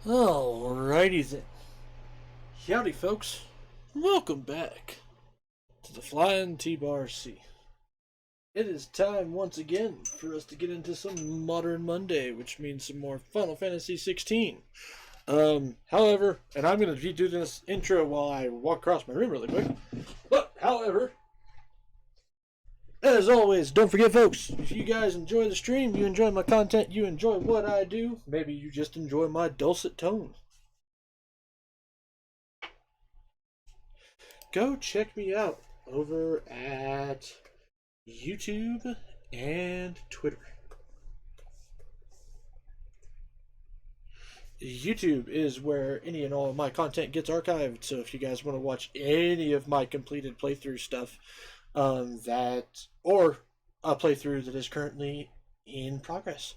Alrighty then. Howdy, folks. Welcome back to the Flying T-Bar C. It is time once again for us to get into some Modern Monday, which means some more Final Fantasy 16. However, and I'm going to be doing this intro while I walk across my room really quick. But, however, as always, don't forget, folks, if you guys enjoy the stream, you enjoy my content, you enjoy what I do, maybe you just enjoy my dulcet tones. Go check me out over at YouTube and Twitter. YouTube is where any and all of my content gets archived, so if you guys want to watch any of my completed playthrough stuff, or a playthrough that is currently in progress,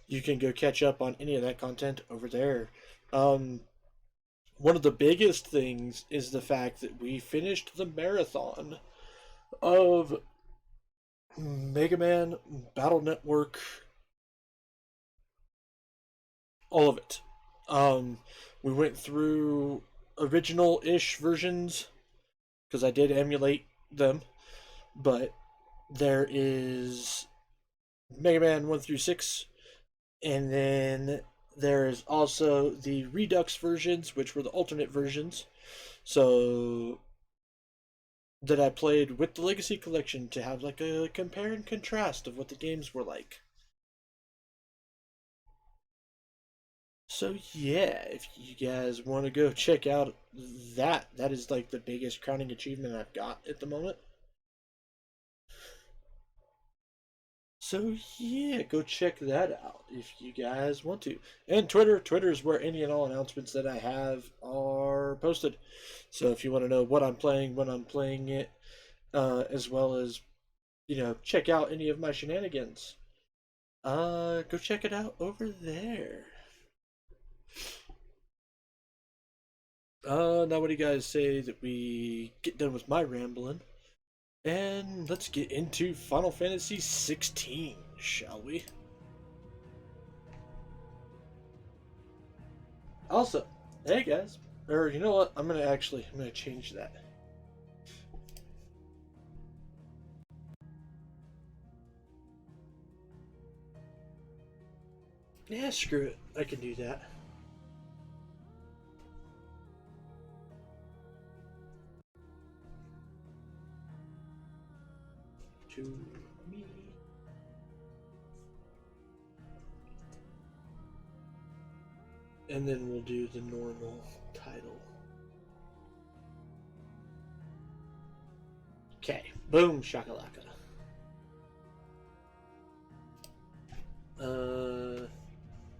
you can go catch up on any of that content over there. One of the biggest things is the fact that we finished the marathon of Mega Man Battle Network, all of it. We went through original-ish versions because I did emulate them, but there is Mega Man 1 through 6, and then there is also the Redux versions, which were the alternate versions. So that I played with the Legacy Collection to have like a compare and contrast of what the games were like. So yeah, if you guys want to go check out that is like the biggest crowning achievement I've got at the moment. So yeah, go check that out if you guys want to. And Twitter is where any and all announcements that I have are posted. So if you want to know what I'm playing, when I'm playing it, as well as, check out any of my shenanigans, go check it out over there. Now what do you guys say that we get done with my rambling? And let's get into Final Fantasy 16, shall we? Also, hey guys, or you know what? I'm gonna change that. Yeah, screw it. I can do that. To me. And then we'll do the normal title. Okay, boom shakalaka.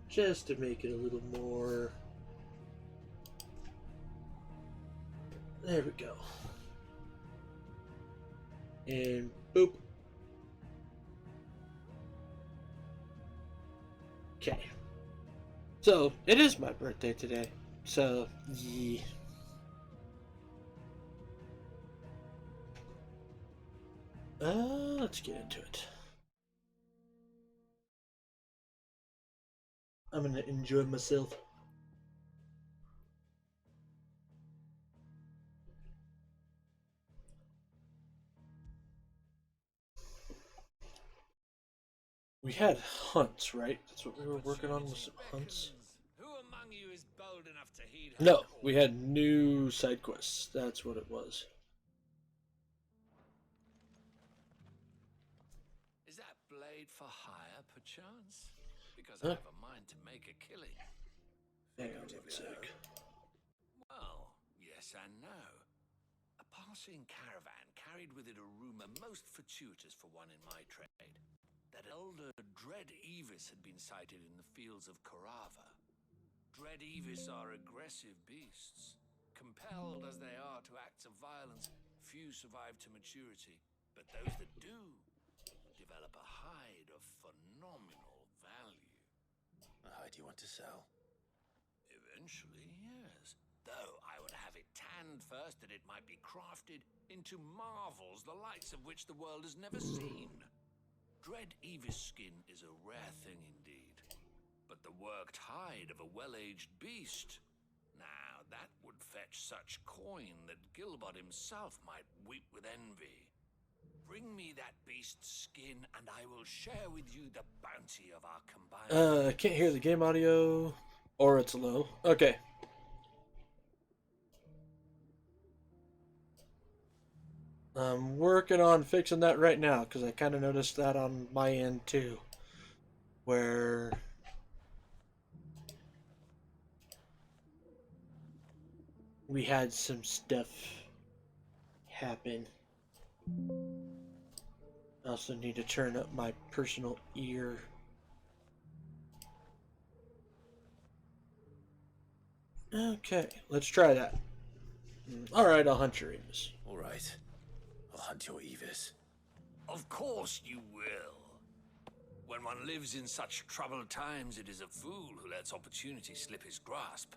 Just to make it a little more. There we go. And boop. Okay. So, it is my birthday today. So, yeah. Let's get into it. I'm gonna enjoy myself. We had hunts, right? That's what we were working on, was some hunts. Who among you is bold enough to heed her No, call? we had new side quests. That's what it was. Is that blade for hire, perchance? Because I have a mind to make a killing. Hang on one sec. Well, yes and no. A passing caravan carried with it a rumor most fortuitous for one in my trade. That elder Dread Evis had been sighted in the fields of Korava. Dread Evis are aggressive beasts. Compelled as they are to acts of violence, few survive to maturity. But those that do develop a hide of phenomenal value. A hide you want to sell? Eventually, yes. Though I would have it tanned first that it might be crafted into marvels the likes of which the world has never seen. Dread Evis skin is a rare thing indeed. but the worked hide of a well-aged beast. Now, that would fetch such coin that Gilbert himself might weep with envy. Bring me that beast's skin, and I will share with you the bounty of our combined... I can't hear the game audio, or it's low. Okay. I'm working on fixing that right now, because I kind of noticed that on my end too. Where we had some stuff happen. I also need to turn up my personal ear. Okay, let's try that. Alright, I'll hunt your Emus. All right. I'll hunt your Evis. Of course you will. When one lives in such troubled times, it is a fool who lets opportunity slip his grasp.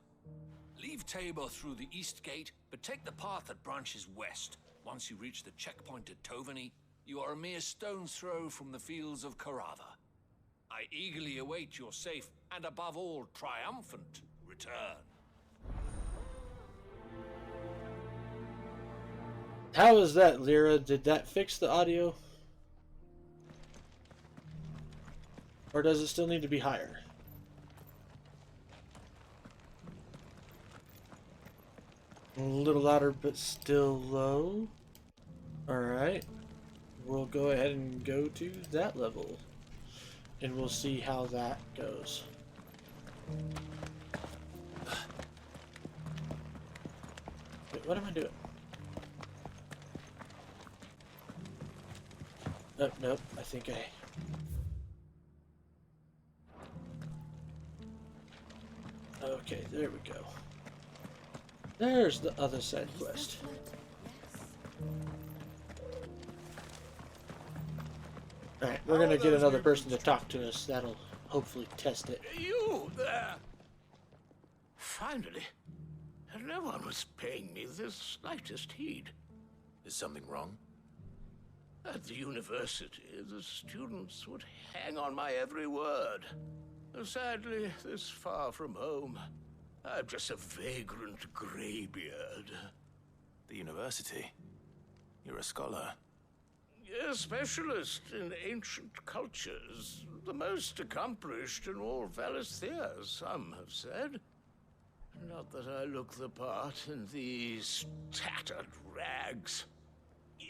Leave Tabor through the east gate, but take the path that branches west. Once you reach the checkpoint at Tovany, you are a mere stone's throw from the fields of Carava. I eagerly await your safe, and above all, triumphant return. How is that, Lyra? Did that fix the audio? Or does it still need to be higher? A little louder, but still low. Alright. We'll go ahead and go to that level. And we'll see how that goes. Wait, what am I doing? Nope, nope, I think I... Okay, there we go. There's the other side quest. Alright, we're gonna get another person to talk to us. That'll hopefully test it. You there! Finally. No one was paying me the slightest heed. Is something wrong? At the university, the students would hang on my every word. Sadly, this far from home, I'm just a vagrant graybeard. The university? You're a scholar. A specialist in ancient cultures. The most accomplished in all Valisthea, some have said. Not that I look the part in these tattered rags.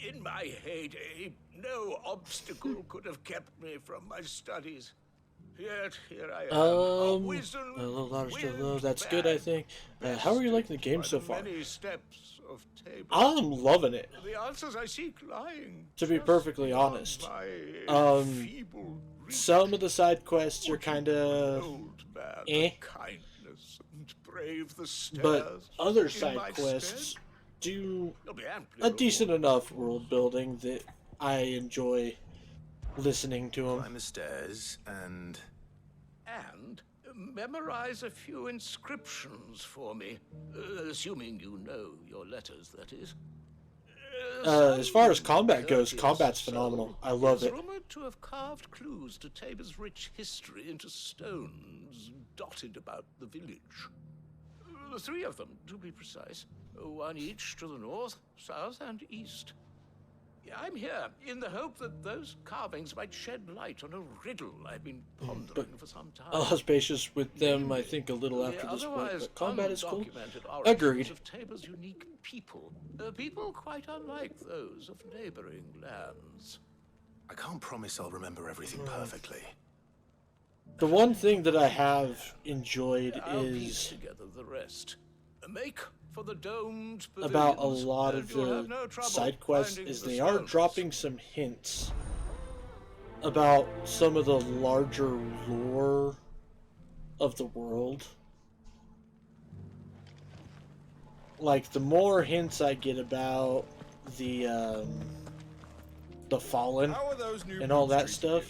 In my heyday, no obstacle could have kept me from my studies. Yet here I am, a wizened, a little louder, still low. That's good, I think. How are you liking the game so far? Many steps of Tabor. I'm loving it. The answers I seek lying. To be perfectly honest, some of the side quests are kind of kindness and brave the stairs. but other side quests do a decent enough world building that I enjoy listening to them. Climb the stairs and memorize a few inscriptions for me, assuming you know your letters, that is. As far as combat goes, combat's phenomenal. I love it. Rumored to have carved clues to Tabor's rich history into stones dotted about the village. 3 of them, to be precise. 1 each to the north, south, and east. I'm here in the hope that those carvings might shed light on a riddle I've been pondering for some time. I'll have patience with them, I think, a little after this point, but combat is cool. Agreed. Of Tabor's unique people. People quite unlike those of neighboring lands. I can't promise I'll remember everything perfectly. The one thing that I have enjoyed I'll piece is together the rest. Make for the domed about a pavilions, lot and of you'll have the no trouble side quests finding is the they are stones. dropping some hints about some of the larger lore of the world. Like, the more hints I get about the Fallen and all that stuff,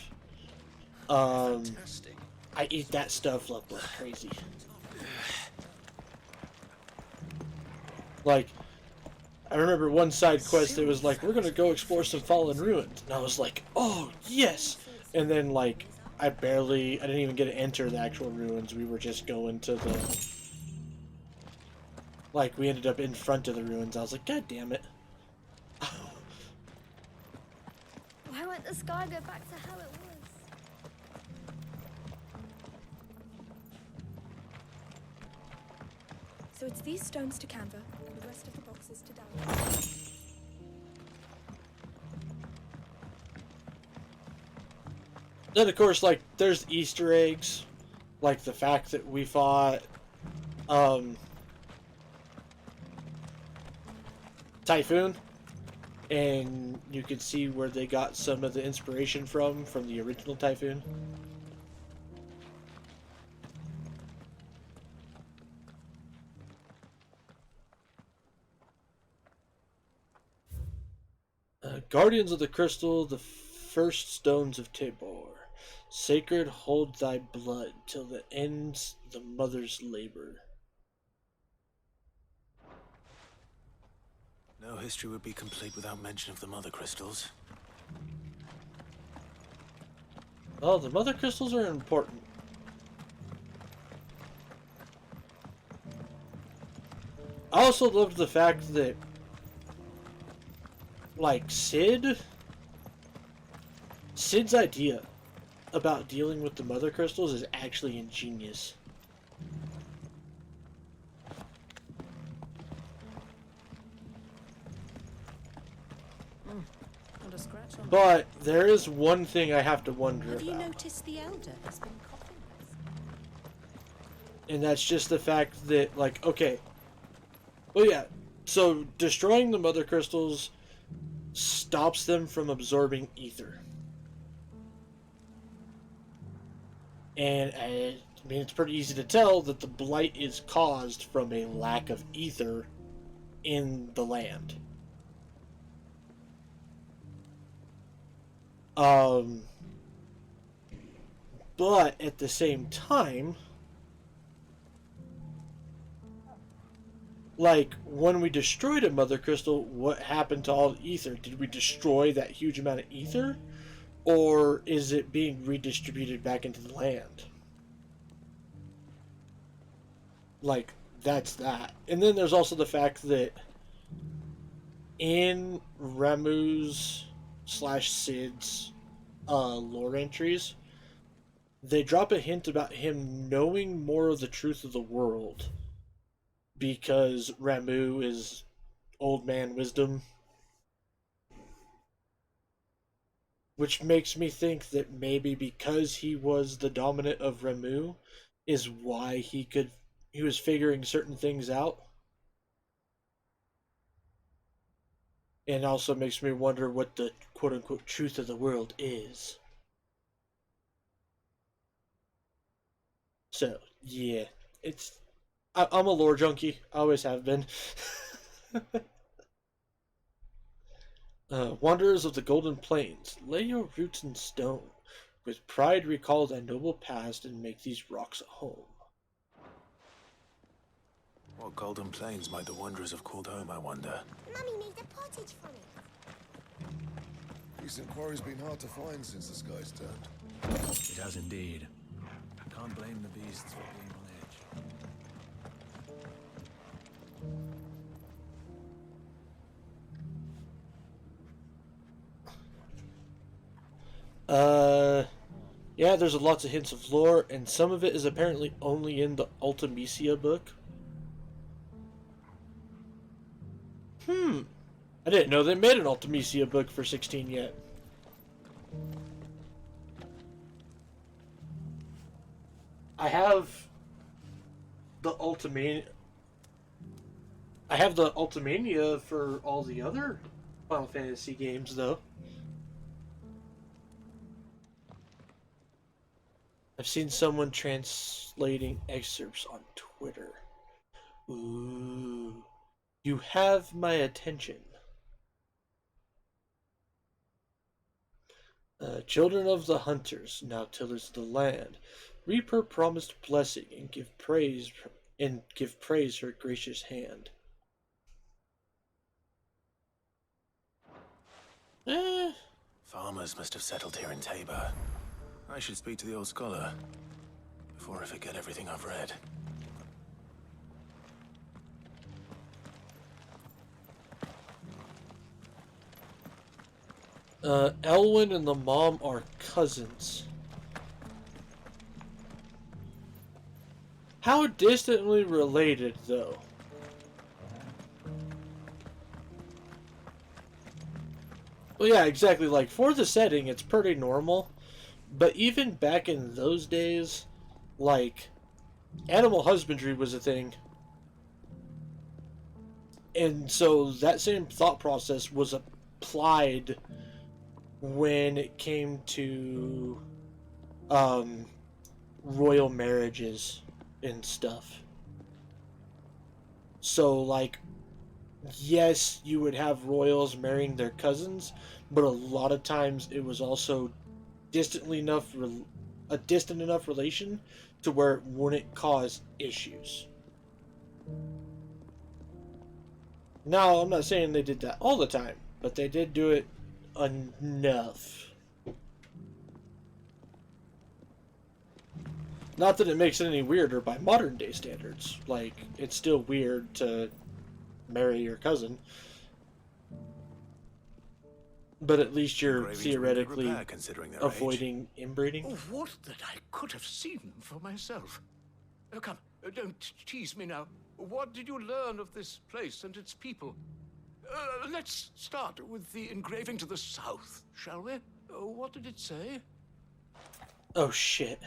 Fantastic. I eat that stuff up like crazy. Like, I remember one side quest that was like, we're gonna go explore some fallen ruins. And I was like, oh, yes! And then, like, I didn't even get to enter the actual ruins. We were just going to the, like, we ended up in front of the ruins. I was like, God damn it. Why won't the sky go back to how it was? So it's these stones to Canva, and the rest of the boxes to download. Then, of course, like, there's Easter eggs. Like, the fact that we fought, Typhoon. And you can see where they got some of the inspiration from the original Typhoon. Guardians of the Crystal, the first stones of Tabor. Sacred hold thy blood till the ends the mother's labor. No history would be complete without mention of the mother crystals. Well, the mother crystals are important. I also loved the fact that, like, Sid's idea about dealing with the mother crystals is actually ingenious. Not a scratch on But there is one thing I have to wonder Have you about. noticed the elder has been coughing less? And that's just the fact that, like, okay. Well, yeah. So, destroying the mother crystals stops them from absorbing ether. And I mean, it's pretty easy to tell that the blight is caused from a lack of ether in the land. But at the same time, like, when we destroyed a mother crystal, what happened to all the ether? Did we destroy that huge amount of ether? Or is it being redistributed back into the land? Like, that's that. And then there's also the fact that in Ramu's slash Sid's lore entries, they drop a hint about him knowing more of the truth of the world because Ramu is old man wisdom, which makes me think that maybe because he was the dominant of Ramu is why he was figuring certain things out. And also makes me wonder what the quote unquote truth of the world is. So, yeah, I'm a lore junkie. I always have been. Wanderers of the Golden Plains, lay your roots in stone. With pride recall thy noble past and make these rocks a home. What golden plains might the wanderers have called home, I wonder? Mummy made a pottage from it. Recent quarry's been hard to find since the sky's turned. It has indeed. Can't blame the beasts for being on edge. Yeah, there's lots of hints of lore, and some of it is apparently only in the Ultimecia book. I didn't know they made an Ultimecia book for 16 yet. I have the Ultimania for all the other Final Fantasy games, though. I've seen someone translating excerpts on Twitter. Ooh. You have my attention. Children of the hunters, now tillers of the land, reap her promised blessing and give praise her gracious hand. Farmers must have settled here in Tabor. I should speak to the old scholar before I forget everything I've read. Elwyn and the mom are cousins. How distantly related, though? Well, yeah, exactly. Like, for the setting, it's pretty normal. But even back in those days, like, animal husbandry was a thing. And so that same thought process was applied when it came to royal marriages and stuff. So, like, yes, you would have royals marrying their cousins, but a lot of times it was also a distant enough relation to where it wouldn't cause issues. Now, I'm not saying they did that all the time, but they did do it enough. Not that it makes it any weirder by modern day standards. Like, it's still weird to marry your cousin. But at least you're Engravings were in good theoretically repair, considering their avoiding inbreeding. Oh, what that I could have seen for myself. Come, don't tease me now. What did you learn of this place and its people? Let's start with the engraving to the south, shall we? What did it say? Oh shit.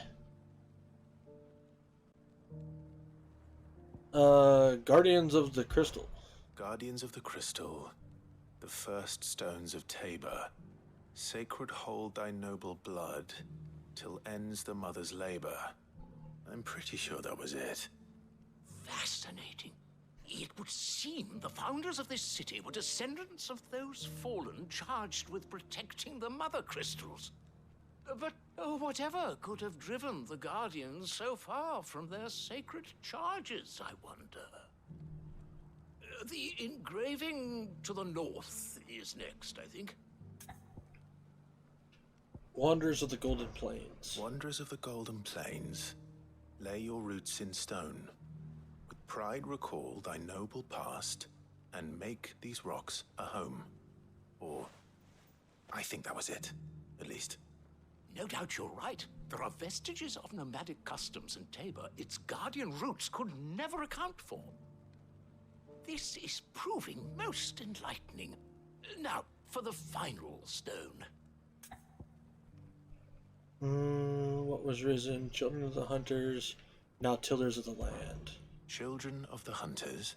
Guardians of the Crystal. Guardians of the Crystal, the first stones of Tabor. Sacred hold thy noble blood, till ends the mother's labor. I'm pretty sure that was it. Fascinating. It would seem the founders of this city were descendants of those fallen charged with protecting the mother crystals. But whatever could have driven the Guardians so far from their sacred charges, I wonder? The engraving to the north is next, I think. Wanderers of the Golden Plains. Wanderers of the Golden Plains, lay your roots in stone. With pride recall thy noble past, and make these rocks a home. Or, I think that was it, at least. No doubt you're right. There are vestiges of nomadic customs in Tabor its guardian roots could never account for. This is proving most enlightening. Now, for the final stone. What was risen? Children of the Hunters, now tillers of the land. Children of the hunters,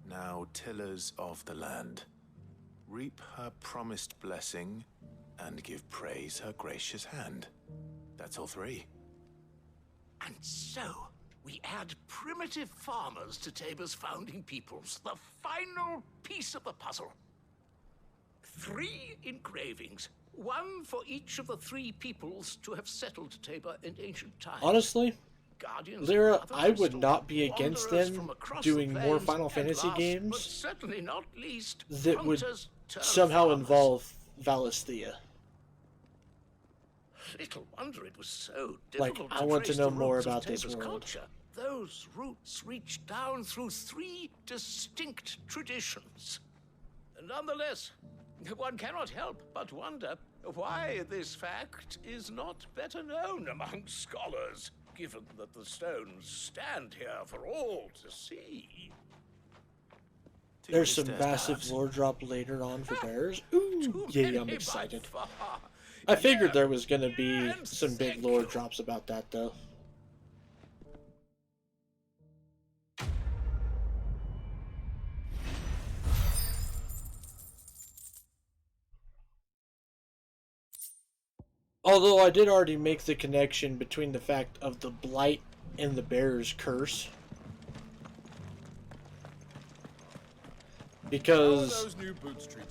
now tillers of the land. Reap her promised blessing, and give praise her gracious hand. That's all three. And so, we add primitive farmers to Tabor's founding peoples, the final piece of the puzzle. 3 engravings, one for each of the 3 peoples to have settled Tabor in ancient times. Honestly, Guardians Lyra, of I would crystal, not be against wanderers them from across doing the more plains, Final and Fantasy last, games but certainly not least, that would hunters turn somehow farmers. involve Valisthea. Little wonder it was so Like, difficult I to want to trace know the more roots of about this Tabor's world. culture. Those roots reach down through 3 distinct traditions. Nonetheless, one cannot help but wonder why this fact is not better known among scholars, given that the stones stand here for all to see. There's some Stairs, massive perhaps. lore drop later on for bears. Ooh, Too yeah, many I'm by excited. far. I figured Yeah, there was gonna be and some big thank lore you. drops about that, though. Although I did already make the connection between the fact of the blight and the bear's curse. Because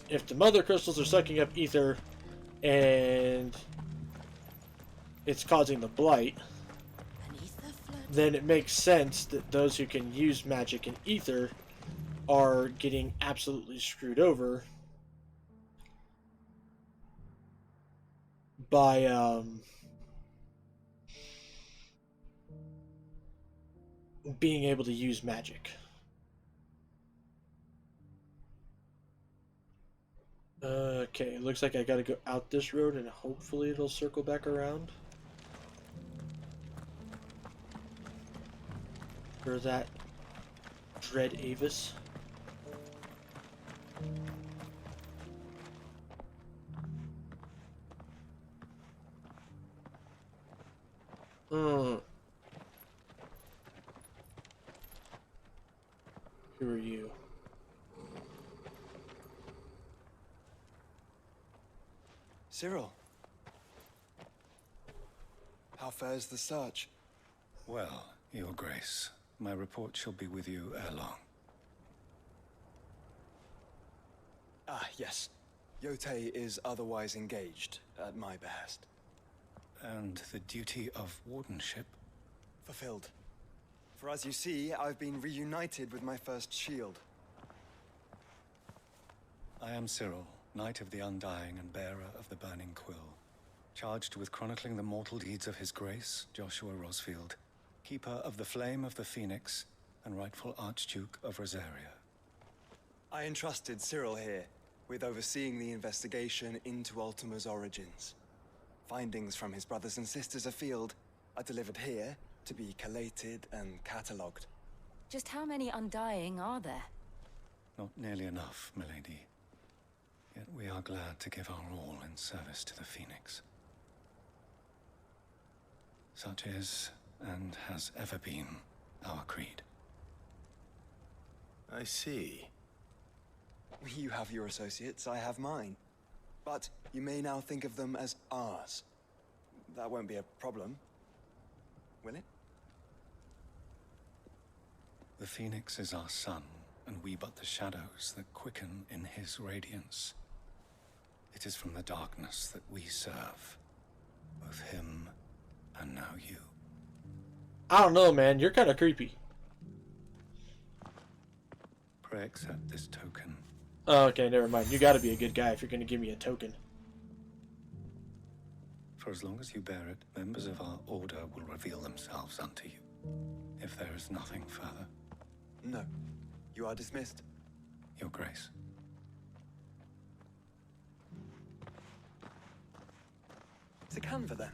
if the mother crystals are sucking up ether and it's causing the blight, then it makes sense that those who can use magic and ether are getting absolutely screwed over by being able to use magic. Okay, looks like I gotta go out this road and hopefully it'll circle back around. For that Dread Avis. Who are you? Cyril. How fares the search? Well, Your Grace, my report shall be with you ere long. Ah, yes. Yotei is otherwise engaged, at my behest. And the duty of wardenship? Fulfilled. For as you see, I've been reunited with my first shield. I am Cyril, Knight of the Undying and bearer of the Burning Quill, charged with chronicling the mortal deeds of His Grace, Joshua Rosfield, Keeper of the Flame of the Phoenix, and rightful Archduke of Rosaria. I entrusted Cyril here with overseeing the investigation into Ultima's origins. Findings from his brothers and sisters afield are delivered here to be collated and catalogued. Just how many Undying are there? Not nearly enough, milady. Yet we are glad to give our all in service to the Phoenix. Such is, and has ever been, our creed. I see. You have your associates, I have mine. But you may now think of them as ours. That won't be a problem, will it? The Phoenix is our sun, and we but the shadows that quicken in his radiance. It is from the darkness that we serve, both him and now you. I don't know, man. You're kind of creepy. Pray accept this token. Oh, okay, never mind. You gotta be a good guy if you're gonna give me a token. For as long as you bear it, members of our order will reveal themselves unto you. If there is nothing further. No. You are dismissed. Your Grace. To Canva, then.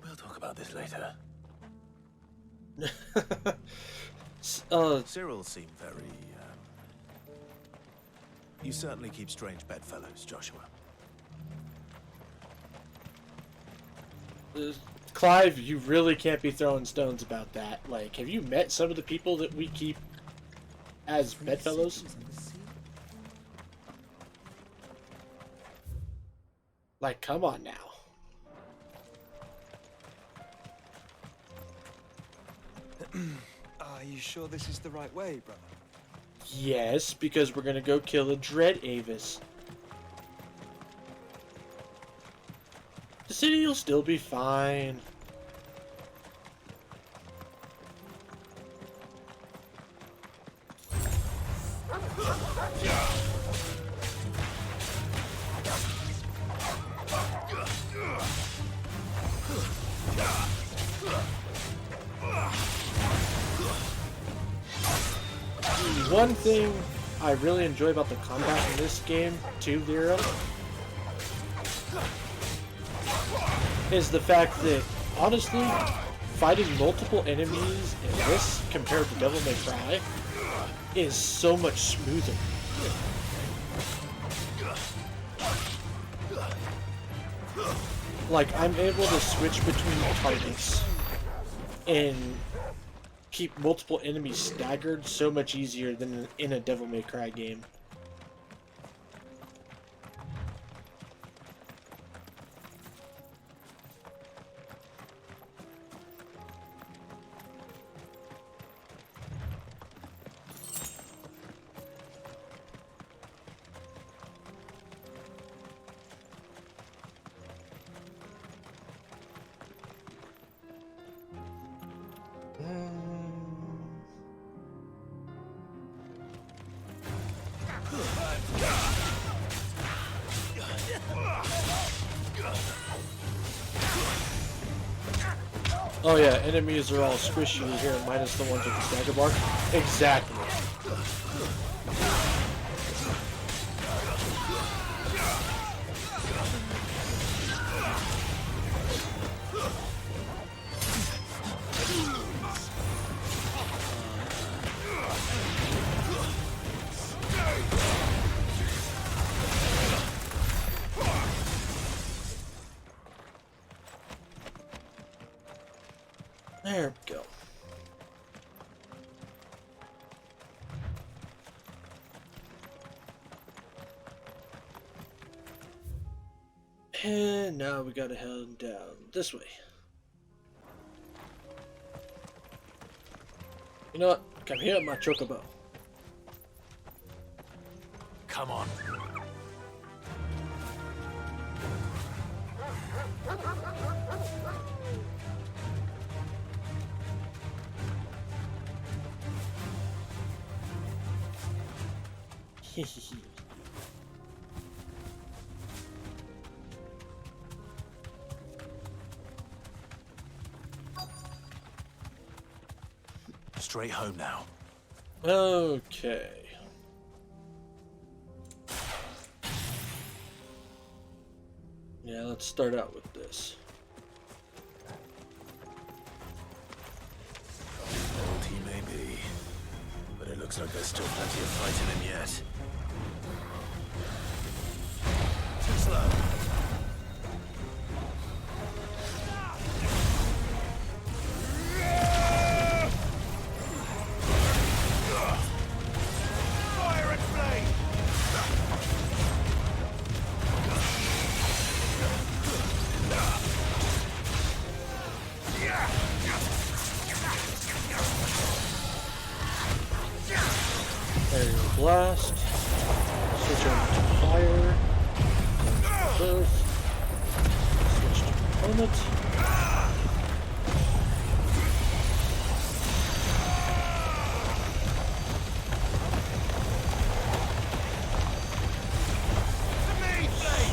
We'll talk about this later. Cyril seemed very, You certainly keep strange bedfellows, Joshua. Clive, you really can't be throwing stones about that. Like, have you met some of the people that we keep as bedfellows? Like, come on now. Are you sure this is the right way, brother? Yes, because we're gonna go kill a Dread Avis. The city will still be fine. One thing I really enjoy about the combat in this game, too, Lyra, is the fact that, honestly, fighting multiple enemies in this compared to Devil May Cry is so much smoother. Like, I'm able to switch between targets and keep multiple enemies staggered so much easier than in a Devil May Cry game. Oh yeah, enemies are all squishy here, minus the ones with the stagger bar. Exactly. There we go. And now we gotta head down this way. You know what? Come here, my chocobo. Come on. Hehehe. Straight home now. Okay. Yeah, let's start out with this. Old he may be, but it looks like there's still plenty of fight in him yet. Too slow. Fire and flame! Aerial blast. Switch over to fire. Both. Switch to opponent.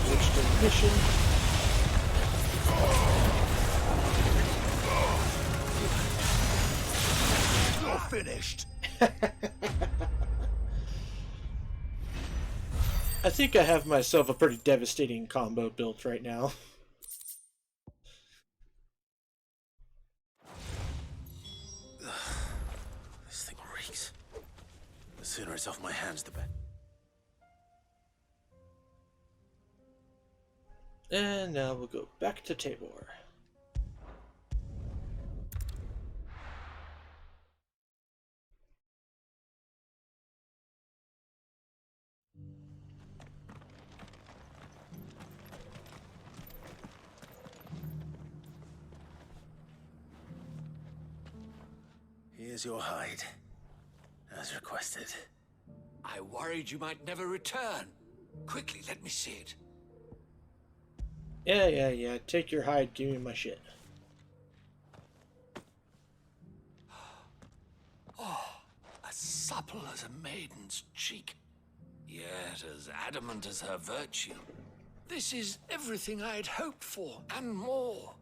Switch to mission. You're finished. I think I have myself a pretty devastating combo built right now. This thing reeks. The sooner it's off my hands, the better. And now we'll go back to Tabor. Here's your hide, as requested. I worried you might never return. Quickly, let me see it. Yeah. Take your hide, give me my shit. Oh, as supple as a maiden's cheek, yet as adamant as her virtue. This is everything I had hoped for, and more.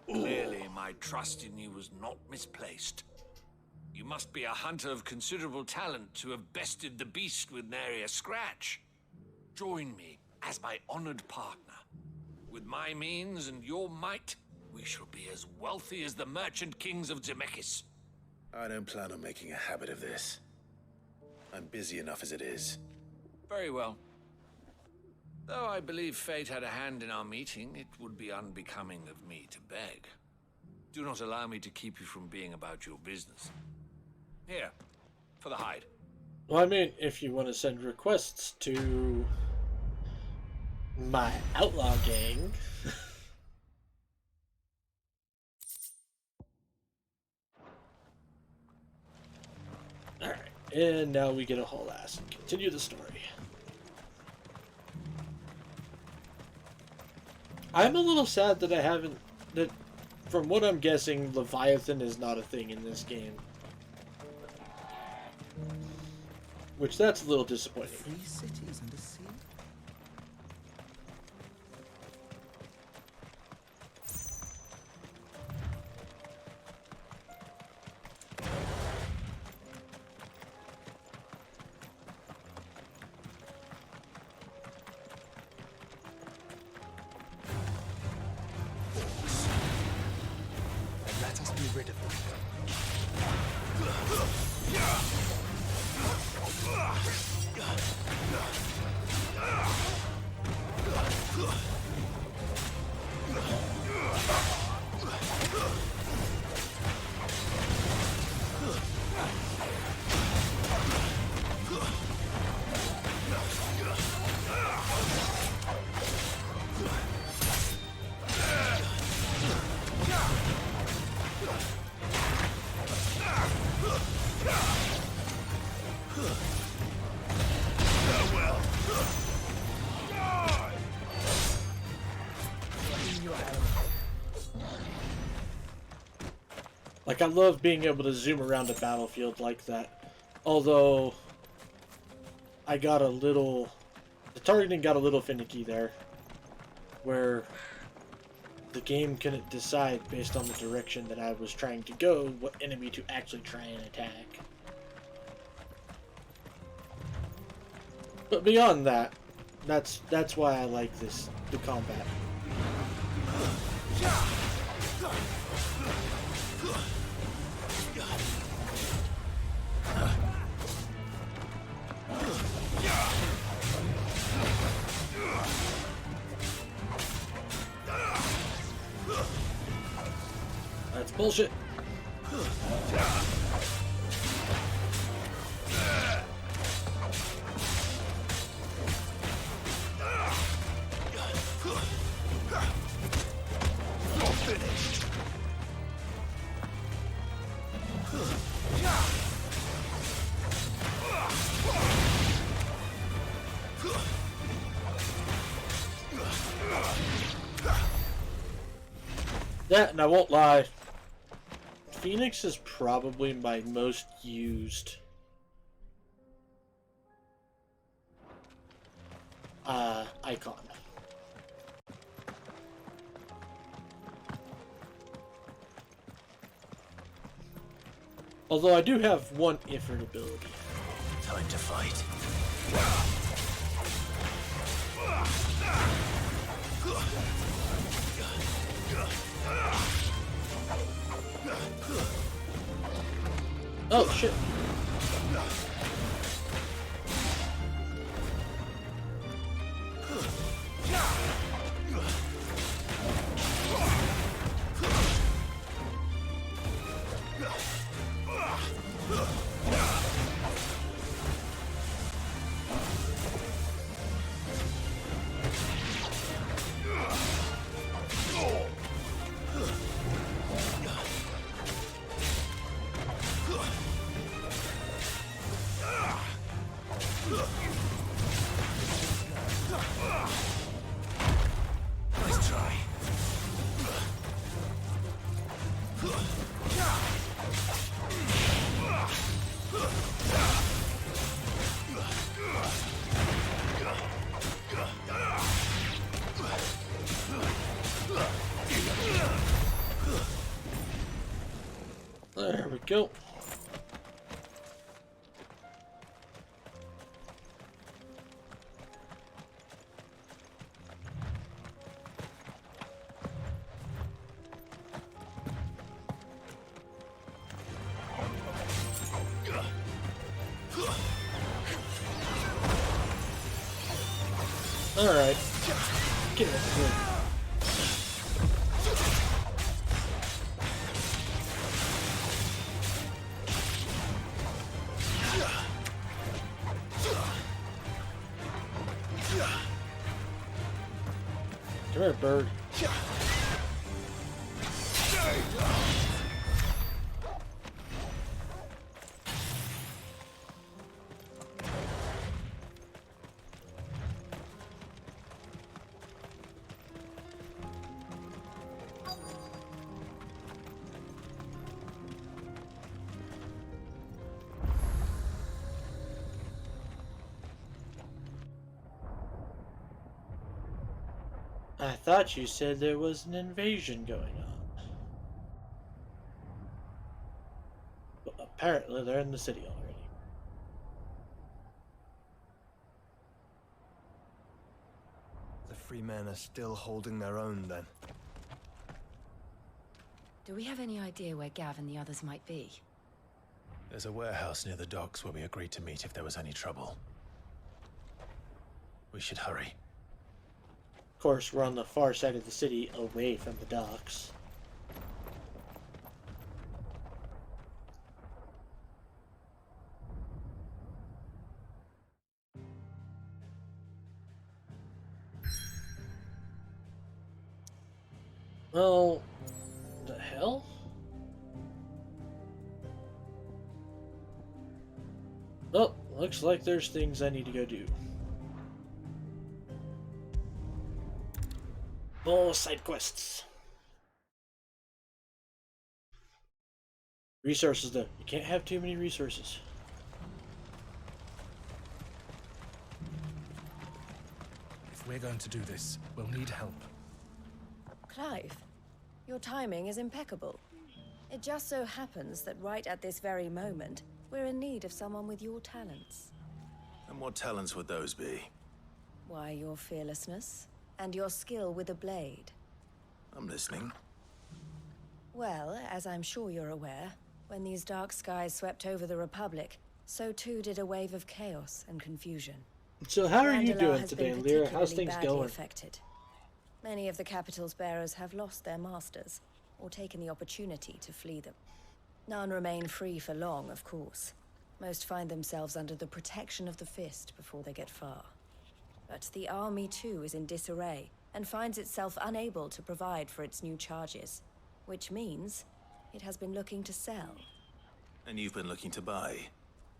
Clearly, my trust in you was not misplaced. You must be a hunter of considerable talent to have bested the beast with nary a scratch. Join me as my honored partner. With my means and your might, we shall be as wealthy as the merchant kings of Zemeckis. I don't plan on making a habit of this. I'm busy enough as it is. Very well. Though I believe fate had a hand in our meeting, it would be unbecoming of me to beg. Do not allow me to keep you from being about your business. Here, for the hide. Well, I mean, if you want to send requests to my outlaw gang. Alright, and now we get a whole ass and continue the story. I'm a little sad that I haven't, that from what I'm guessing, Leviathan is not a thing in this game. Which, that's a little disappointing. 3 cities and a sea? rid of them. Like, I love being able to zoom around a battlefield like that. Although, I got a little... the targeting got a little finicky there. Where the game couldn't decide, based on the direction that I was trying to go, what enemy to actually try and attack. But beyond that, that's why I like the combat. That's bullshit. That, and I won't lie, Phoenix is probably my most used icon. Although I do have one Ifrit ability. Time to fight. Oh shit. Nice try. There we go. Alright. Get it. Come here, bird. I thought you said there was an invasion going on. But apparently they're in the city already. The free men are still holding their own then. Do we have any idea where Gav and the others might be? There's a warehouse near the docks where we agreed to meet if there was any trouble. We should hurry. Of course, we're on the far side of the city, away from the docks. Well, the hell? Oh, looks like there's things I need to go do. More side quests. Resources, though. You can't have too many resources. If we're going to do this, we'll need help. Clive, your timing is impeccable. It just so happens that right at this very moment, we're in need of someone with your talents. And what talents would those be? Why, your fearlessness and your skill with a blade. I'm listening. Well, as I'm sure you're aware, when these dark skies swept over the Republic, so too did a wave of chaos and confusion. So how are you Randalar doing has today, been Lyra? How's particularly things badly going? affected. Many of the capital's bearers have lost their masters, or taken the opportunity to flee them. None remain free for long, of course. Most find themselves under the protection of the Fist before they get far. But the army too is in disarray, and finds itself unable to provide for its new charges. Which means it has been looking to sell. And you've been looking to buy,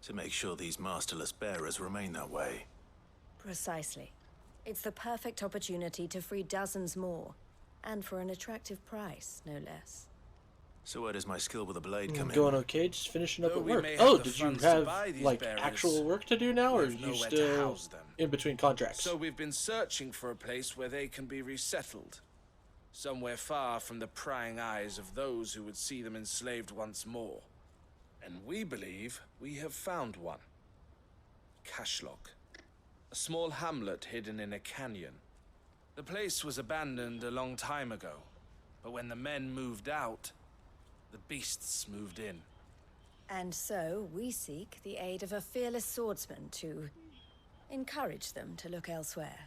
to make sure these masterless bearers remain that way. Precisely. It's the perfect opportunity to free dozens more, and for an attractive price, no less. So where does my skill with a blade come in? Going okay, just finishing up Though at we work. may have Oh, the did you funds to have, buy these like, bearers, actual work to do now, or are we have you nowhere to still house them. in between contracts? So we've been searching for a place where they can be resettled. Somewhere far from the prying eyes of those who would see them enslaved once more. And we believe we have found one. Cashlock. A small hamlet hidden in a canyon. The place was abandoned a long time ago, but when the men moved out, the beasts moved in. And so, we seek the aid of a fearless swordsman to encourage them to look elsewhere.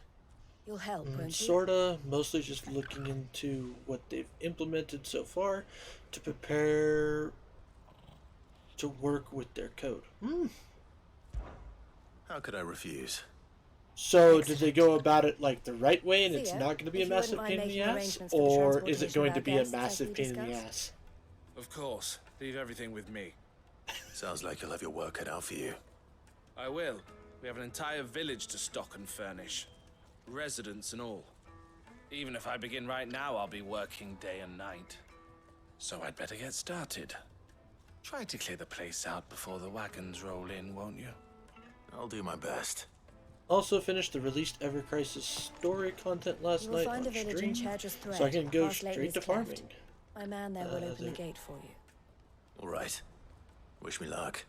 You'll help, won't you? Sorta, mostly just looking into what they've implemented so far to prepare to work with their code. How could I refuse? So, did they go about it like the right way, and it's Theo, not going to be a if you wouldn't massive mind pain in the making ass, arrangements for the or is it transportation going of to our be a guests, as massive we pain in the discussed? ass? Of course, leave everything with me. Sounds like you'll have your work cut out for you. I will. We have an entire village to stock and furnish. Residents and all. Even if I begin right now, I'll be working day and night. So I'd better get started. Try to clear the place out before the wagons roll in, won't you? I'll do my best. Also finished the released Ever Crisis story content last You will night find on a village in stream, Chadger's Thread. so I can go past straight Lately's to Cleft. farming. My man there will open the there- gate for you. All right. Wish me luck.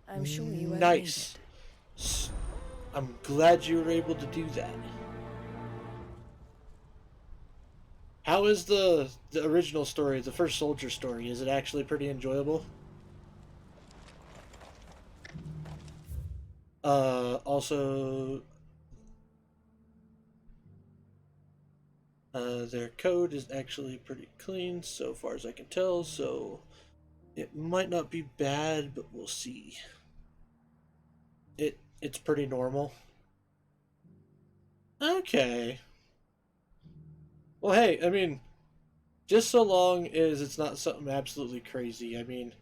I'm sure you won't Nice. I'm glad you were able to do that. How is the original story, the first soldier story? Is it actually pretty enjoyable? Also, their code is actually pretty clean so far as I can tell, so it might not be bad, but we'll see. It's pretty normal. Okay. Well, hey, I mean, just so long as it's not something absolutely crazy. I mean,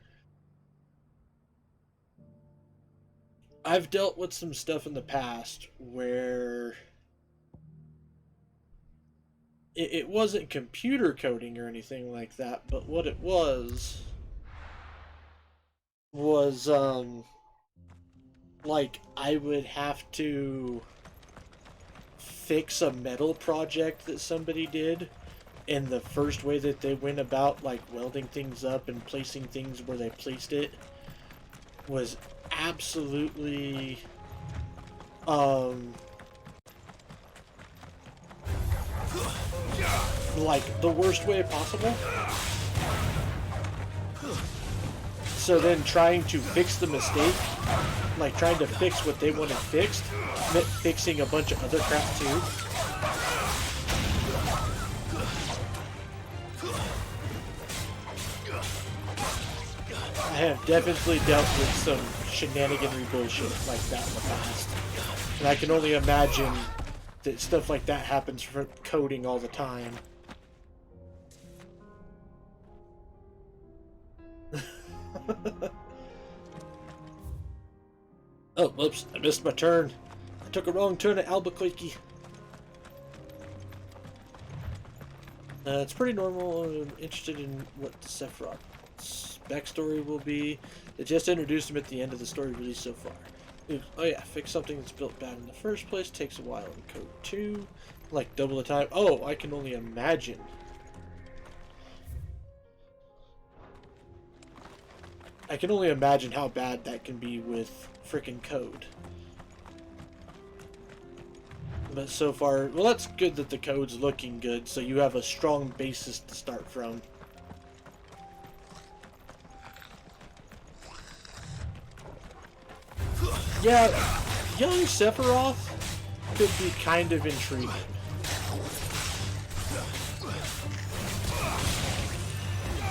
I've dealt with some stuff in the past where it wasn't computer coding or anything like that, but what it was like I would have to fix a metal project that somebody did, and the first way that they went about like welding things up and placing things where they placed it was absolutely like the worst way possible. So then trying to fix the mistake, like trying to fix what they wanted fixed, meant fixing a bunch of other crap too. I have definitely dealt with some shenaniganry bullshit like that in the past. And I can only imagine that stuff like that happens for coding all the time. Oh, whoops, I missed my turn. I took a wrong turn at Albuquerque. It's pretty normal. I'm interested in what Sephiroth's backstory will be. They just introduced him at the end of the story released so far. Oh yeah, fix something that's built bad in the first place. Takes a while in code 2. Like double the time. Oh, I can only imagine. I can only imagine how bad that can be with frickin' code. But so far, well, that's good that the code's looking good, so you have a strong basis to start from. Yeah, young Sephiroth could be kind of intriguing.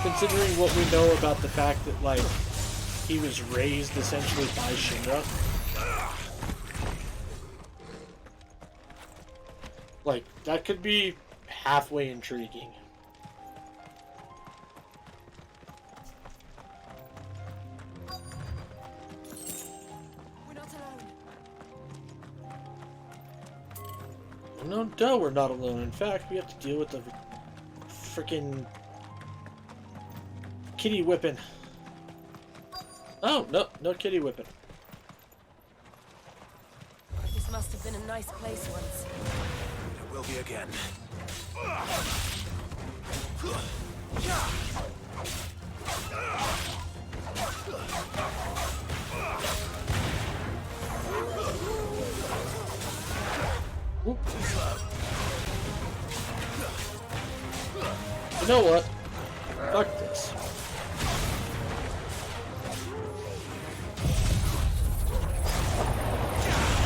Considering what we know about the fact that, like, he was raised essentially by Shinra. Like, that could be halfway intriguing. We're not alone. No, duh, we're not alone. In fact, we have to deal with the freaking kitty whipping. Oh, no, no kitty whipping. This must have been a nice place once. It will be again. You know what? Fuck this.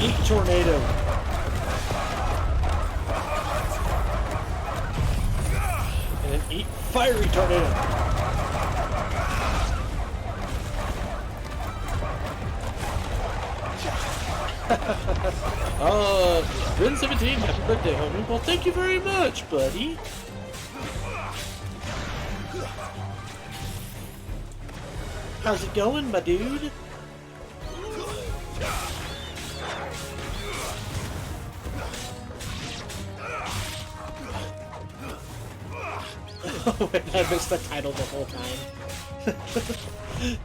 Eat tornado. And then eat fiery tornado. Ben 17, happy birthday, homie. Well, thank you very much, buddy. How's it going, my dude? Oh, wait, I missed the title the whole time.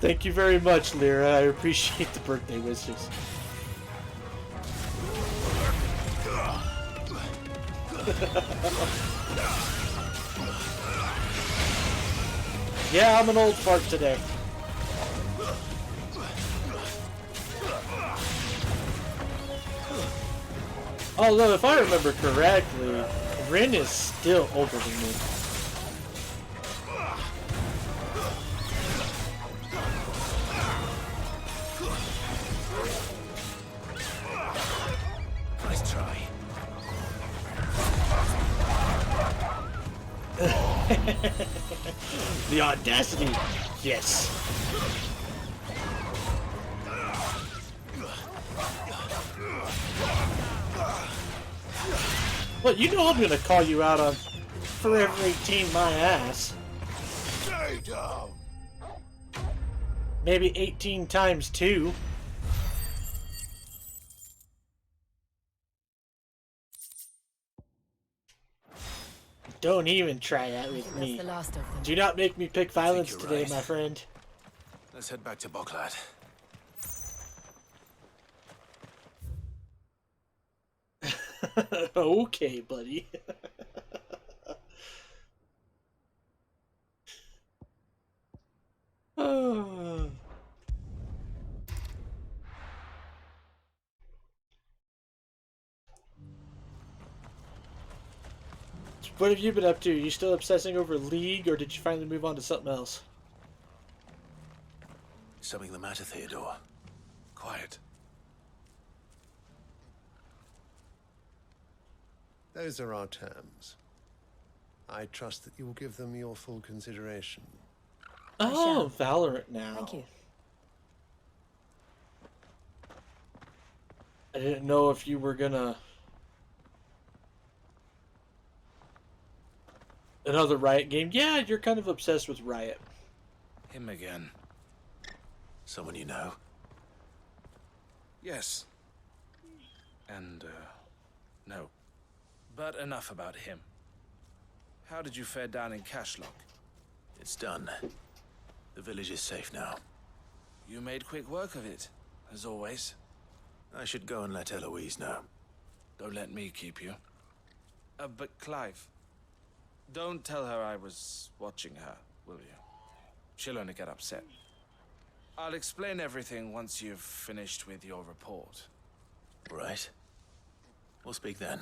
Thank you very much, Lyra. I appreciate the birthday wishes. Yeah, I'm an old fart today. Although, if I remember correctly, Rin is still older than me. Nice try. The audacity! Yes! Well, you know I'm gonna call you out on forever 18 my ass. Stay down. Maybe 18 times 2. Don't even try that with me. That's the last of them. Do not make me pick violence you're today, right. my friend. Let's head back to Boklad. Okay, buddy. Oh. What have you been up to? You still obsessing over League, or did you finally move on to something else? something the matter, Theodore? Quiet. Those are our terms. I trust that you will give them your full consideration. Oh, Valorant now. Thank you. I didn't know if you were gonna... Another Riot game? Yeah, you're kind of obsessed with Riot. Him again. Someone you know? Yes. And, no. But enough about him. How did you fare down in Cashlock? It's done. The village is safe now. You made quick work of it, as always. I should go and let Eloise know. Don't let me keep you. But Clive, don't tell her I was watching her, will you? She'll only get upset. I'll explain everything once you've finished with your report. Right. We'll speak then.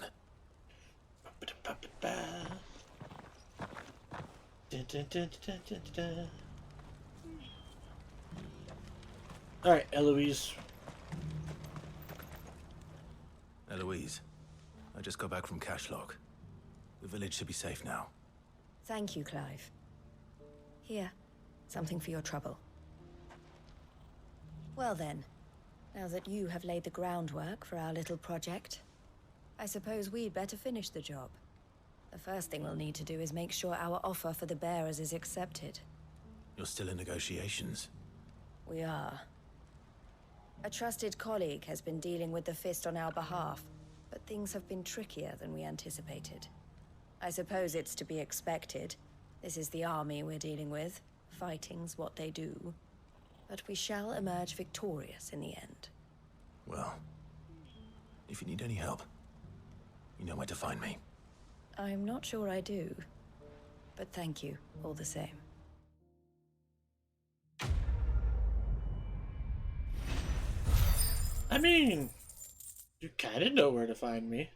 Alright, Eloise. Eloise, I just got back from Cashlock. The village should be safe now. Thank you, Clive. Here, something for your trouble. Well then, now that you have laid the groundwork for our little project, I suppose we'd better finish the job. The first thing we'll need to do is make sure our offer for the bearers is accepted. You're still in negotiations? We are. A trusted colleague has been dealing with the Fist on our behalf, but things have been trickier than we anticipated. I suppose it's to be expected. This is the army we're dealing with. Fighting's what they do. But we shall emerge victorious in the end. Well, if you need any help, you know where to find me. I'm not sure I do, but thank you all the same. I mean, you kind of know where to find me.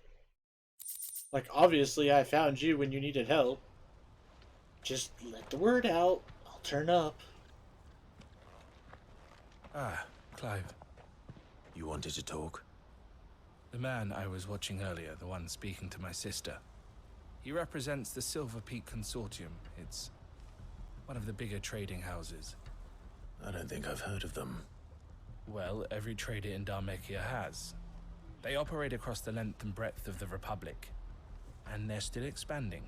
Like, obviously I found you when you needed help. Just let the word out. I'll turn up. Ah, Clive. You wanted to talk? The man I was watching earlier, the one speaking to my sister. He represents the Silver Peak Consortium. It's one of the bigger trading houses. I don't think I've heard of them. Well, every trader in Dharmekia has. They operate across the length and breadth of the Republic. And they're still expanding.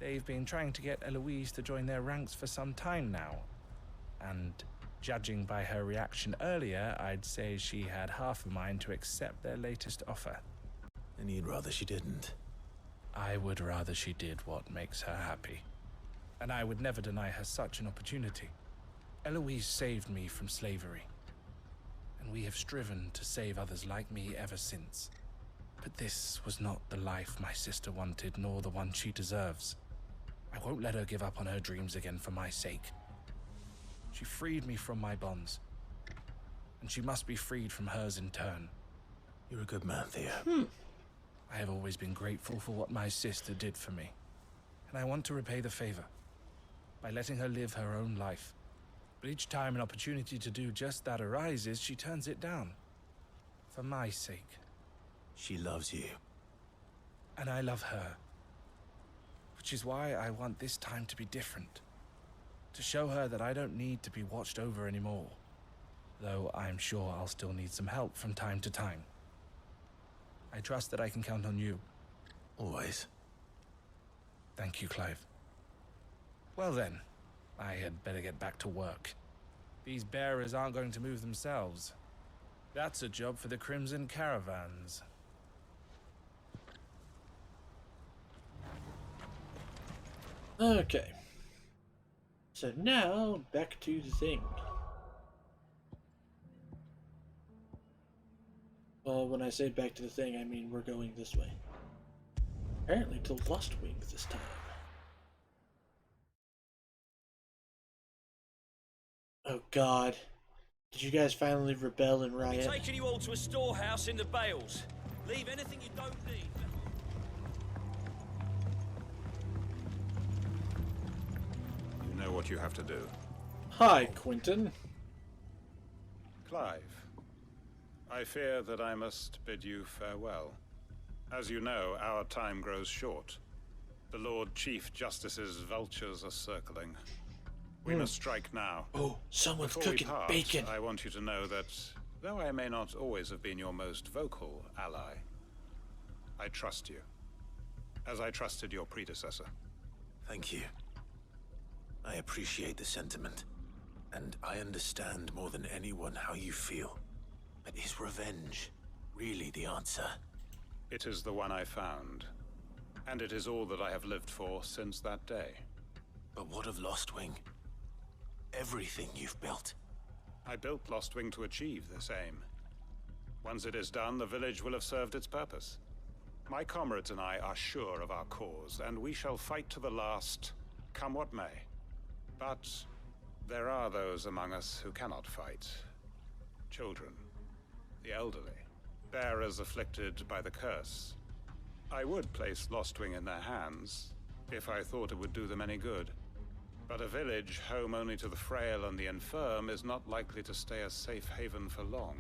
They've been trying to get Eloise to join their ranks for some time now. And judging by her reaction earlier, I'd say she had half a mind to accept their latest offer. And you'd rather she didn't? I would rather she did what makes her happy. And I would never deny her such an opportunity. Eloise saved me from slavery. And we have striven to save others like me ever since. But this was not the life my sister wanted, nor the one she deserves. I won't let her give up on her dreams again for my sake. She freed me from my bonds. And she must be freed from hers in turn. You're a good man, Theo. I have always been grateful for what my sister did for me. And I want to repay the favor by letting her live her own life. But each time an opportunity to do just that arises, she turns it down. For my sake. She loves you. And I love her. Which is why I want this time to be different. To show her that I don't need to be watched over anymore. Though I'm sure I'll still need some help from time to time. I trust that I can count on you. Always. Thank you, Clive. Well then, I had better get back to work. These bearers aren't going to move themselves. That's a job for the Crimson Caravans. Okay. So now, back to the thing. Well, when I say back to the thing, I mean we're going this way. Apparently to Lustwing this time. Oh god. Did you guys finally rebel and riot? We're taking you all to a storehouse in the Bales. Leave anything you don't need. You know what you have to do. Hi, Quentin. Clive, I fear that I must bid you farewell. As you know, our time grows short. The Lord Chief Justice's vultures are circling. We must strike now. Oh, someone's Before we cooking part, bacon. I want you to know that, though I may not always have been your most vocal ally, I trust you, as I trusted your predecessor. Thank you. I appreciate the sentiment, and I understand more than anyone how you feel. But is revenge really the answer? It is the one I found, and it is all that I have lived for since that day. But what of Lostwing? Everything you've built. I built Lostwing to achieve this aim. Once it is done, the village will have served its purpose. My comrades and I are sure of our cause, and we shall fight to the last, come what may. But there are those among us who cannot fight. Children, the elderly, bearers afflicted by the curse. I would place Lostwing in their hands, if I thought it would do them any good. But a village home only to the frail and the infirm is not likely to stay a safe haven for long.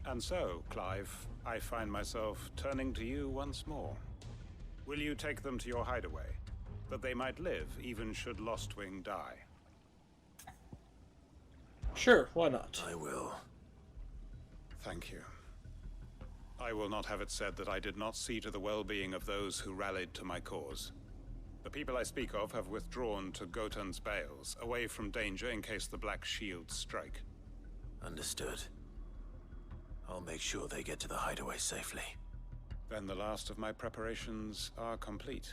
And so, Clive, I find myself turning to you once more. Will you take them to your hideaway, that they might live even should Lostwing die? Sure, why not? I will. Thank you. I will not have it said that I did not see to the well-being of those who rallied to my cause. The people I speak of have withdrawn to Gotan's Bales, away from danger in case the Black Shields strike. Understood. I'll make sure they get to the hideaway safely. Then the last of my preparations are complete.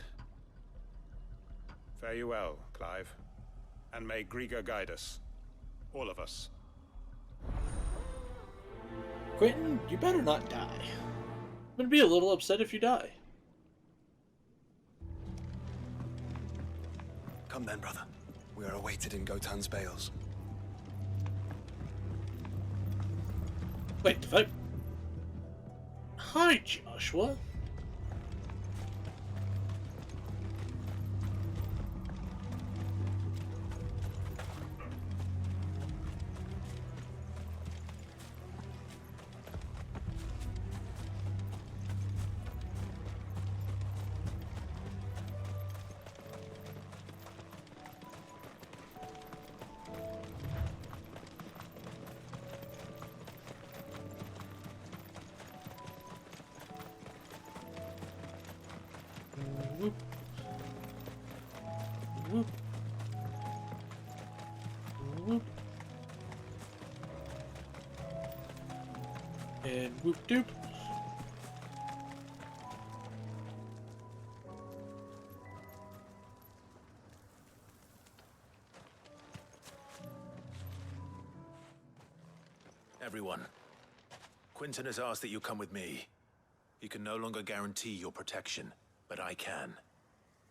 Fare you well, Clive. And may Griga guide us. All of us. Quentin, you better not die. I'm gonna be a little upset if you die. Come then, brother. We are awaited in Gotan's Bales. Wait, did I... Hi, Joshua. Whoop. Whoop. Whoop. And whoop doop. Everyone, Quinton has asked that you come with me. He can no longer guarantee your protection, but I can.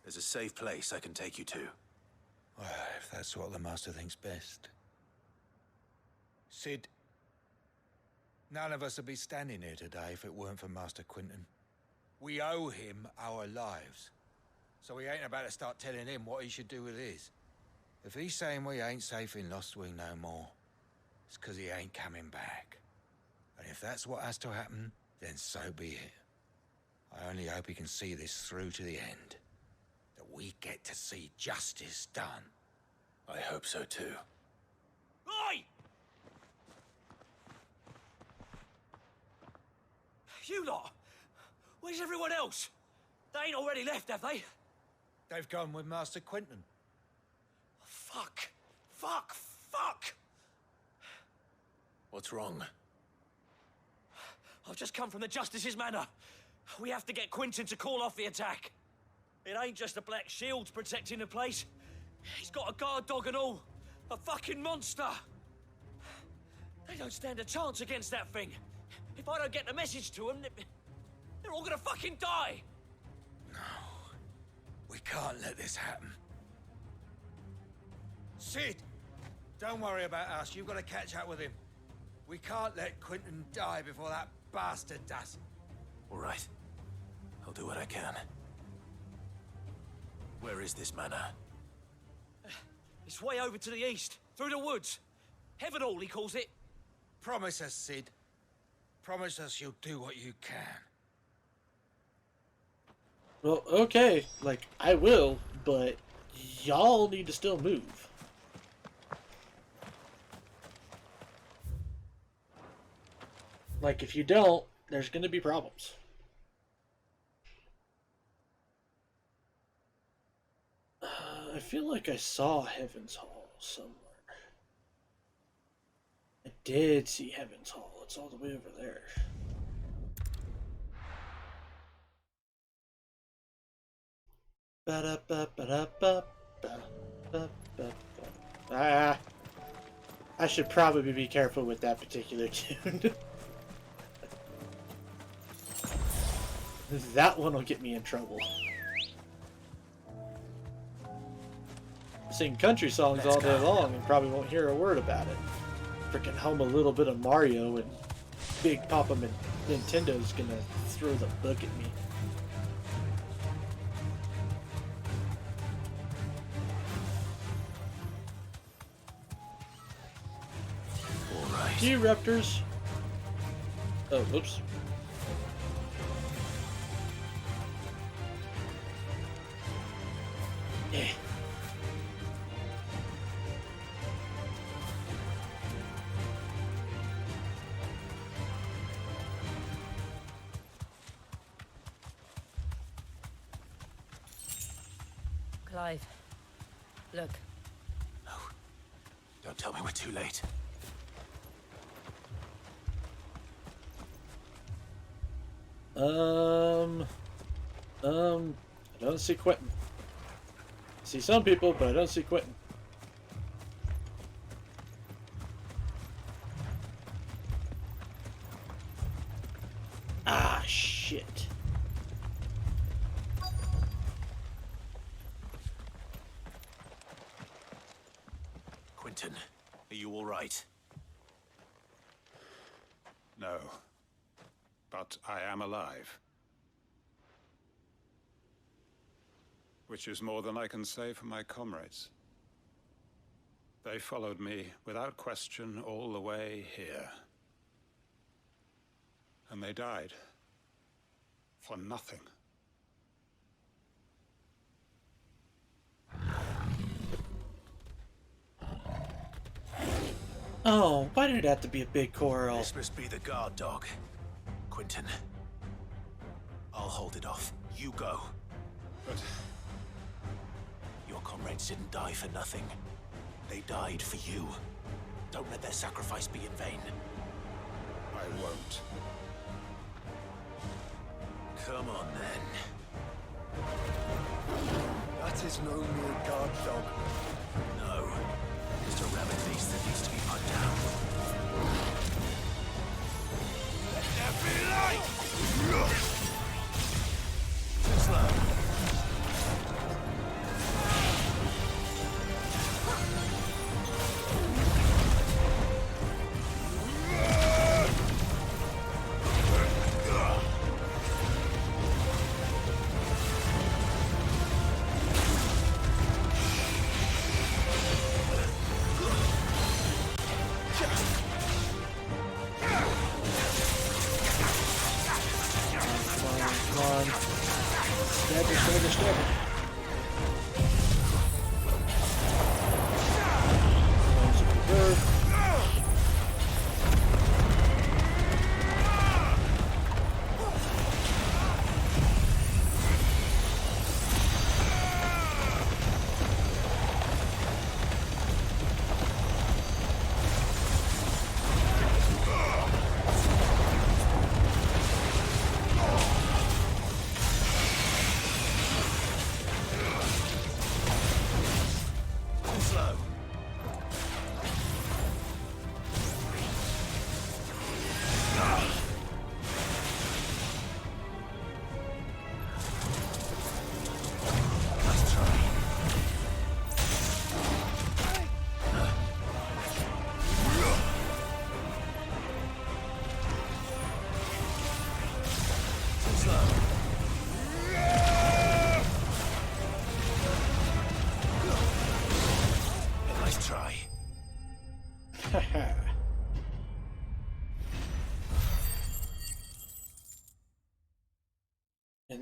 There's a safe place I can take you to. Well, if that's what the Master thinks best. Sid, none of us would be standing here today if it weren't for Master Quinton. We owe him our lives. So we ain't about to start telling him what he should do with his. If he's saying we ain't safe in Lostwing no more, it's 'cause he ain't coming back. And if that's what has to happen, then so be it. I only hope he can see this through to the end. That we get to see justice done. I hope so too. Oi! You lot! Where's everyone else? They ain't already left, have they? They've gone with Master Quinton. Fuck! Fuck! Fuck! What's wrong? I've just come from the Justice's manor. We have to get Quinton to call off the attack. It ain't just the Black Shields protecting the place. He's got a guard dog and all. A fucking monster. They don't stand a chance against that thing. If I don't get the message to them, they're all gonna fucking die. No. We can't let this happen. Sid! Don't worry about us. You've got to catch up with him. We can't let Quinton die before that bastard does. All right. I'll do what I can. Where is this manor? It's way over to the east, through the woods. Heaven Hall, he calls it. Promise us, Sid. Promise us you'll do what you can. Well, okay, like, I will, but y'all need to still move. Like, if you don't, there's gonna be problems. I feel like I saw Heaven's Hall somewhere. I did see Heaven's Hall. It's all the way over there. Ah, I should probably be careful with that particular tune. That one will get me in trouble. Sing country songs all day long and probably won't hear a word about it. Freaking hum a little bit of Mario and Big Papa Nintendo's gonna throw the book at me. Alright. You Raptors. Oh, whoops. Eh. Clive, look. No. Don't tell me we're too late. I don't see Quentin. I see some people, but I don't see Quentin. Ah, shit. Quentin, are you all right? No. But I am alive. Which is more than I can say for my comrades. They followed me without question all the way here. And they died. For nothing. Oh, why did it have to be a big coral? This must be the guard dog. Quentin. I'll hold it off. You go. But your comrades didn't die for nothing. They died for you. Don't let their sacrifice be in vain. I won't. Come on, then. That is no mere guard dog. No. Just a rabbit beast that needs to be put down. Let there be light! Too slow.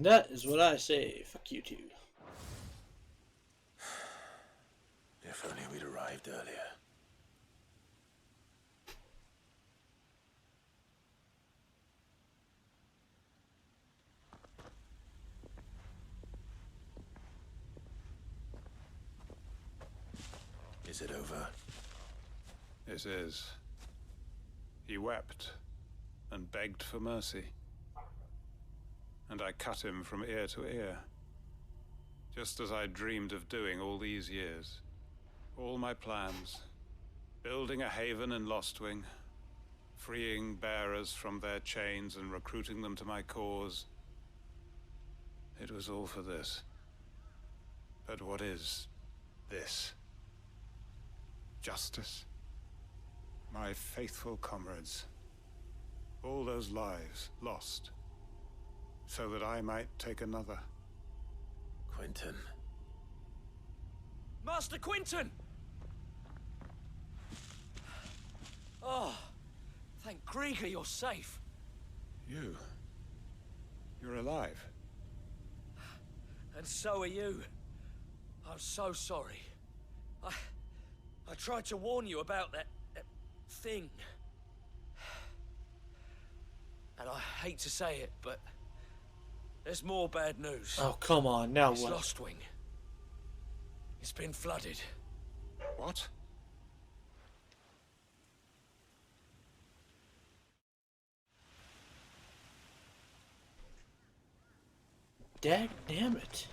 And that is what I say. Fuck you two. If only we'd arrived earlier. Is it over? It is. He wept and begged for mercy. And I cut him from ear to ear. Just as I dreamed of doing all these years. All my plans. Building a haven in Lostwing. Freeing bearers from their chains and recruiting them to my cause. It was all for this. But what is this? Justice? My faithful comrades. All those lives lost. So that I might take another. Quentin. Master Quentin! Oh, thank Grieger you're safe. You? You're alive? And so are you. I'm so sorry. I tried to warn you about that thing. And I hate to say it, but there's more bad news. Oh, come on, now It's what? Lostwing. It's been flooded. What? Dag damn it.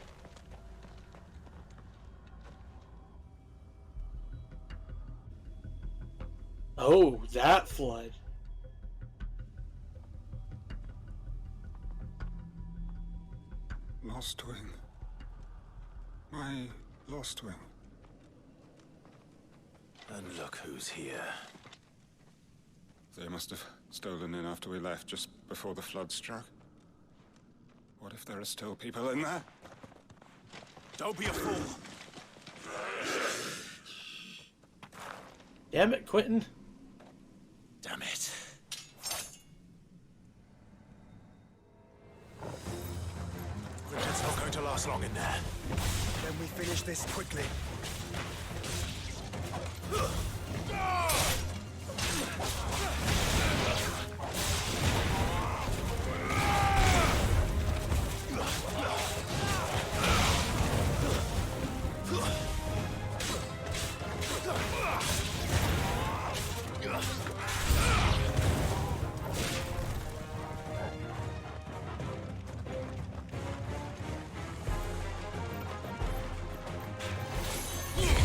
Oh, that flood. Lostwing. My Lostwing. And look who's here. They must have stolen in after we left, just before the flood struck. What if there are still people in there? Don't be a fool. Damn it, Quentin. Damn it. Quentin's not going to last long in there. Then we finish this quickly.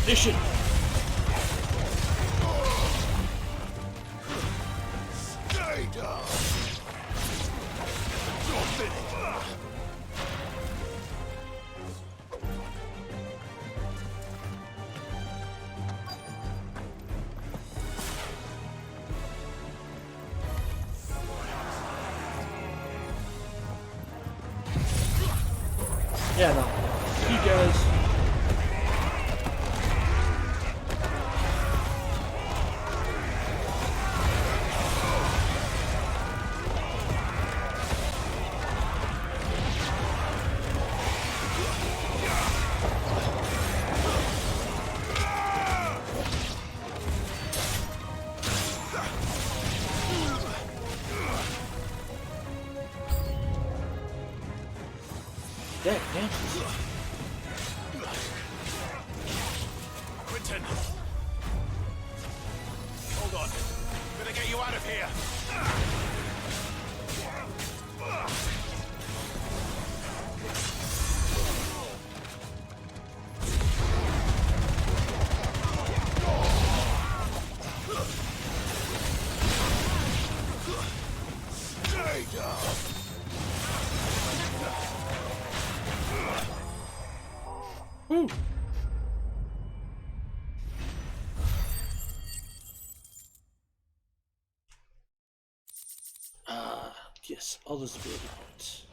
Ignition! Stay down. You're finished. Yeah, no. You guys. Dag damn. Quentin! Hold on. Gonna get you out of here. Stay down. Woo! Yes, all those ability points.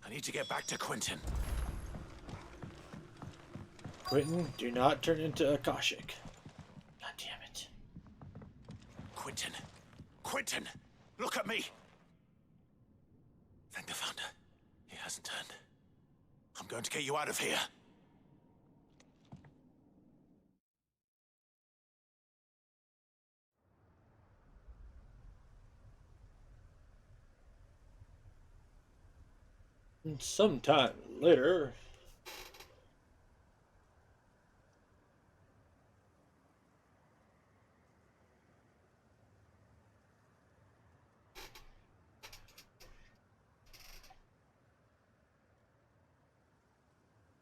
I need to get back to Quentin. Quentin, do not turn into a Koshik. God damn it. Quentin. Quentin! Look at me! Thank the Founder. He hasn't turned. I'm going to get you out of here. Sometime later.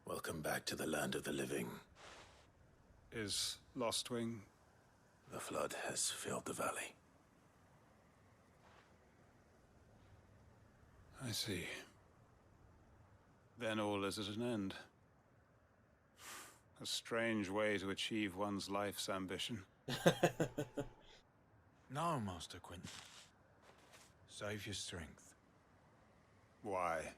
Welcome back to the land of the living. Is Lostwing? The flood has filled the valley. I see. Then all is at an end. A strange way to achieve one's life's ambition. No, Master Quinton. Save your strength. Why?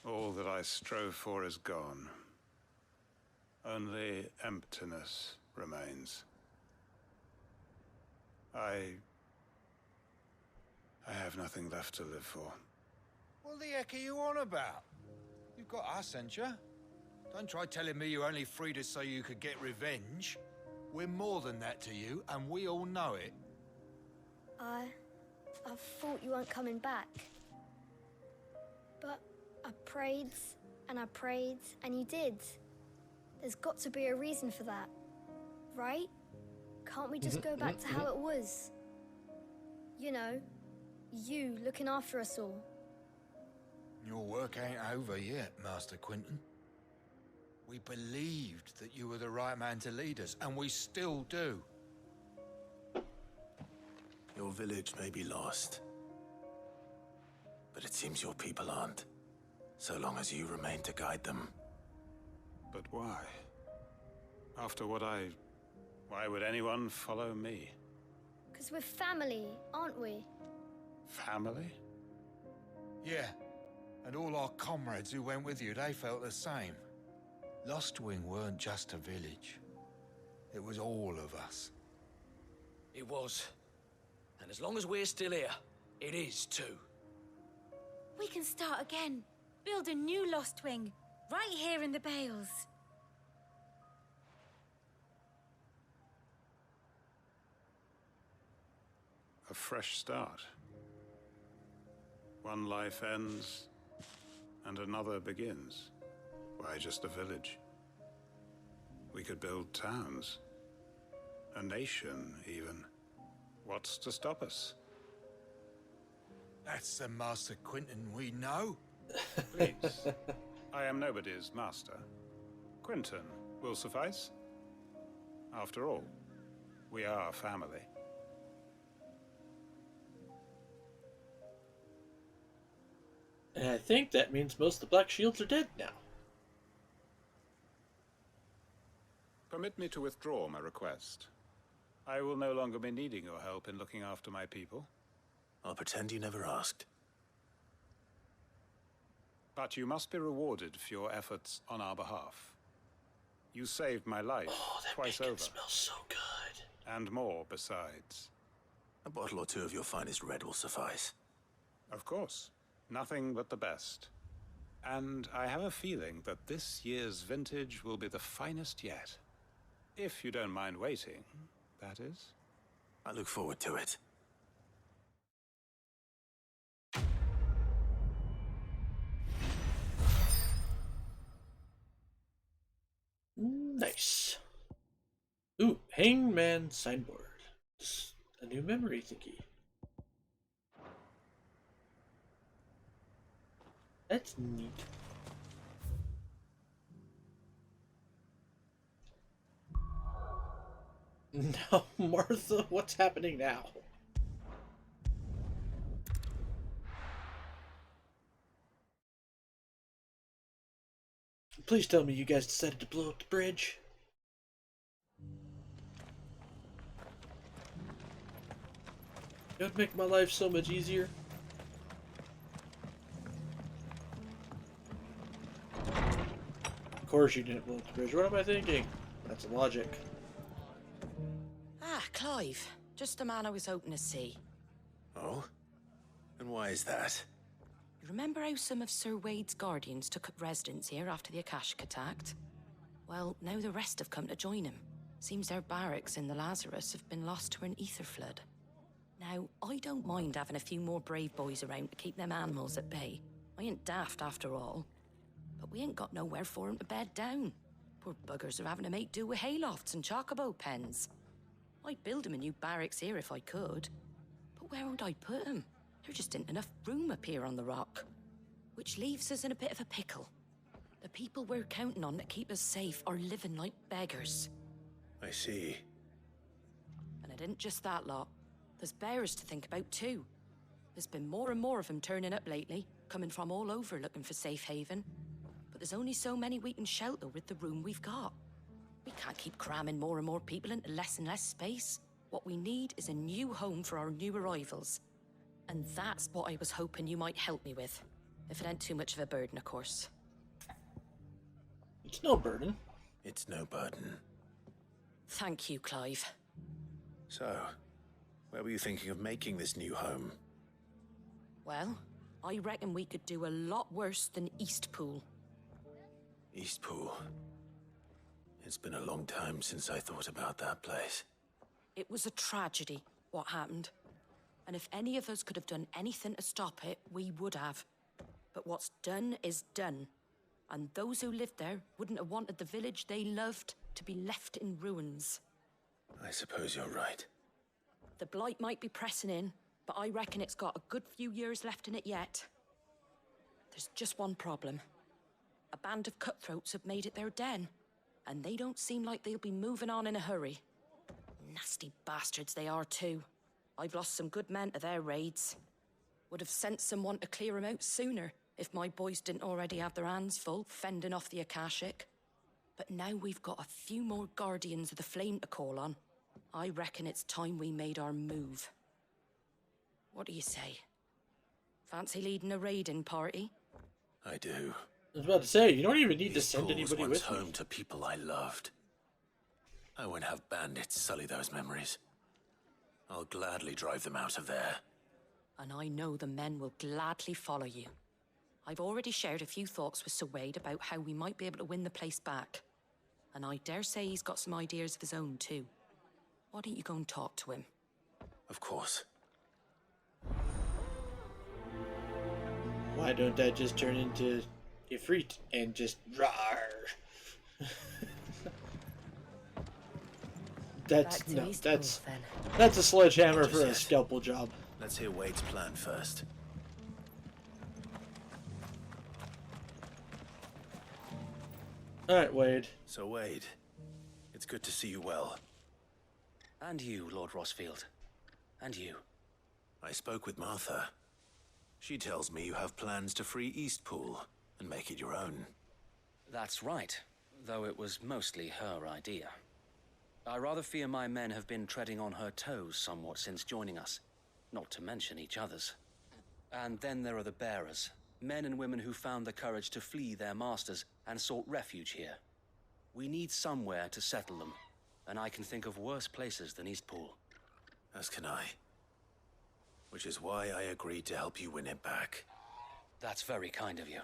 All that I strove for is gone. Only emptiness remains. I have nothing left to live for. What the heck are you on about? You've got us, ain't you? Don't try telling me you only freed us so you could get revenge. We're more than that to you, and we all know it. I thought you weren't coming back. But I prayed, and you did. There's got to be a reason for that, right? Can't we just go back to how it was? You know, you looking after us all. Your work ain't over yet, Master Quinton. We believed that you were the right man to lead us, and we still do. Your village may be lost, but it seems your people aren't, so long as you remain to guide them. But why? After what why would anyone follow me? 'Cause we're family, aren't we? Family? Yeah, and all our comrades who went with you, they felt the same. Lostwing weren't just a village. It was all of us. It was. And as long as we're still here, it is too. We can start again. Build a new Lostwing, right here in the Bales. A fresh start. One life ends, and another begins. Why just a village? We could build towns. A nation, even. What's to stop us? That's the Master Quinton we know. Please. I am nobody's master. Quinton will suffice. After all, we are family. And I think that means most of the Black Shields are dead now. Permit me to withdraw my request. I will no longer be needing your help in looking after my people. I'll pretend you never asked. But you must be rewarded for your efforts on our behalf. You saved my life twice over. Smells so good. And more besides. A bottle or two of your finest red will suffice. Of course. Nothing but the best. And I have a feeling that this year's vintage will be the finest yet. If you don't mind waiting, that is. I look forward to it. Nice. Ooh, Hangman signboard. Just a new memory thingy. That's neat. No, Martha, what's happening now? Please tell me you guys decided to blow up the bridge. It would make my life so much easier. Of course you didn't blow up the bridge. What am I thinking? That's logic. Ah, Clive. Just the man I was hoping to see. Why is that? You remember how some of Sir Wade's guardians took up residence here after the Akashic attacked? Well, now the rest have come to join him. Seems their barracks in the Lazarus have been lost to an ether flood. Now, I don't mind having a few more brave boys around to keep them animals at bay. I ain't daft after all. But we ain't got nowhere for 'em to bed down. Poor buggers are having to make do with haylofts and chocobo pens. I'd build 'em a new barracks here if I could. But where would I put 'em? There just ain't enough room up here on the rock. Which leaves us in a bit of a pickle. The people we're counting on to keep us safe are living like beggars. I see. And it ain't just that lot. There's bears to think about too. There's been more and more of them turning up lately, coming from all over looking for safe haven. But there's only so many we can shelter with the room we've got. We can't keep cramming more and more people into less and less space. What we need is a new home for our new arrivals. And that's what I was hoping you might help me with. If it ain't too much of a burden, of course. It's no burden. It's no burden. Thank you, Clive. So, where were you thinking of making this new home? Well, I reckon we could do a lot worse than Eastpool. Eastpool. It's been a long time since I thought about that place. It was a tragedy, what happened. And if any of us could have done anything to stop it, we would have. But what's done is done. And those who lived there wouldn't have wanted the village they loved to be left in ruins. I suppose you're right. The blight might be pressing in, but I reckon it's got a good few years left in it yet. There's just one problem. A band of cutthroats have made it their den, and they don't seem like they'll be moving on in a hurry. Nasty bastards they are too. I've lost some good men to their raids. Would have sent someone to clear 'em out sooner if my boys didn't already have their hands full fending off the Akashic. But now we've got a few more Guardians of the Flame to call on. I reckon it's time we made our move. What do you say? Fancy leading a raiding party? I do. I was about to say, you don't even need to send Eastpool was anybody once with home me. to people I loved. I won't have bandits sully those memories. I'll gladly drive them out of there. And I know the men will gladly follow you. I've already shared a few thoughts with Sir Wade about how we might be able to win the place back. And I dare say he's got some ideas of his own too. Why don't you go and talk to him? Of course. Why don't I just turn into Ifrit and just rawr? That's no, that's a sledgehammer for a scalpel job. Let's hear Wade's plan first. Alright, Wade. So, Wade, it's good to see you well. And you, Lord Rosfield. And you. I spoke with Martha. She tells me you have plans to free Eastpool and make it your own. That's right, though it was mostly her idea. I rather fear my men have been treading on her toes somewhat since joining us, not to mention each other's. And then there are the bearers, men and women who found the courage to flee their masters and sought refuge here. We need somewhere to settle them, and I can think of worse places than Eastpool. As can I. Which is why I agreed to help you win it back. That's very kind of you.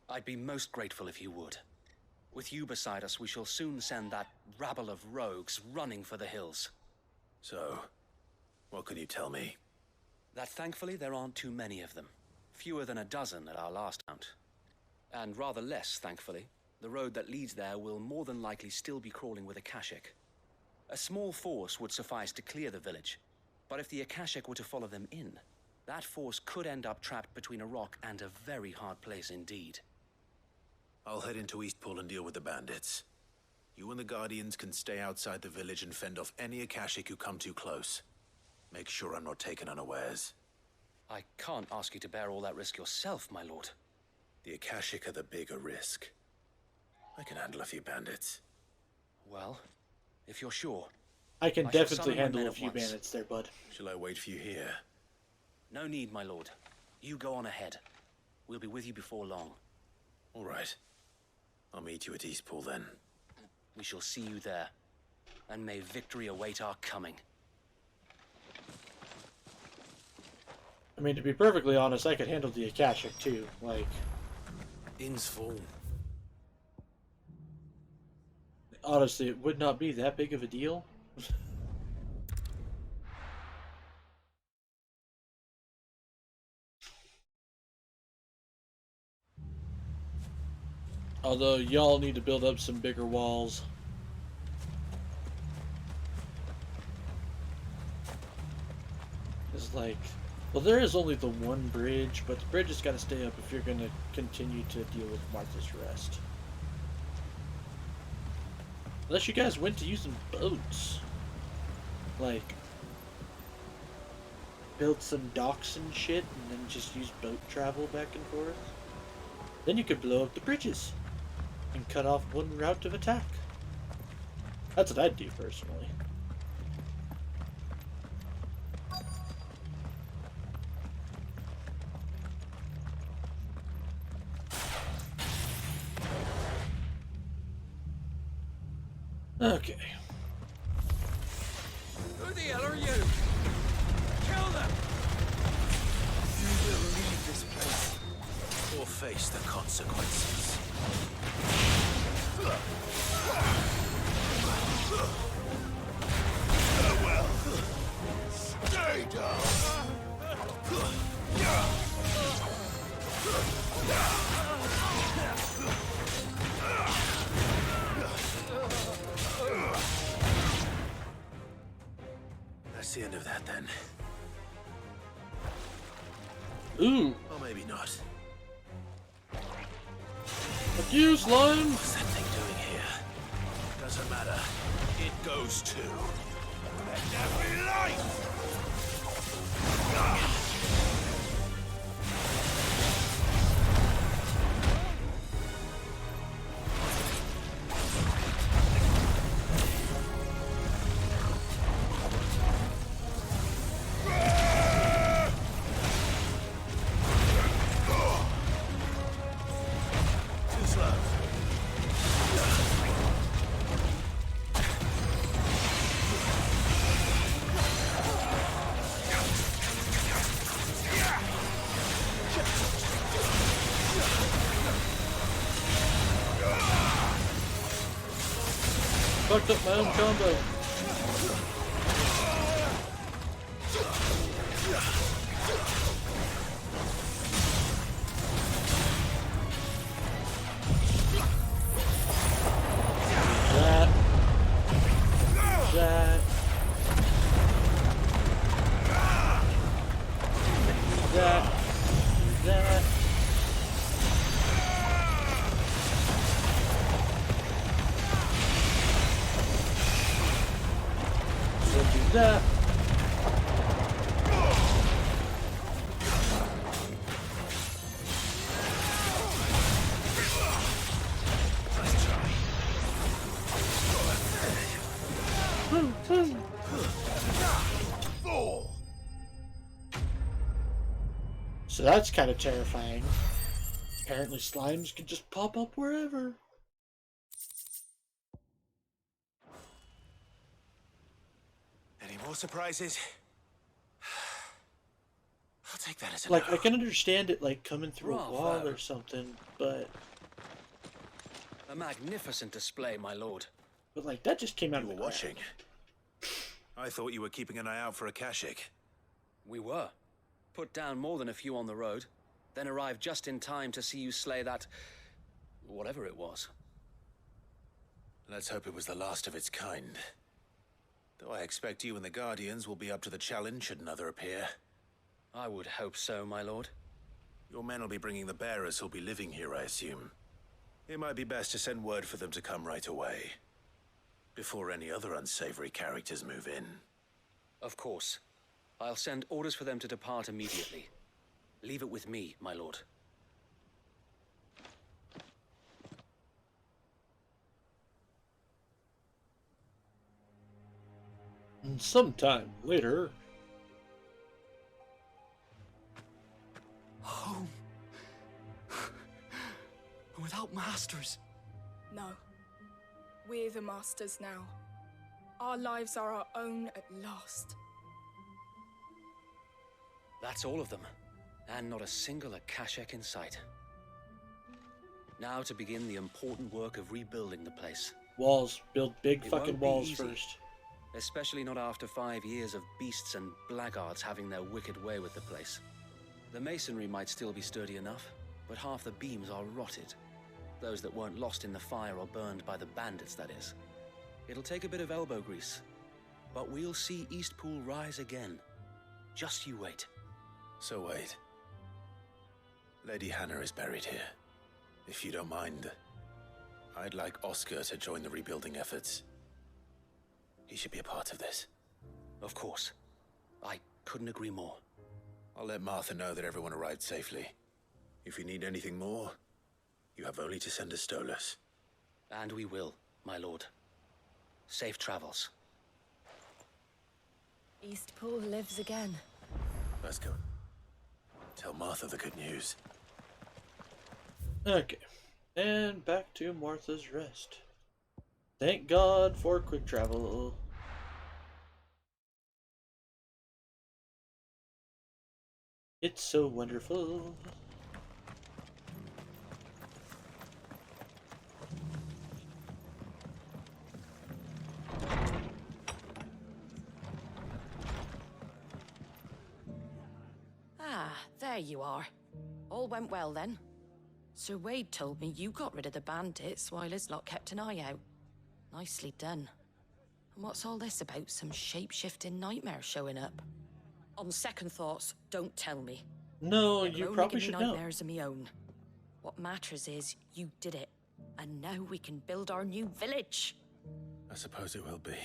I'd be most grateful if you would. With you beside us, we shall soon send that rabble of rogues running for the hills. So, what can you tell me? That thankfully there aren't too many of them. Fewer than a dozen at our last count. And rather less, thankfully, the road that leads there will more than likely still be crawling with Akashic. A small force would suffice to clear the village, but if the Akashic were to follow them in, that force could end up trapped between a rock and a very hard place indeed. I'll head into Eastpool and deal with the bandits. You and the Guardians can stay outside the village and fend off any Akashic who come too close. Make sure I'm not taken unawares. I can't ask you to bear all that risk yourself, my lord. The Akashic are the bigger risk. I can handle a few bandits. Well, if you're sure. I can definitely handle a few bandits there, bud. Shall I wait for you here? No need, my lord. You go on ahead. We'll be with you before long. All right. I'll meet you at Eastpool then. We shall see you there. And may victory await our coming. I mean, to be perfectly honest, I could handle the Akashic too. Like, Inn's full. honestly, it would not be that big of a deal. Although, y'all need to build up some bigger walls. It's like, well, there is only the one bridge, but the bridge has got to stay up if you're going to continue to deal with Martha's Rest. Unless you guys went to using boats. Like, build some docks and shit, and then just use boat travel back and forth. Then you could blow up the bridges and cut off one route of attack. That's what I'd do personally. Okay. Who the hell are you? Kill them! You will leave this place or face the consequences. Farewell. Stay down. That's the end of that then. Ooh. Or maybe not. Fuck you, slime! What's that thing doing here? Doesn't matter. It goes too. Let there be light! Fucked up my own combo. That. That. That. That. Do that. So that's kind of terrifying. Apparently slimes can just pop up wherever. Any more surprises? I'll take that as a Like, no. I can understand it, like, coming through a Bravo. wall or something, but... A magnificent display, my lord. But, like, that just came out You of were the watching. I thought you were keeping an eye out for Akashic. We were. Put down more than a few on the road, then arrived just in time to see you slay that... whatever it was. Let's hope it was the last of its kind. Though I expect you and the Guardians will be up to the challenge should another appear. I would hope so, my lord. Your men will be bringing the bearers who'll be living here, I assume. It might be best to send word for them to come right away, before any other unsavory characters move in. Of course. I'll send orders for them to depart immediately. Leave it with me, my lord. And sometime later... Home. Without masters. No. We're the masters now. Our lives are our own at last. That's all of them. And not a single Akashek in sight. Now to begin the important work of rebuilding the place. Walls. Build big It fucking won't be walls easy, first. Especially not after 5 years of beasts and blackguards having their wicked way with the place. The masonry might still be sturdy enough, but half the beams are rotted. Those that weren't lost in the fire or burned by the bandits, that is. It'll take a bit of elbow grease, but we'll see Eastpool rise again. Just you wait. So wait. Lady Hannah is buried here. If you don't mind, I'd like Oscar to join the rebuilding efforts. He should be a part of this. Of course. I couldn't agree more. I'll let Martha know that everyone arrived safely. If you need anything more, you have only to send a Stolas. And we will, my lord. Safe travels. Eastpool lives again. Let's go. Tell Martha the good news. Okay. And back to Martha's Rest. Thank God for quick travel. It's so wonderful. Ah, there you are. All went well then. Sir Wade told me you got rid of the bandits while his lot kept an eye out. Nicely done. And what's all this about some shape-shifting nightmare showing up? On second thoughts, don't tell me. No, It'll you only probably give me should know. nightmares of my own. What matters is you did it. And now we can build our new village. I suppose it will be.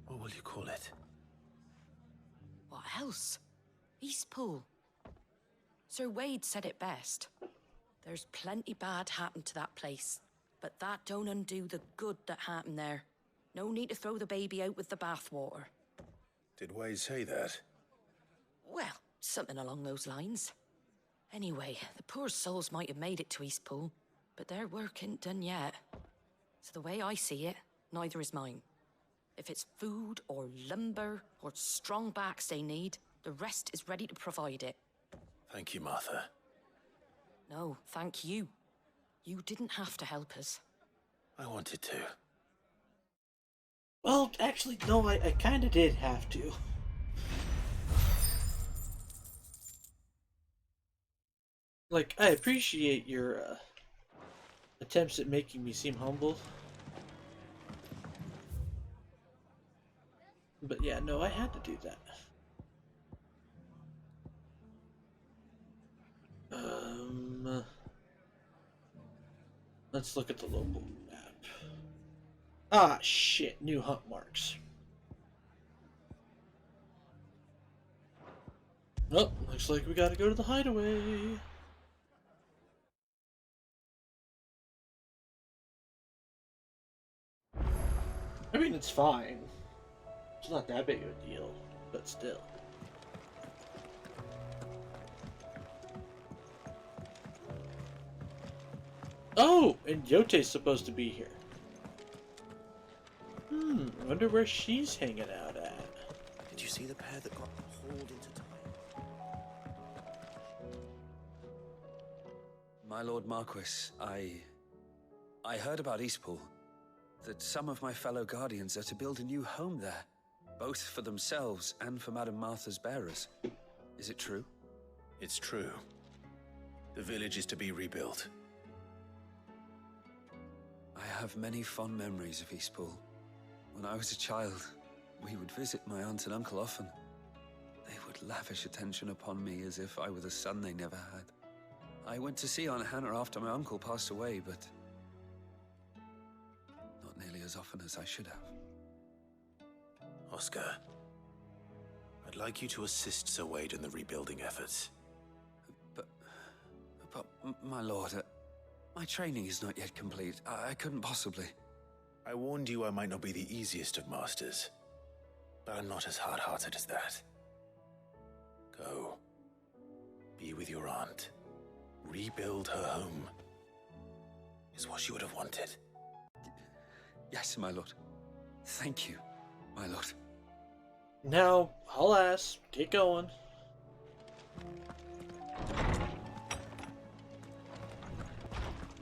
What will you call it? What else? Eastpool. Sir Wade said it best. There's plenty bad happened to that place, but that don't undo the good that happened there. No need to throw the baby out with the bathwater. Did Wade say that? Well, something along those lines. Anyway, the poor souls might have made it to Eastpool, but their work ain't done yet. So the way I see it, neither is mine. If it's food or lumber or strong backs they need, the rest is ready to provide it. Thank you, Martha. No, thank you. You didn't have to help us. I wanted to. Well, actually, no, I kind of did have to. Like, I appreciate your attempts at making me seem humble. But yeah, no, I had to do that. Let's look at the local map. Ah, shit, new hunt marks. Oh, looks like we gotta go to the hideaway. I mean, it's fine. It's not that big of a deal, but still. Oh, and Yote's supposed to be here. Wonder where she's hanging out at. Did you see the pair that got hauled into time? My Lord Marquis, I heard about Eastpool. That some of my fellow guardians are to build a new home there. Both for themselves and for Madame Martha's bearers. Is it true? It's true. The village is to be rebuilt. I have many fond memories of Eastpool. When I was a child, we would visit my aunt and uncle often. They would lavish attention upon me as if I were the son they never had. I went to see Aunt Hannah after my uncle passed away, but not nearly as often as I should have. Oscar, I'd like you to assist Sir Wade in the rebuilding efforts. But my lord, my training is not yet complete. I couldn't possibly. I warned you I might not be the easiest of masters, but I'm not as hard-hearted as that. Go. Be with your aunt. Rebuild her home. Is what she would have wanted. Yes, my lord. Thank you, my lord. Now, alas, get going.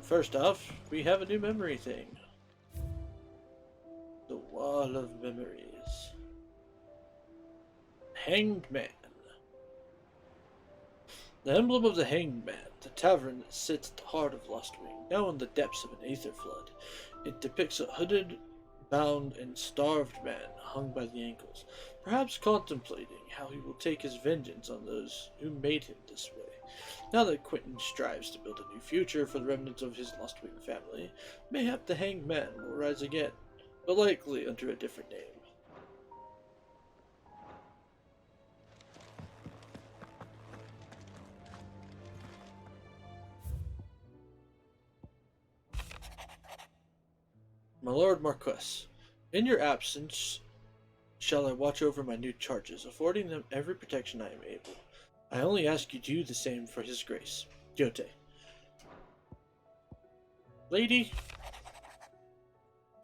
First off, we have a new memory thing. The Wall of Memories. Hanged Man. The emblem of the Hanged Man, the tavern that sits at the heart of Lostwing, now in the depths of an aether flood. It depicts a hooded, bound, and starved man hung by the ankles, perhaps contemplating how he will take his vengeance on those who made him this way. Now that Quentin strives to build a new future for the remnants of his Lostwing family, mayhap the Hanged Man will rise again, but likely under a different name. My Lord Marquess, in your absence shall I watch over my new charges, affording them every protection I am able. I only ask you to do the same for his grace. Jote. Lady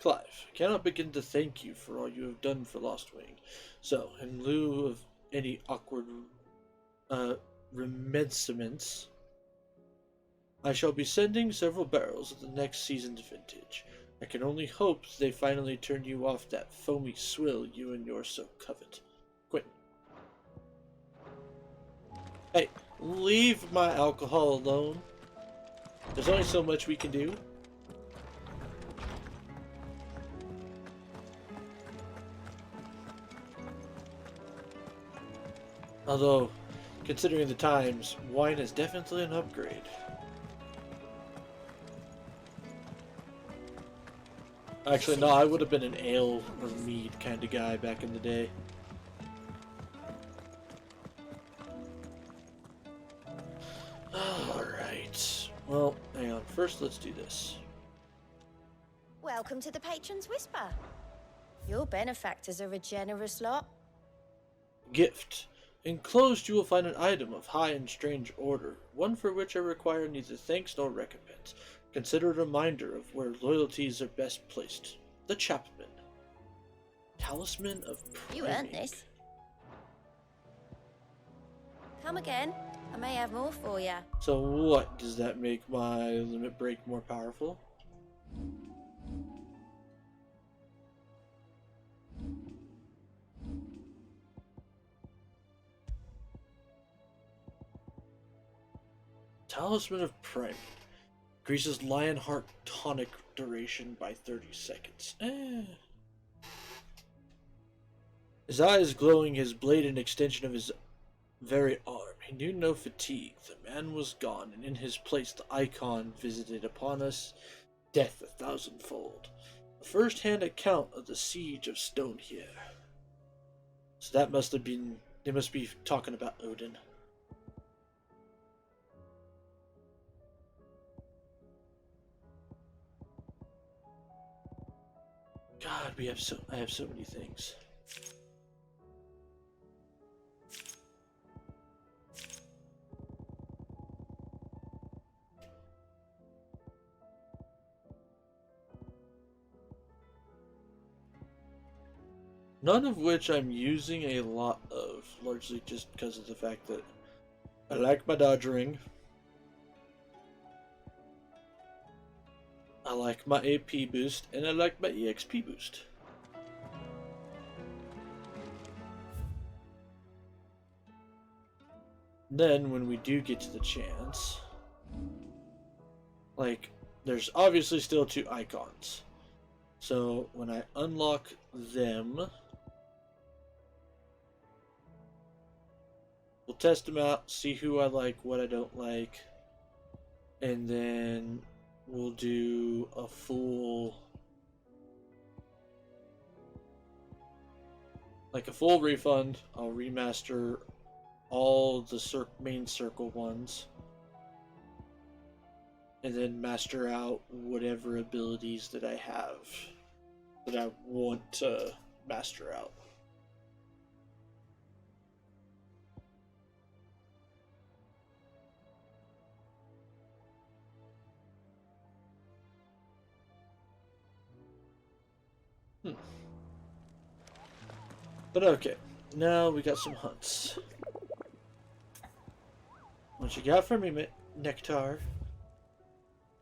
Clive, I cannot begin to thank you for all you have done for Lostwing. So, in lieu of any awkward remedicements, I shall be sending several barrels at the next season's vintage. I can only hope they finally turn you off that foamy swill you and yours so covet. Quentin. Hey, leave my alcohol alone. There's only so much we can do. Although, considering the times, wine is definitely an upgrade. Actually, no, I would have been an ale or mead kind of guy back in the day. Alright. Well, hang on. First, let's do this. Welcome to the Patron's Whisper. Your benefactors are a generous lot. Gift. Enclosed you will find an item of high and strange order, one for which I require neither thanks nor recompense. Consider a reminder of where loyalties are best placed. The Chapman. Talisman of Priming. You earned this. Come again. I may have more for you. So what, does that make my limit break more powerful? Talisman of Priming. Increases Lionheart tonic duration by 30 seconds. His eyes glowing, his blade an extension of his very arm. He knew no fatigue. The man was gone, and in his place the icon visited upon us death 1,000-fold. A first-hand account of the siege of Stonehere. So that must have been... They must be talking about Odin. God, I have so many things. None of which I'm using a lot of, largely just because of the fact that I like my dodge ring. I like my AP boost, and I like my EXP boost. Then, when we do get to the chance, like, there's obviously still 2 icons. So, when I unlock them, we'll test them out, see who I like, what I don't like, and then we'll do a full refund. I'll remaster all the main circle ones, and then master out whatever abilities that I have that I want to master out. But okay, now we got some hunts. What you got for me, Nectar?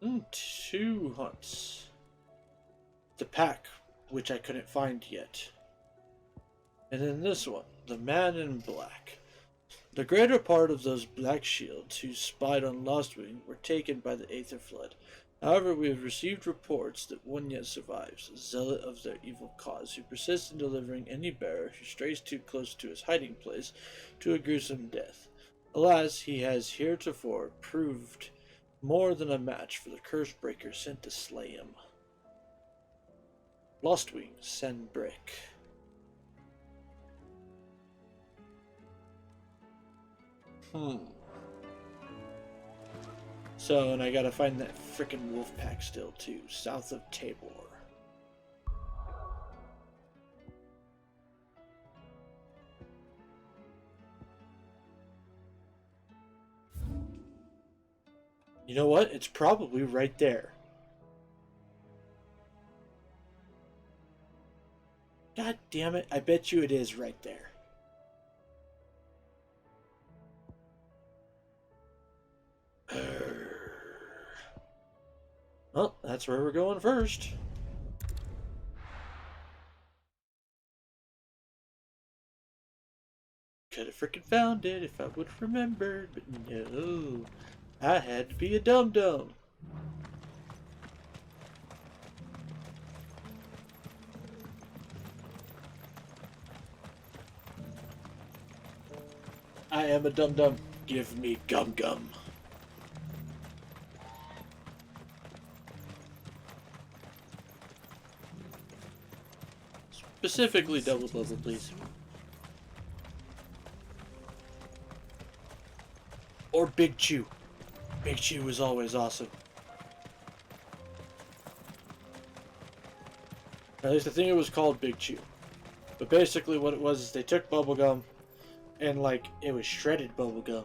2 hunts. The pack, which I couldn't find yet. And then this one, the man in black. The greater part of those black shields who spied on Lostwing were taken by the Aether Flood. However, we have received reports that one yet survives, a zealot of their evil cause, who persists in delivering any bearer who strays too close to his hiding place to a gruesome death. Alas, he has heretofore proved more than a match for the curse breaker sent to slay him. Lostwing, send brick. So, and I gotta find that frickin' wolf pack still too, south of Tabor. You know what? It's probably right there. God damn it, I bet you it is right there. Well, that's where we're going first. Could have freaking found it if I would have remembered, but no. I had to be a dum-dum. I am a dum-dum. Give me gum-gum. Specifically double bubble, please. Or Big Chew. Big Chew is always awesome. At least I think it was called Big Chew. But basically what it was is they took bubblegum and like it was shredded bubblegum.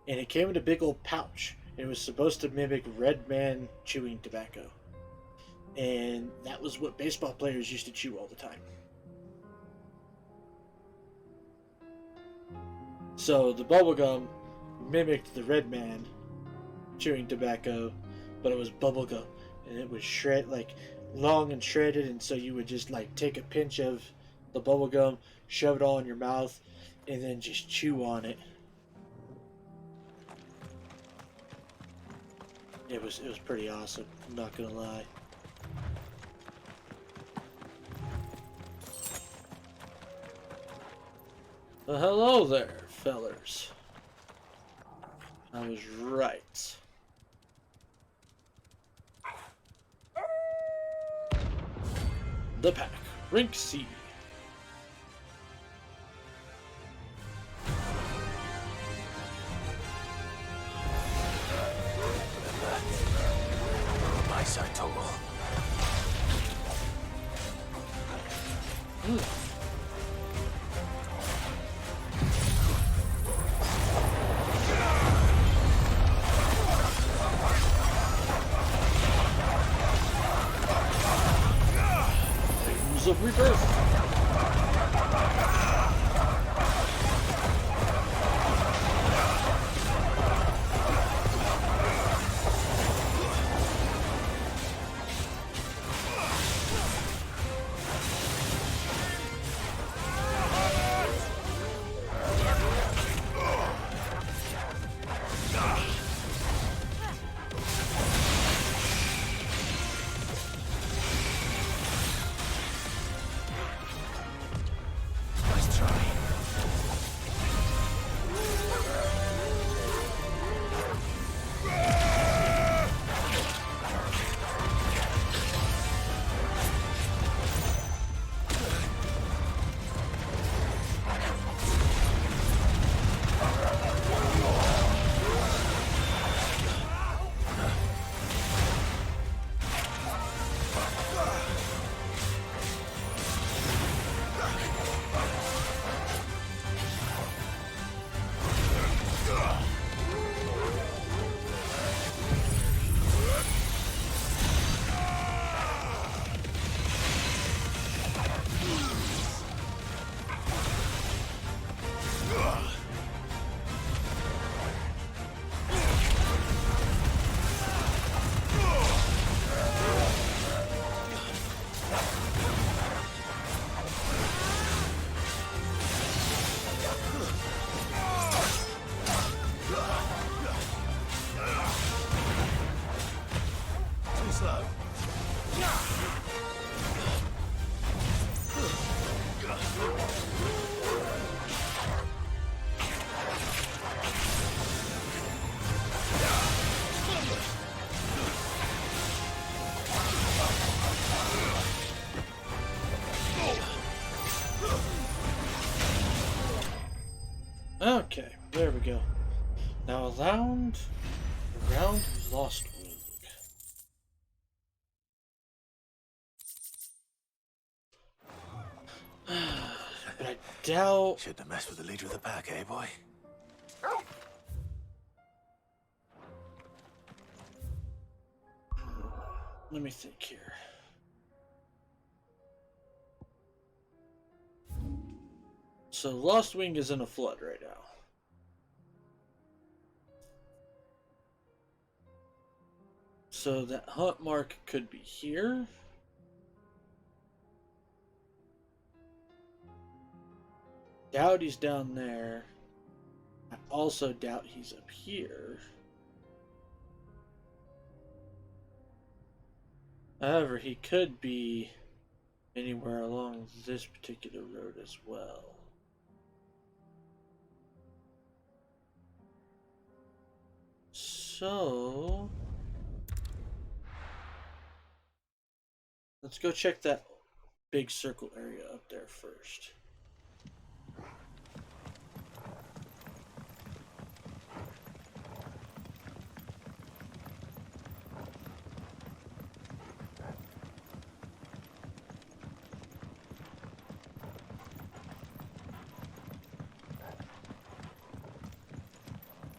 And it came in a big old pouch. It was supposed to mimic Red Man chewing tobacco. And that was what baseball players used to chew all the time. So the bubblegum mimicked the Red Man chewing tobacco, but it was bubblegum. And it was like long and shredded, and so you would just like take a pinch of the bubblegum, shove it all in your mouth, and then just chew on it. It was pretty awesome, I'm not gonna lie. Well, hello there, fellers. I was right. The pack, Rink C. My side total. Of rebirth. There we go. Now around Lost Wing. But I doubt. Shouldn't have messed with the leader of the pack, eh, boy? Let me think here. So Lost Wing is in a flood right now. So that hunt mark could be here. Doubt he's down there. I also doubt he's up here. However, he could be anywhere along this particular road as well. So let's go check that big circle area up there first.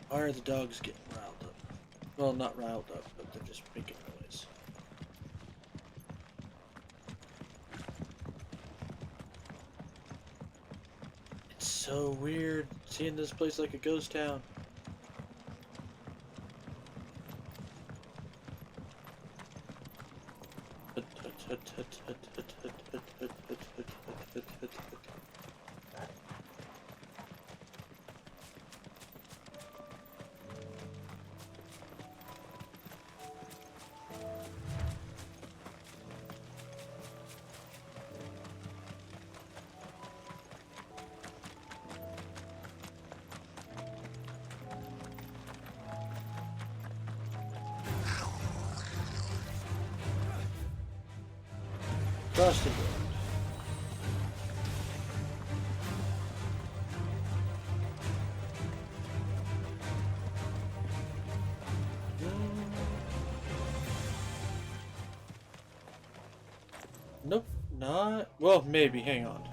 Why are the dogs getting riled up? Well, not riled up, but they're just making noise. It's so weird seeing this place like a ghost town. Across the board. Nope, not. Well, maybe. Hang on.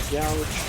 Gouge.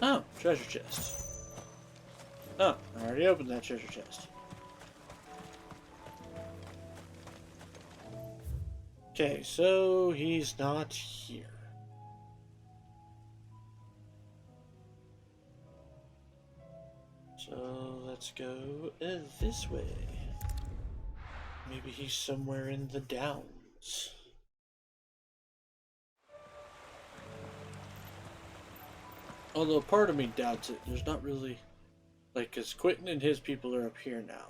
Oh, treasure chest. Oh, I already opened that treasure chest. Okay, so he's not here. So let's go this way. Maybe he's somewhere in the downs. Although part of me doubts it. There's not really... Like, because Quentin and his people are up here now.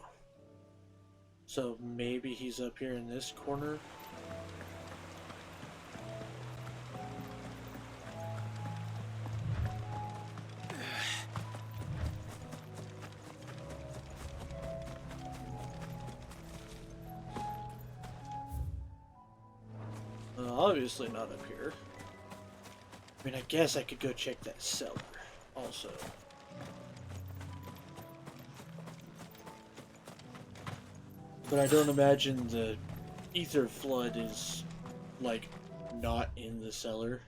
So maybe he's up here in this corner. Obviously not up here. I mean, I guess I could go check that cellar also. But I don't imagine the ether flood is, like, not in the cellar.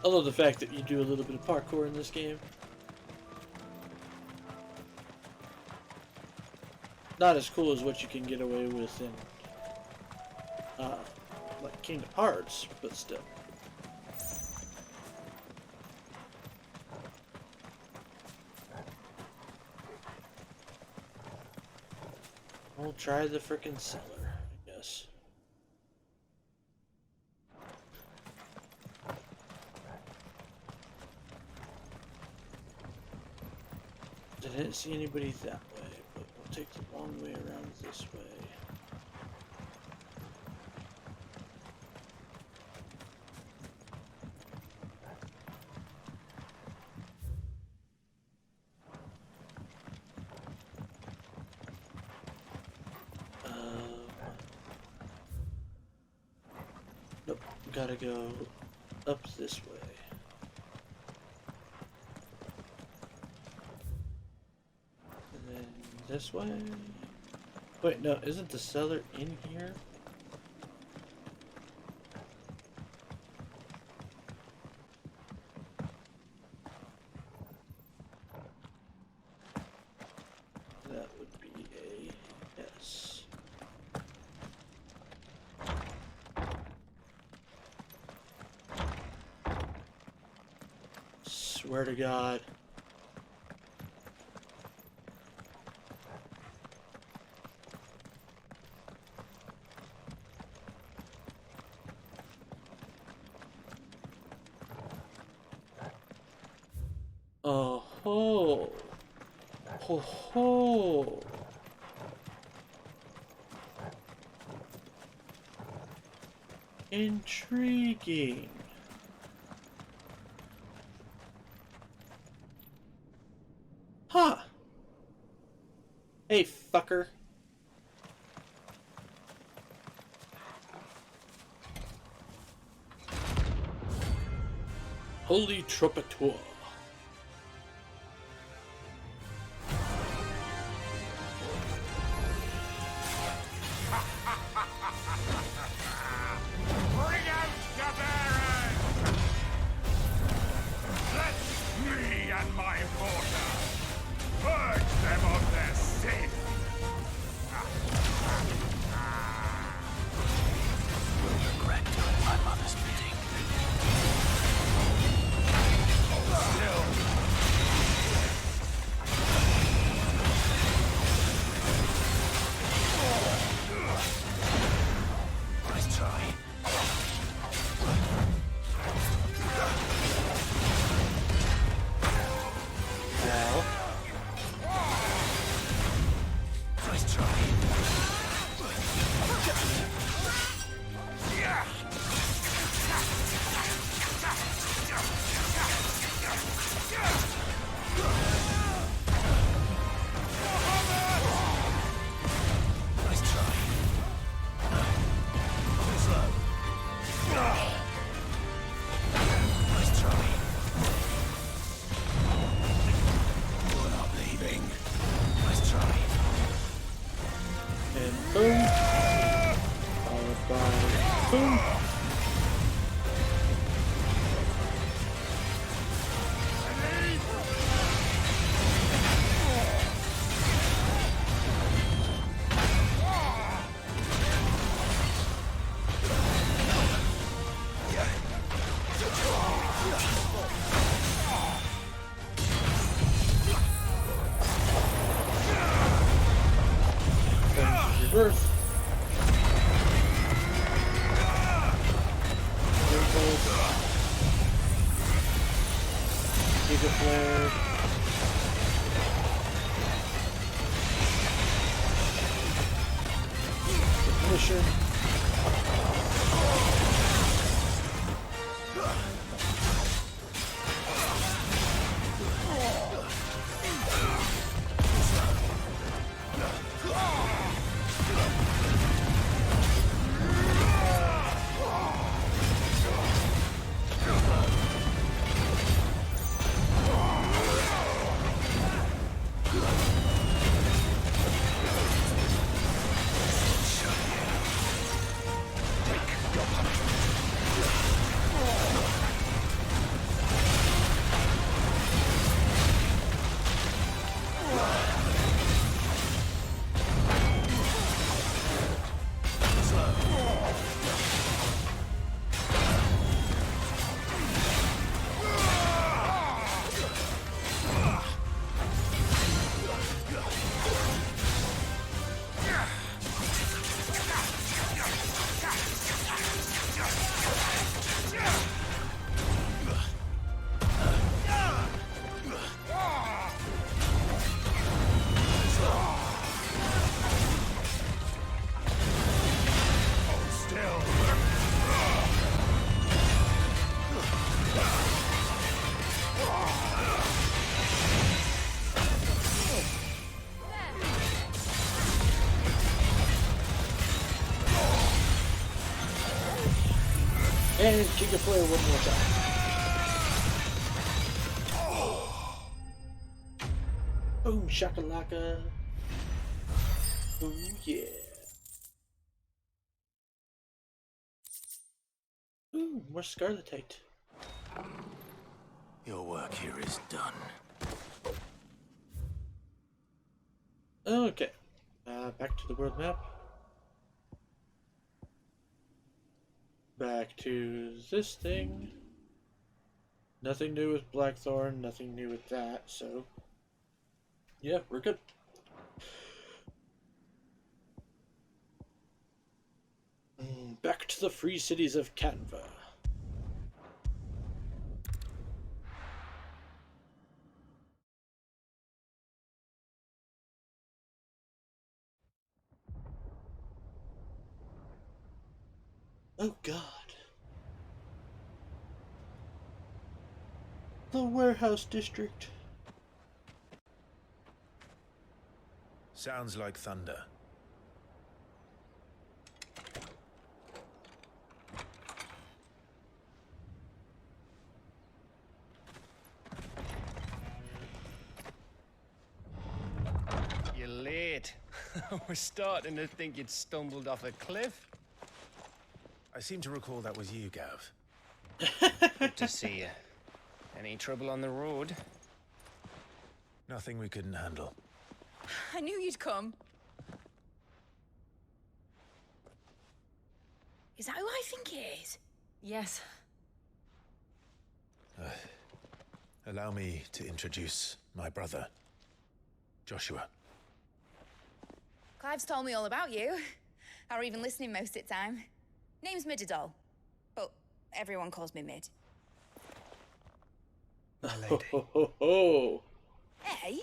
I love the fact that you do a little bit of parkour in this game. Not as cool as what you can get away with in, like Kingdom Hearts, but still. We'll try the frickin' cellar, I guess. I didn't see anybody that way, but we'll take the long way around this way. Nope, gotta go up this way. This way? Wait, no, isn't the cellar in here? That would be a yes. Swear to God. Oh ho! Ho ho! Intriguing. Huh. Hey, fucker. Holy Tropateur. Bring out the bearers! Let me and my mortar purge them of their sin! You'll regret doing my mother's bidding. Earth. Giga Flare. Ignition. And Giga Flare one more time. Boom shakalaka. Oh yeah. Ooh, more Scarletite. Your work here is done. Okay. Back to the world map. Back to this thing. Nothing new with Blackthorn, nothing new with that, so yeah, we're good. Back to the free cities of Canva. Oh god. The warehouse district. Sounds like thunder. You're late. We're starting to think you'd stumbled off a cliff. I seem to recall that was you, Gav. Good to see you. Any trouble on the road? Nothing we couldn't handle. I knew you'd come. Is that who I think it is? Yes. Allow me to introduce my brother, Joshua. Clive's told me all about you. Or even listening most of the time. Name's Midadol, but everyone calls me Mid. My lady. Oh. Hey?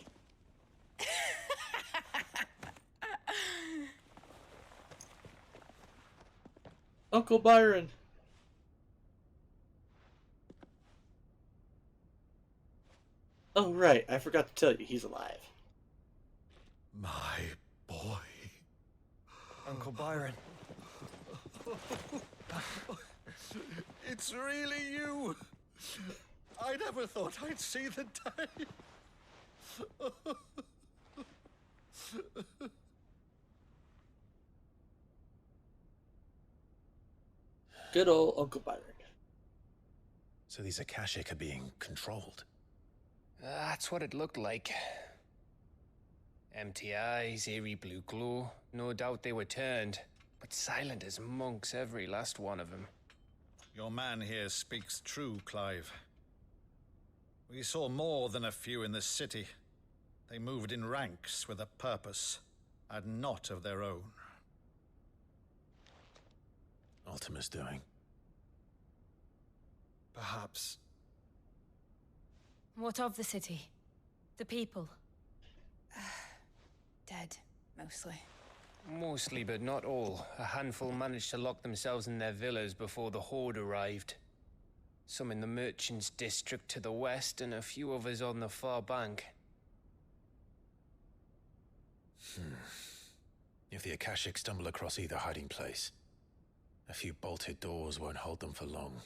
Uncle Byron. Oh right, I forgot to tell you, he's alive. My boy. Uncle Byron. It's really you. I never thought I'd see the day. Good old Uncle Byron. So these Akashic are being controlled. That's what it looked like. Empty eyes, eerie blue glow. No doubt they were turned, but silent as monks, every last one of them. Your man here speaks true, Clive. We saw more than a few in this city. They moved in ranks with a purpose, and not of their own. Ultima's doing. Perhaps. What of the city? The people? Dead, mostly. Mostly, but not all. A handful managed to lock themselves in their villas before the Horde arrived. Some in the merchants' district to the west, and a few others on the far bank. If the Akashic stumble across either hiding place, a few bolted doors won't hold them for long.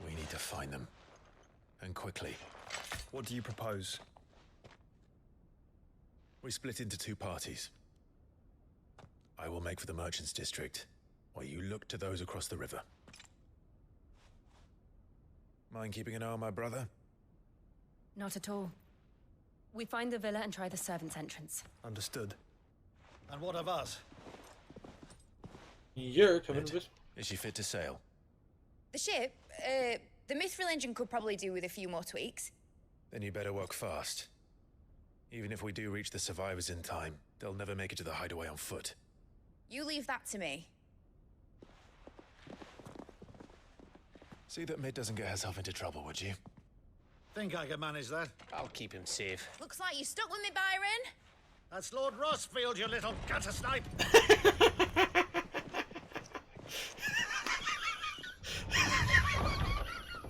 We need to find them. And quickly. What do you propose? We split into two parties. I will make for the merchants' district, while you look to those across the river. Mind keeping an eye on my brother? Not at all. We find the villa and try the servants' entrance. Understood. And what of us? You're coming with. Is she fit to sail? The ship, the mithril engine could probably do with a few more tweaks. Then you better work fast. Even if we do reach the survivors in time, they'll never make it to the hideaway on foot. You leave that to me. See that Mid doesn't get herself into trouble, would you? Think I can manage that? I'll keep him safe. Looks like you stuck with me, Byron. That's Lord Rossfield, you little gutter snipe!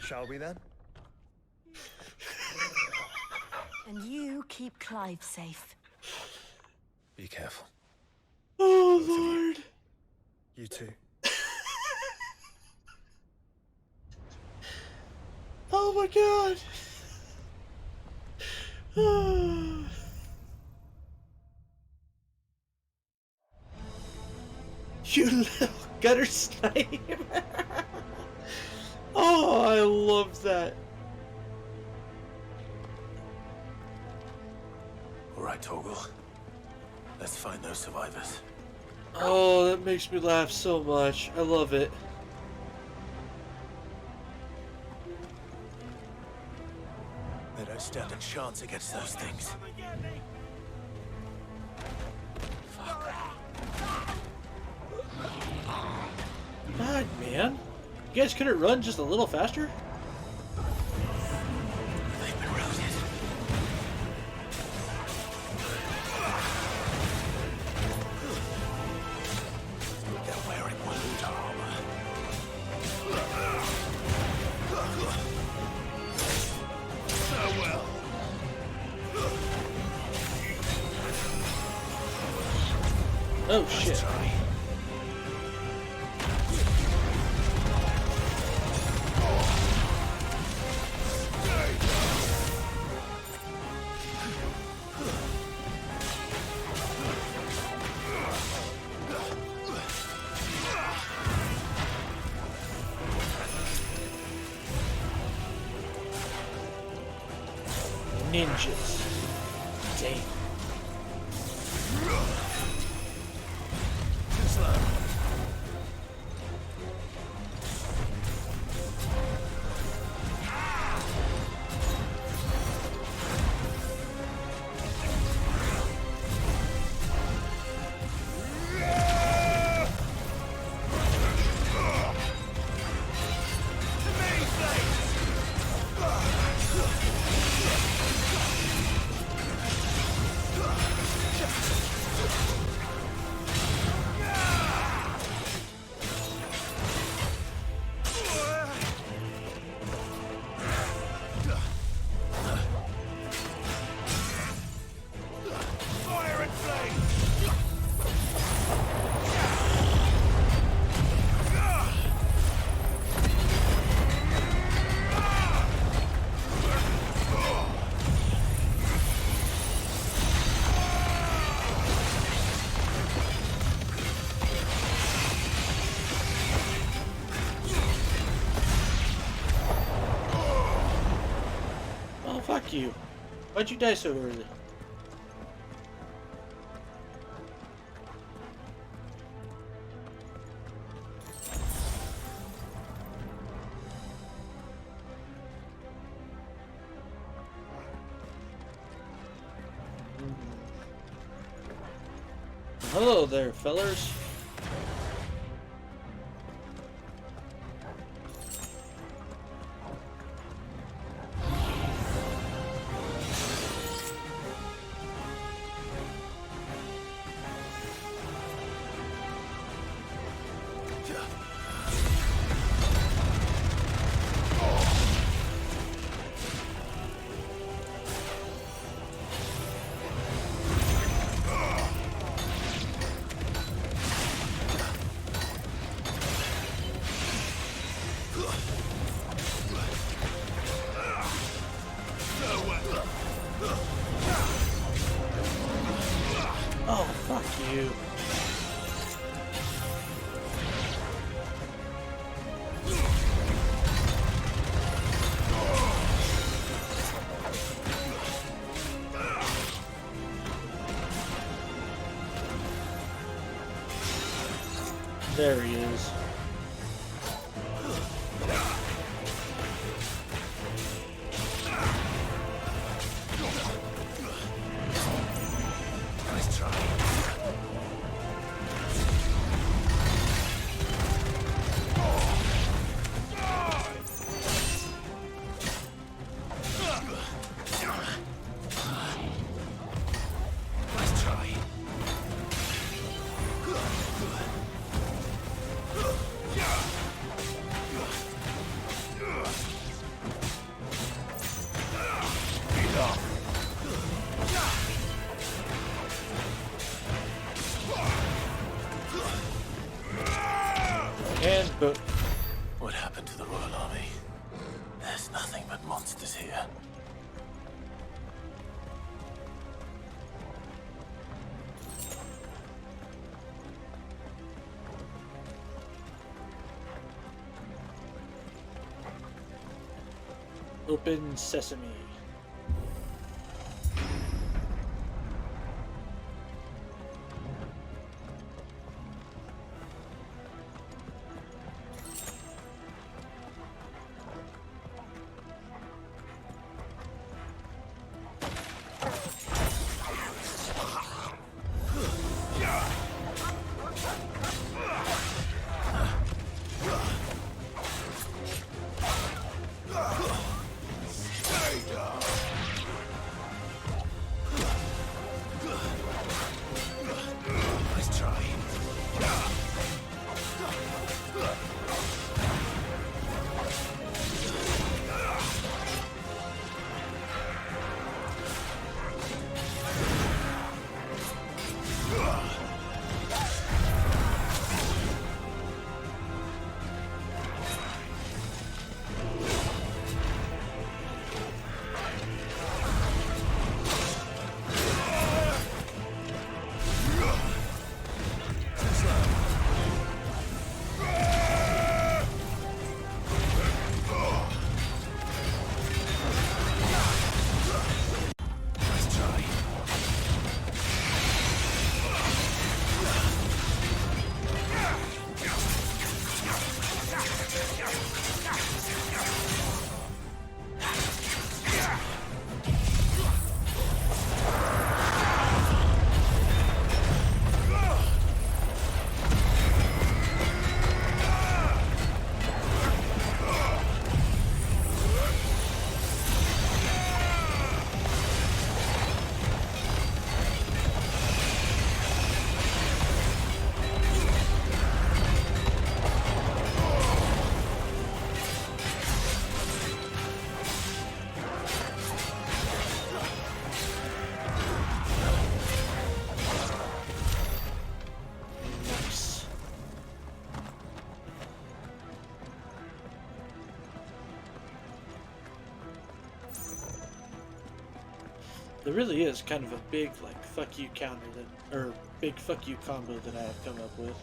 Shall we then? And you keep Clive safe. Be careful. Oh, Lord. You too. Oh my god. You little gutter snipe. Oh, I love that. All right, Torgal. Let's find those survivors. Oh, that makes me laugh so much. I love it. They don't stand a chance against those things. God, man. You guys couldn't run just a little faster? They've been routed. They're wearing wound armor. Farewell. Oh shit. Ninjas. Damn. Too slow. Fuck you. Why'd you die so early? Hello there, fellers. Oh, fuck you. There he is. Nice try. Nice try. Beat up. And boom. What happened to the Royal Army? There's nothing but monsters here. Open sesame. Nice try. Nice try. Nice. There really is kind of a big, like, fuck you counter that, or big fuck you combo that I have come up with.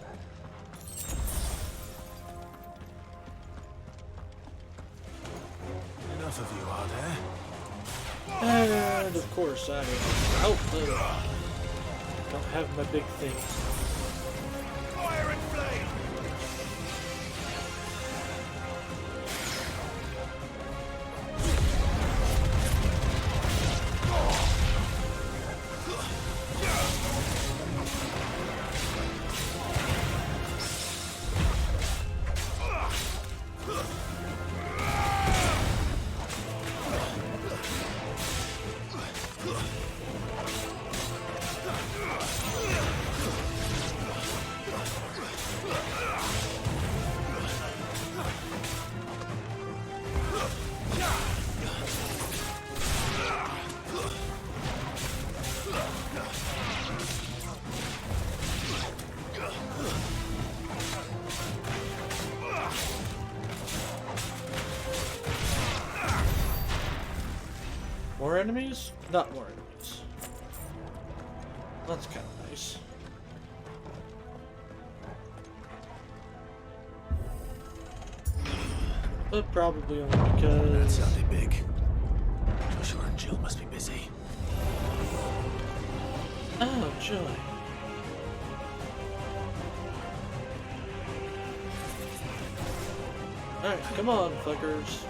Enough of you, are there? And of course I don't have my big thing. Fire and flame! More enemies? Not more enemies. That's kind of nice. But probably only because... That sounded big. Joshua and Jill must be busy. Oh, joy. Alright, come on, fuckers.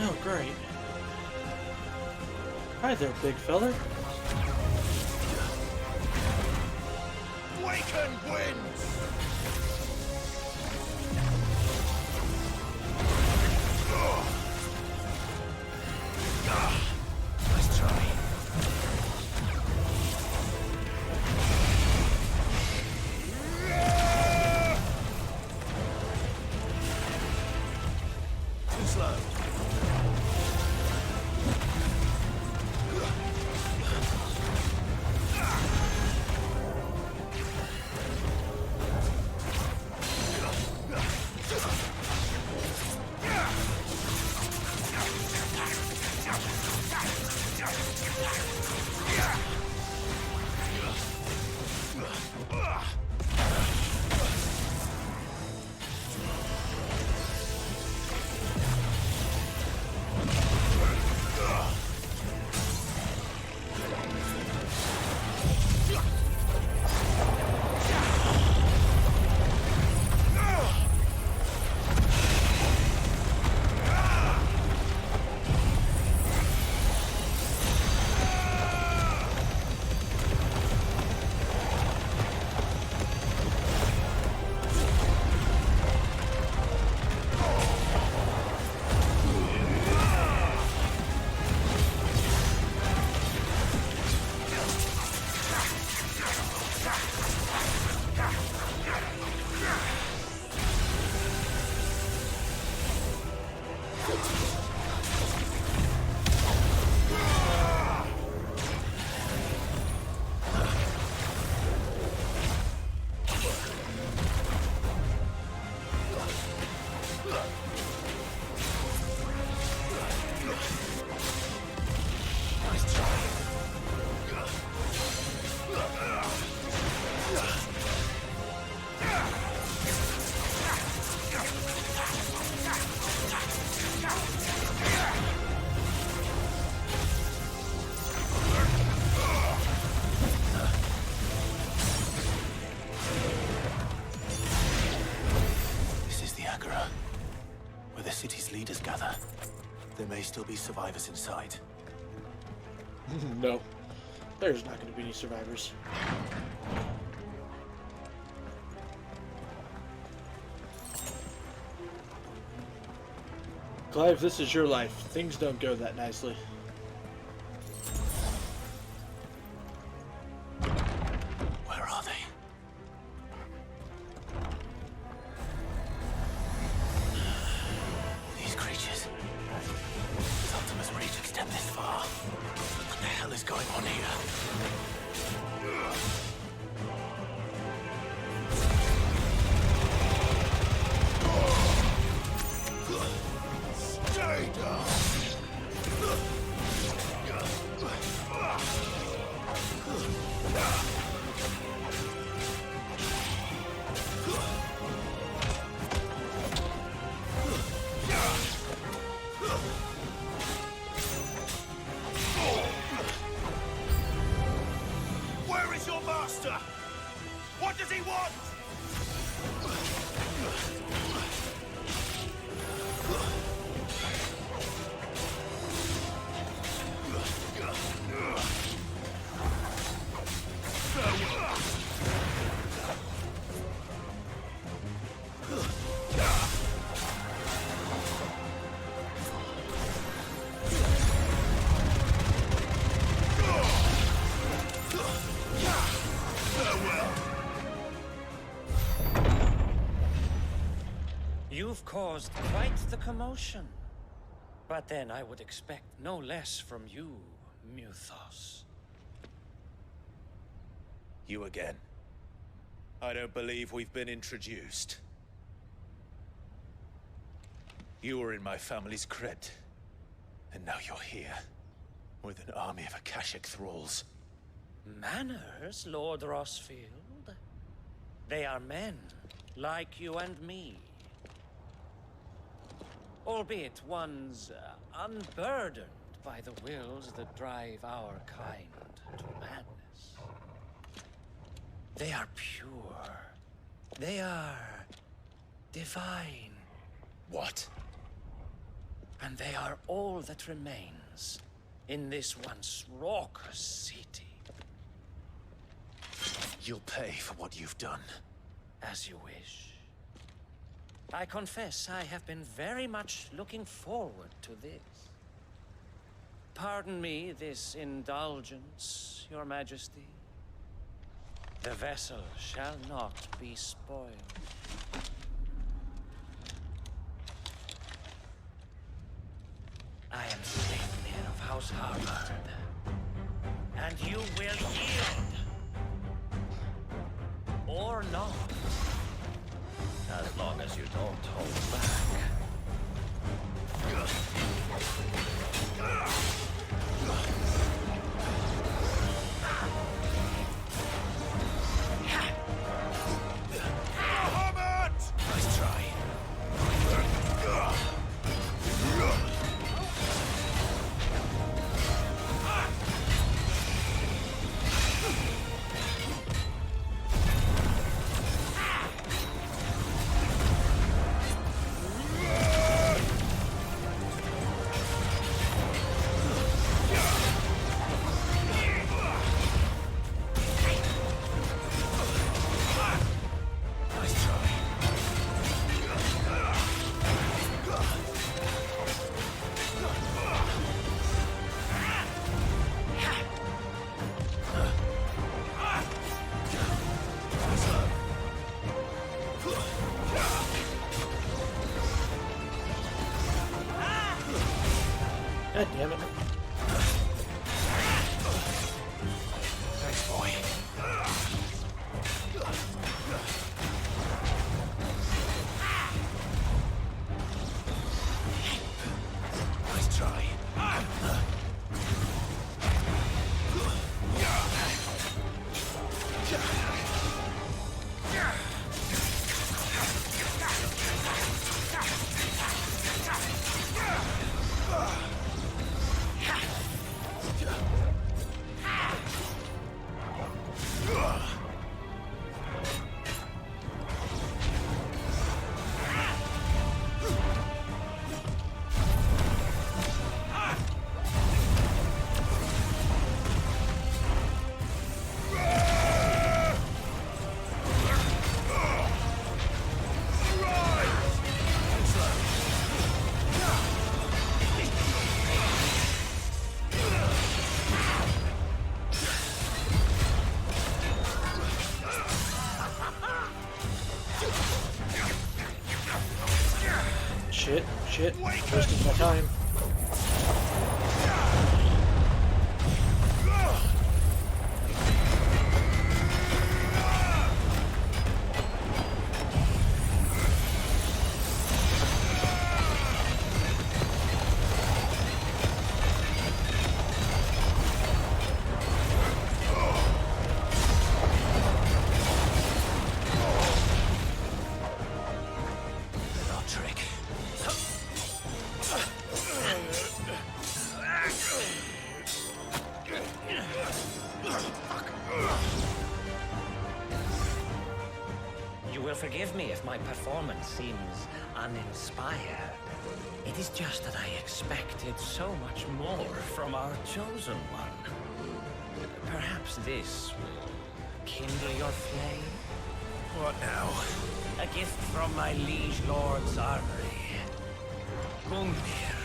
Oh, great. Hi there, big fella. Waken winds! Nice try. Too slow. city's leaders gather. There may still be survivors inside. No. There's not going to be any survivors. Clive, this is your life. Things don't go that nicely. Where are they? These creatures. Does Ultima's reach extend this far? What the hell is going on here? Stay down! Where is your master? What does he want? You've caused quite the commotion. But then I would expect no less from you, Muthos. You again. I don't believe we've been introduced. You were in my family's crypt, and now you're here, with an army of Akashic thralls. Manners, Lord Rossfield? They are men, like you and me. Albeit ones unburdened by the wills that drive our kind to madness. They are pure. They are divine. What? And they are all that remains in this once raucous city. You'll pay for what you've done. As you wish. I confess I have been very much looking forward to this. Pardon me this indulgence, Your Majesty. The vessel shall not be spoiled. I am Sleipnir of House Harvard, and you will yield. Or not. As long as you don't hold back. Nice try. God damn it. Thanks, boy. Nice try. Shit, wasting my time. You will forgive me if my performance seems uninspired. It is just that I expected so much more from our chosen one. Perhaps this will kindle your flame? What now? A gift from my liege lord's armory. Gungnir.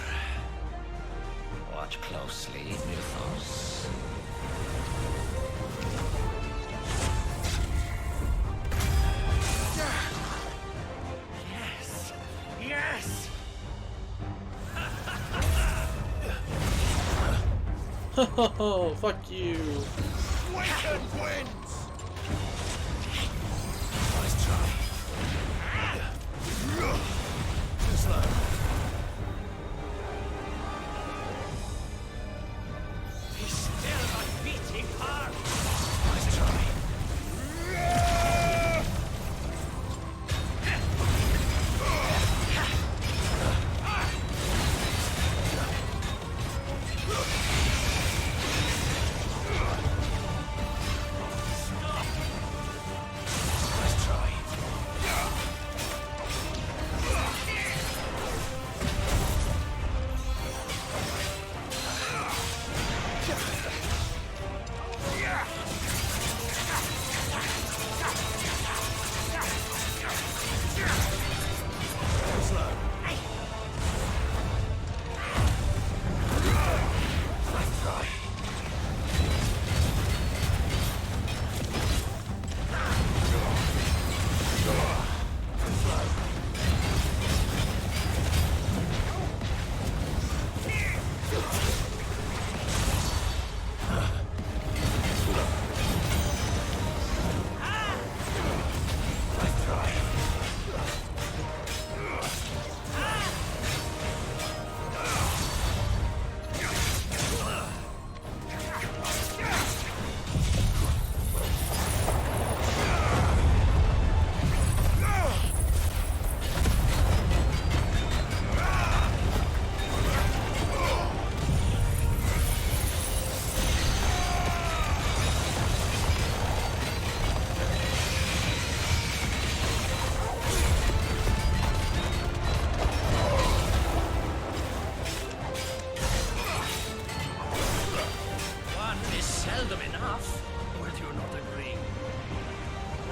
Watch closely, Muthos. Yes, No, fuck you. Wicked wins! Nice try. Too slow. He's still a beating heart. Nice try.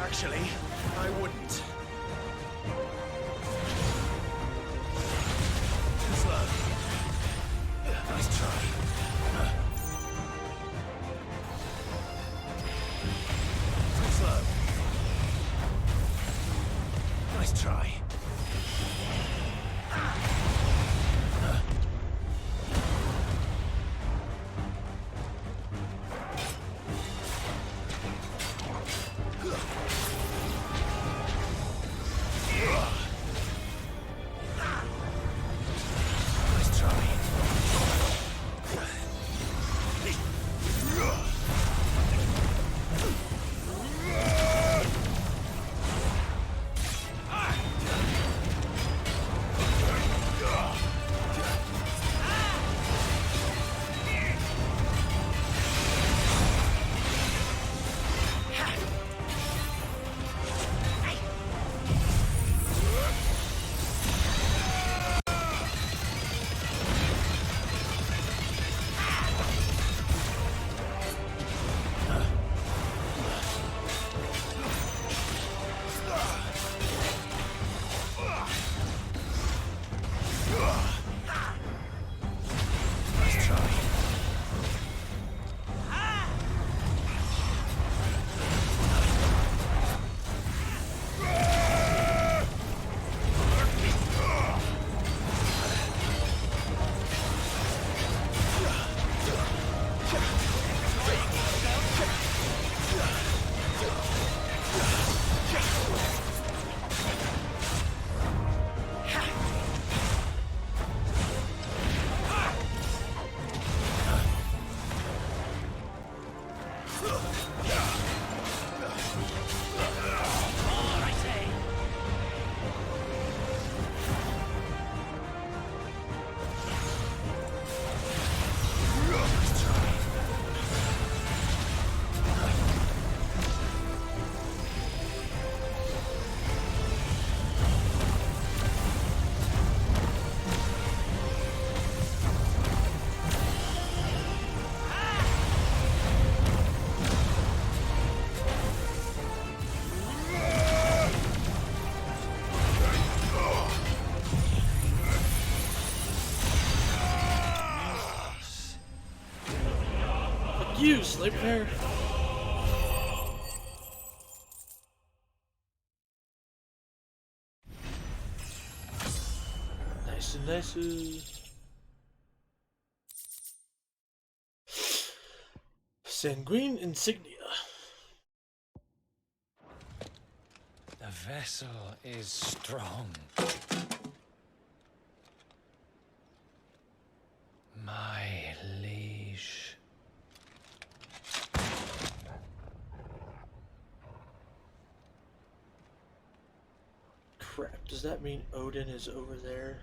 Actually, I wouldn't. Too slow. Nice try. Too slow. Nice try. You sleep there. Nice and nice. Sanguine insignia. The vessel is strong. My liege. Crap, does that mean Odin is over there?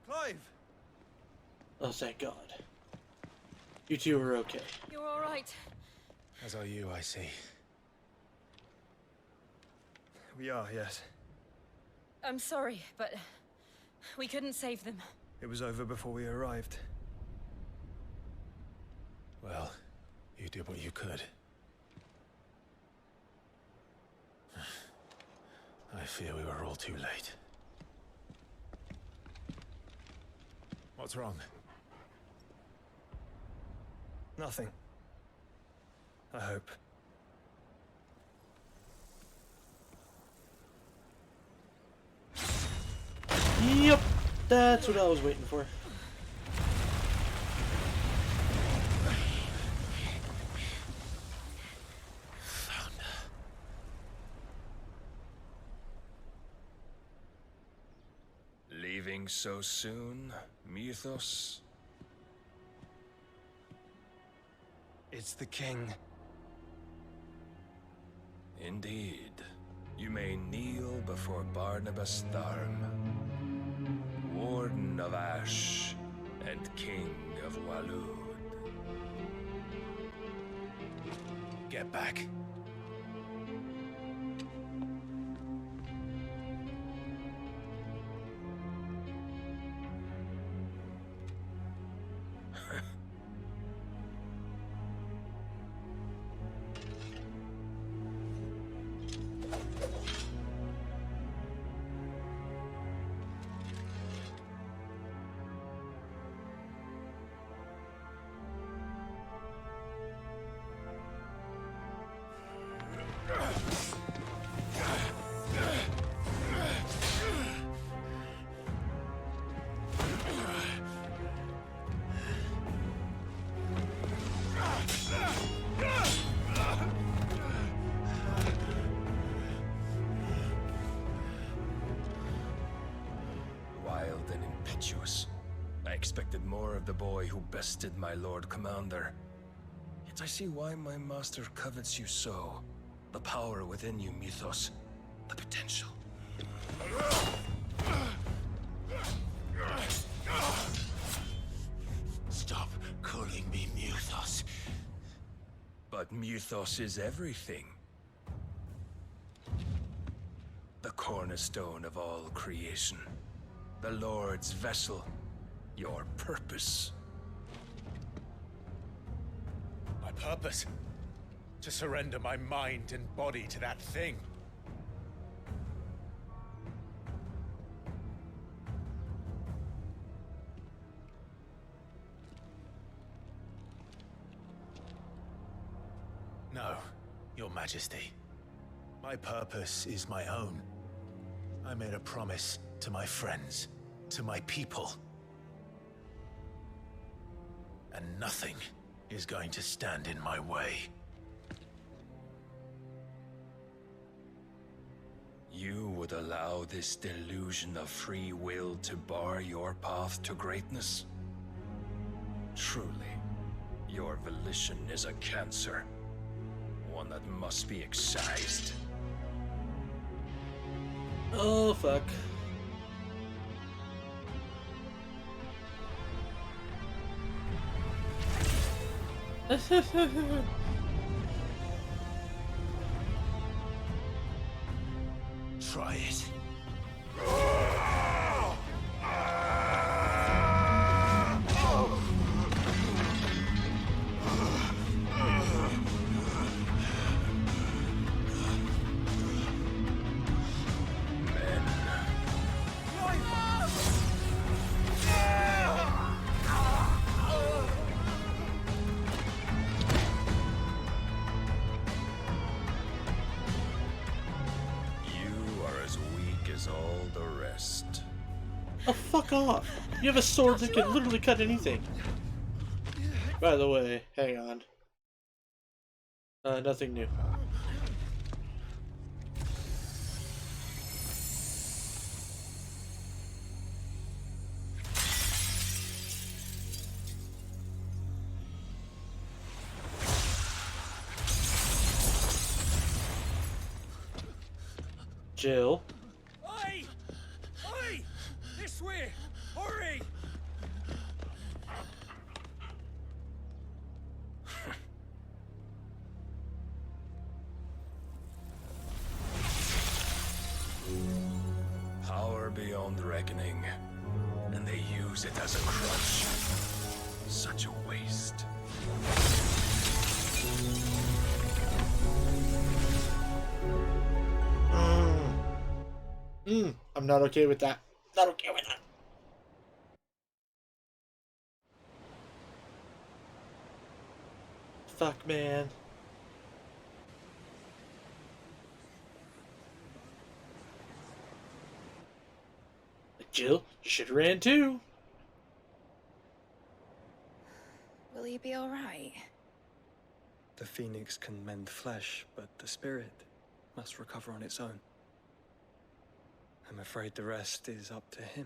Clive! Oh, thank God. You two are okay. You're all right. As are you, I see. We are, yes. I'm sorry, but we couldn't save them. It was over before we arrived. Well, you did what you could. I fear we were all too late. What's wrong? Nothing. I hope. Yep, that's what I was waiting for. Leaving so soon, Mythos? It's the king. Indeed. You may kneel before Barnabas Tharm, Warden of Ash and King of Walud. Get back. Wild and impetuous. I expected more of the boy who bested my Lord Commander. Yet I see why my master covets you so. The power within you, Mythos. The potential. Stop calling me Mythos. But Mythos is everything. The cornerstone of all creation. The Lord's vessel. Your purpose. My purpose? To surrender my mind and body to that thing. No, Your Majesty. My purpose is my own. I made a promise to my friends, to my people. And nothing is going to stand in my way. You would allow this delusion of free will to bar your path to greatness? Truly, your volition is a cancer. One that must be excised. Oh, fuck. Try it. Oh, fuck off. You have a sword that can literally cut anything. By the way, hang on. Nothing new. Jill. Oi! Oi! This way! Hurry! Power beyond reckoning, and they use it as a crutch. Such a waste. I'm not okay with that. Not okay with that. Fuck, man. Jill, you should have ran too. Will he be alright? The phoenix can mend flesh, but the spirit must recover on its own. I'm afraid the rest is up to him.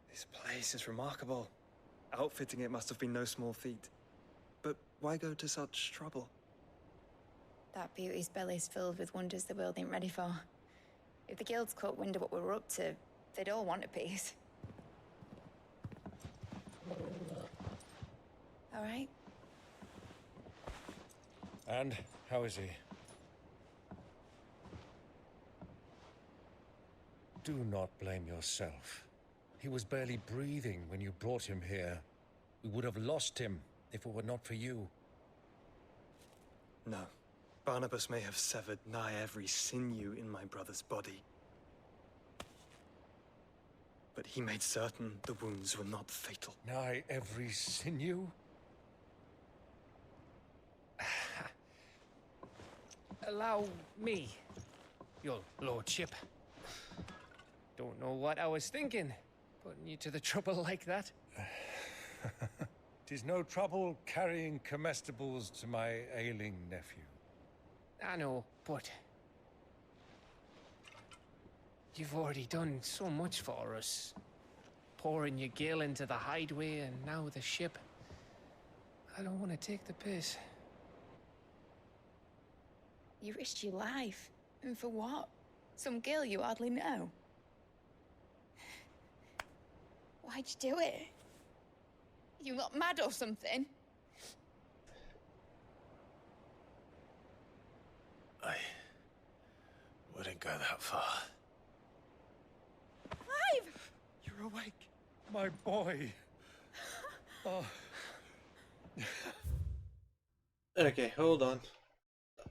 This place is remarkable. Outfitting it must have been no small feat. But why go to such trouble? That beauty's belly's filled with wonders the world ain't ready for. If the guilds caught wind of what we were up to, they'd all want a piece. All right? And how is he? Do not blame yourself. He was barely breathing when you brought him here. We would have lost him if it were not for you. No. Barnabas may have severed nigh every sinew in my brother's body. But he made certain the wounds were not fatal. Nigh every sinew? Allow me, your lordship. Don't know what I was thinking, putting you to the trouble like that. 'Tis no trouble carrying comestibles to my ailing nephew. I know, but you've already done so much for us. Pouring your gil into the hideaway and now the ship. I don't want to take the piss. You risked your life. And for what? Some girl you hardly know. Why'd you do it? You not mad or something? I wouldn't go that far. Clive! You're awake, my boy. Oh. Okay, hold on.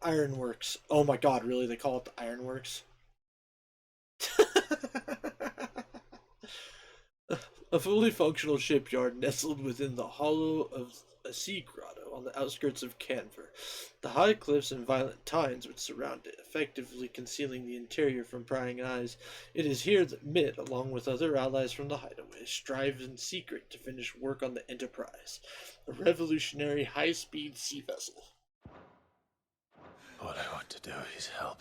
Ironworks. Oh my god, really? They call it the Ironworks? A fully functional shipyard nestled within the hollow of a sea grotto on the outskirts of Canver. The high cliffs and violent tides which surround it, effectively concealing the interior from prying eyes. It is here that Mid, along with other allies from the hideaway, strive in secret to finish work on the Enterprise, a revolutionary high-speed sea vessel. All I want to do is help.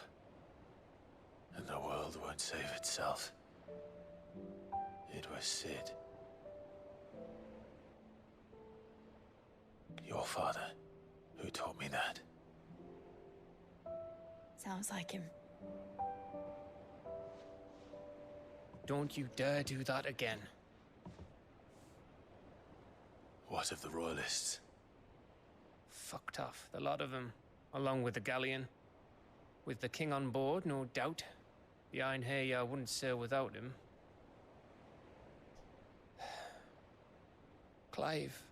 And the world won't save itself. It was Sid. Your father, who taught me that. Sounds like him. Don't you dare do that again. What of the Royalists? Fucked off, the lot of them, along with the galleon. With the king on board, no doubt. The Iron Hay, I wouldn't sail without him. Clive.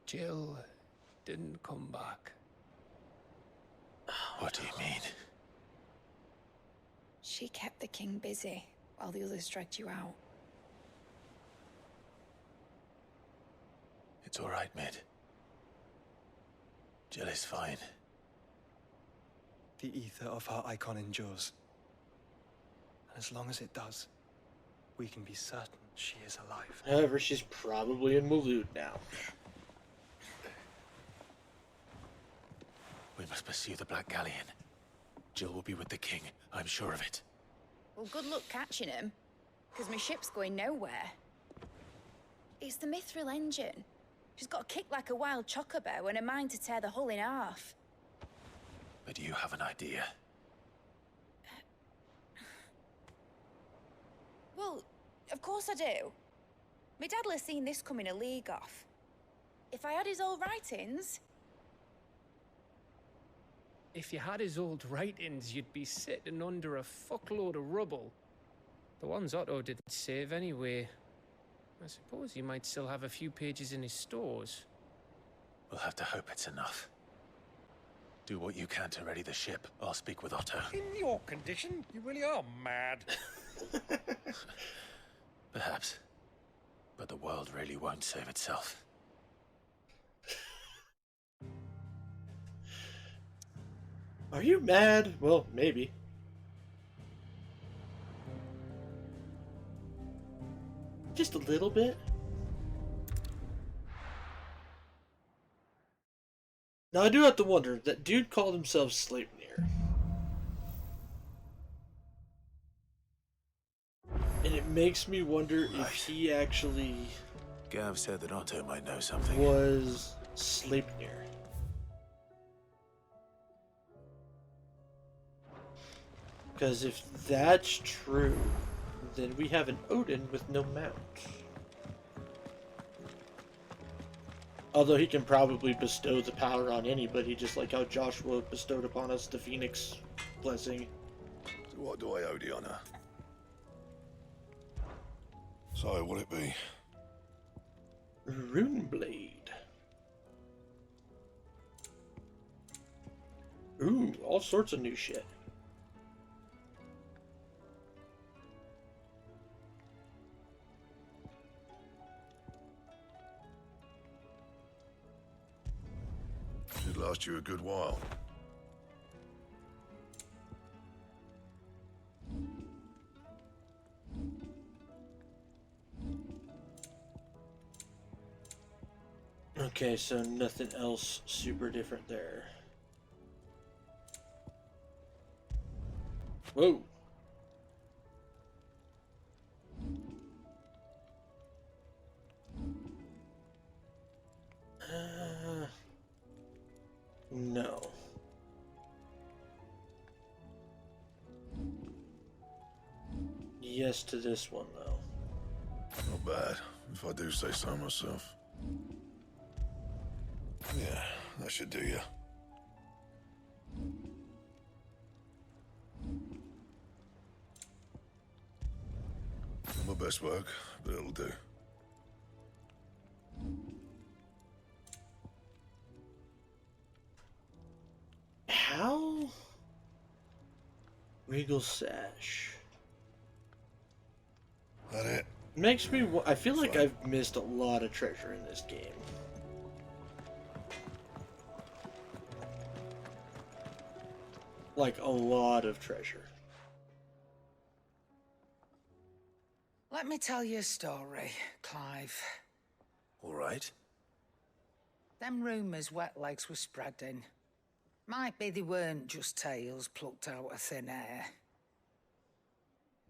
Jill didn't come back. What do you mean? She kept the king busy while the others dragged you out. It's all right, Mid. Jill is fine. The ether of her icon endures. And as long as it does, we can be certain she is alive. However, she's probably in Waloed now. We must pursue the Black Galleon. Jill will be with the king, I'm sure of it. Well, good luck catching him, because my ship's going nowhere. It's the Mithril engine. She's got a kick like a wild chocobo and a mind to tear the hull in half. But you have an idea. Well, of course I do. My dad'll have seen this coming a league off. If I had his old writings... If you had his old writings, you'd be sitting under a fuckload of rubble. The ones Otto didn't save anyway. I suppose he might still have a few pages in his stores. We'll have to hope it's enough. Do what you can to ready the ship. I'll speak with Otto. In your condition, you really are mad. Perhaps. But the world really won't save itself. Are you mad? Well, maybe. Just a little bit. Now I do have to wonder, that dude called himself Sleipnir. And it makes me wonder if he actually... Gav said that Otto might know something. ...was Sleipnir. Because if that's true, then we have an Odin with no mount. Although he can probably bestow the power on anybody, just like how Joshua bestowed upon us the Phoenix blessing. So what do I owe the honor? So, will it be? Runeblade. Ooh, all sorts of new shit. Should last you a good while. Okay, so nothing else super different there. Whoa. No. Yes to this one, though. Not bad, if I do say so myself. Yeah, that should do you. Not my best work, but it'll do. How? Regal Sash. That it? Makes me. I feel like I've missed a lot of treasure in this game. Like a lot of treasure. Let me tell you a story, Clive. All right. Them rumours wet legs were spreading. Might be they weren't just tales plucked out of thin air.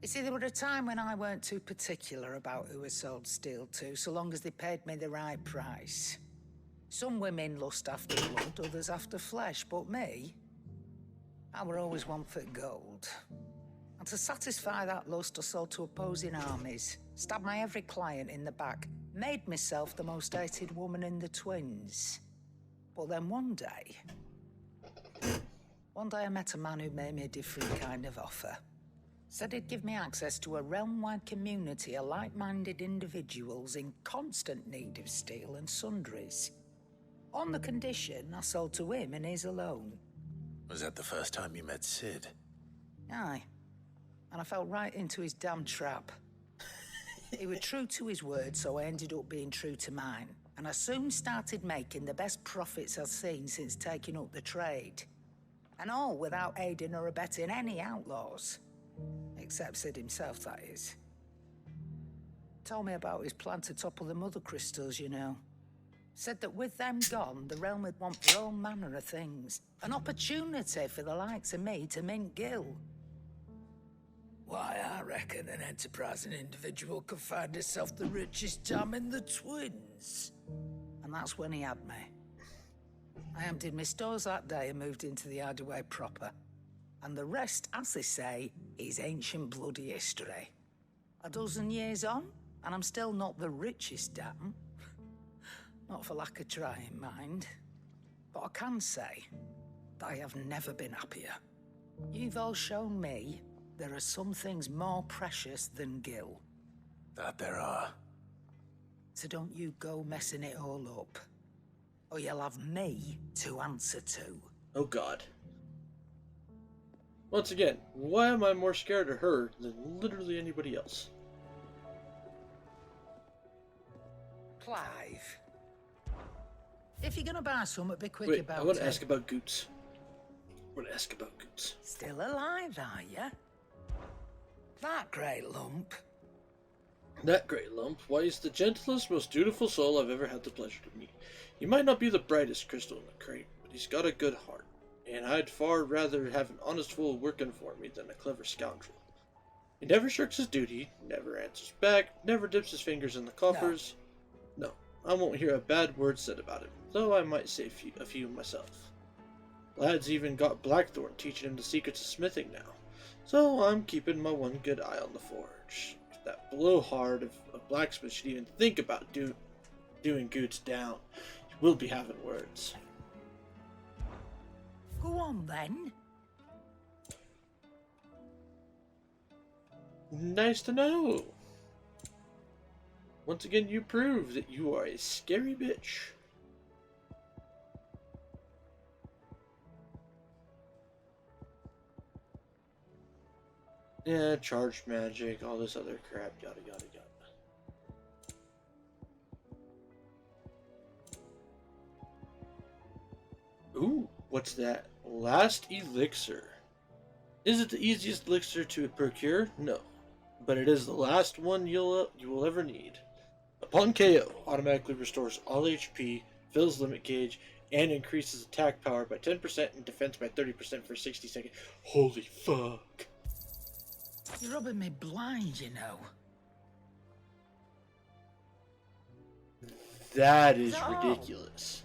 You see, there were a time when I weren't too particular about who I sold steel to, so long as they paid me the right price. Some women lust after blood, others after flesh, but me, I were always one for gold. And to satisfy that lust, I sold to opposing armies, stabbed my every client in the back, made myself the most hated woman in the twins. But then one day I met a man who made me a different kind of offer. Said he'd give me access to a realm-wide community of like-minded individuals in constant need of steel and sundries. On the condition I sold to him and his alone. Was that the first time you met Sid? Aye. And I fell right into his damn trap. He was true to his word, so I ended up being true to mine. And I soon started making the best profits I've seen since taking up the trade. And all without aiding or abetting any outlaws. Except Sid himself, that is. told me about his plan to topple the mother crystals, you know. Said that with them gone, the realm would want for all manner of things. An opportunity for the likes of me to mint Gil. Why, I reckon an enterprising individual could find himself the richest dam in the twins. And that's when he had me. I emptied my stores that day and moved into the hideaway proper. And the rest, as they say, is ancient bloody history. A dozen years on, and I'm still not the richest dam. Not for lack of trying, mind. But I can say that I have never been happier. You've all shown me there are some things more precious than Gil. That there are. So don't you go messing it all up. Or you'll have me to answer to. Oh God. Once again, why am I more scared of her than literally anybody else? Clive. If you're gonna buy something, be quick Wait, about it. I want to ask about Goots. Still alive, are ya? That great lump. That great lump, why, he's the gentlest, most dutiful soul I've ever had the pleasure to meet. He might not be the brightest crystal in the crate, but he's got a good heart, and I'd far rather have an honest fool working for me than a clever scoundrel. He never shirks his duty, never answers back, never dips his fingers in the coffers. No, I won't hear a bad word said about him, though I might say a few myself. Lad's even got Blackthorn teaching him the secrets of smithing now, so I'm keeping my one good eye on the forge. If that blowhard of a blacksmith should even think about doing Goots down, he will be having words. Go on, then. Nice to know. Once again, you prove that you are a scary bitch. Yeah, charged magic, all this other crap, yada yada yada. Ooh, what's that? Last elixir. Is it the easiest elixir to procure? No, but it is the last one you will ever need. Upon KO, automatically restores all HP, fills limit gauge, and increases attack power by 10% and defense by 30% for 60 seconds. Holy fuck. You're rubbing me blind, you know. That is ridiculous.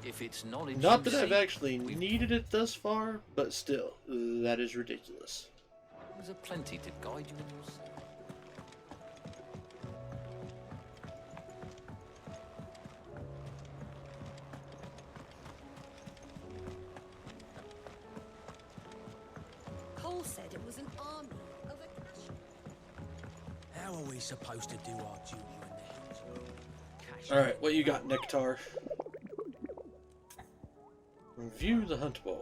If it's knowledge, Not that I've actually needed it thus far, but still, that is ridiculous. There's a plenty to guide you in your search. Cole said it was an army of a cash. How are we supposed to do our duty in the hills? Alright, what you got, Nectar? Review the hunt board.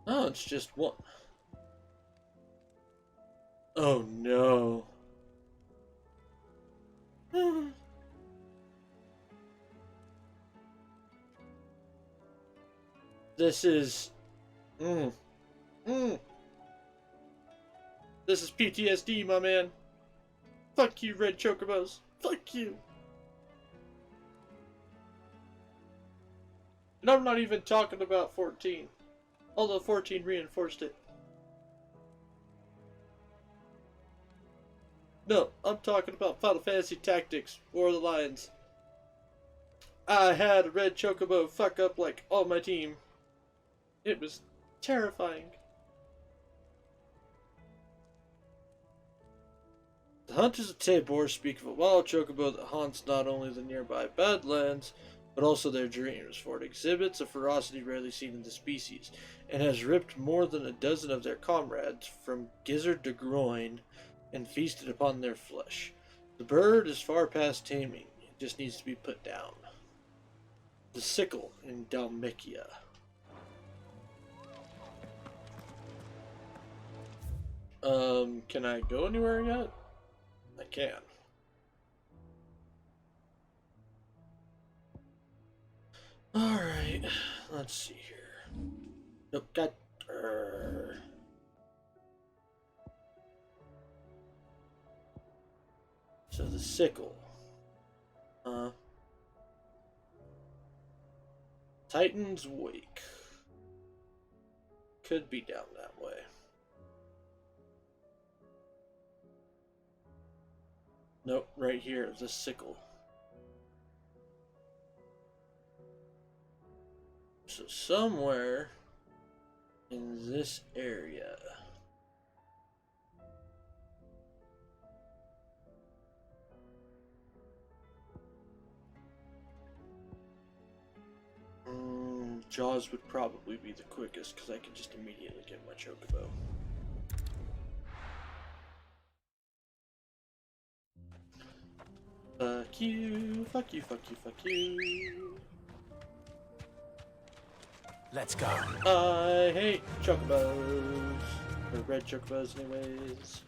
Oh, it's just one. Oh no. This is... This is PTSD, my man. Fuck you, red chocobos. Fuck you. And I'm not even talking about 14. Although 14 reinforced it. No, I'm talking about Final Fantasy Tactics, War of the Lions. I had a red chocobo fuck up like all my team. It was terrifying. The hunters of Tabor speak of a wild chocobo that haunts not only the nearby Badlands, but also their dreams, for it exhibits a ferocity rarely seen in the species, and has ripped more than a dozen of their comrades from gizzard to groin, and feasted upon their flesh. The bird is far past taming, it just needs to be put down. The sickle in Dalmacia. Can I go anywhere yet? I can. Alright, let's see here. Nope, got... sickle. Titan's Wake. Could be down that way. Nope, right here is a sickle. So somewhere in this area. Jaws would probably be the quickest because I can just immediately get my chocobo. Fuck you, fuck you, fuck you, fuck you. Let's go. I hate chocobos. Or red chocobos anyways.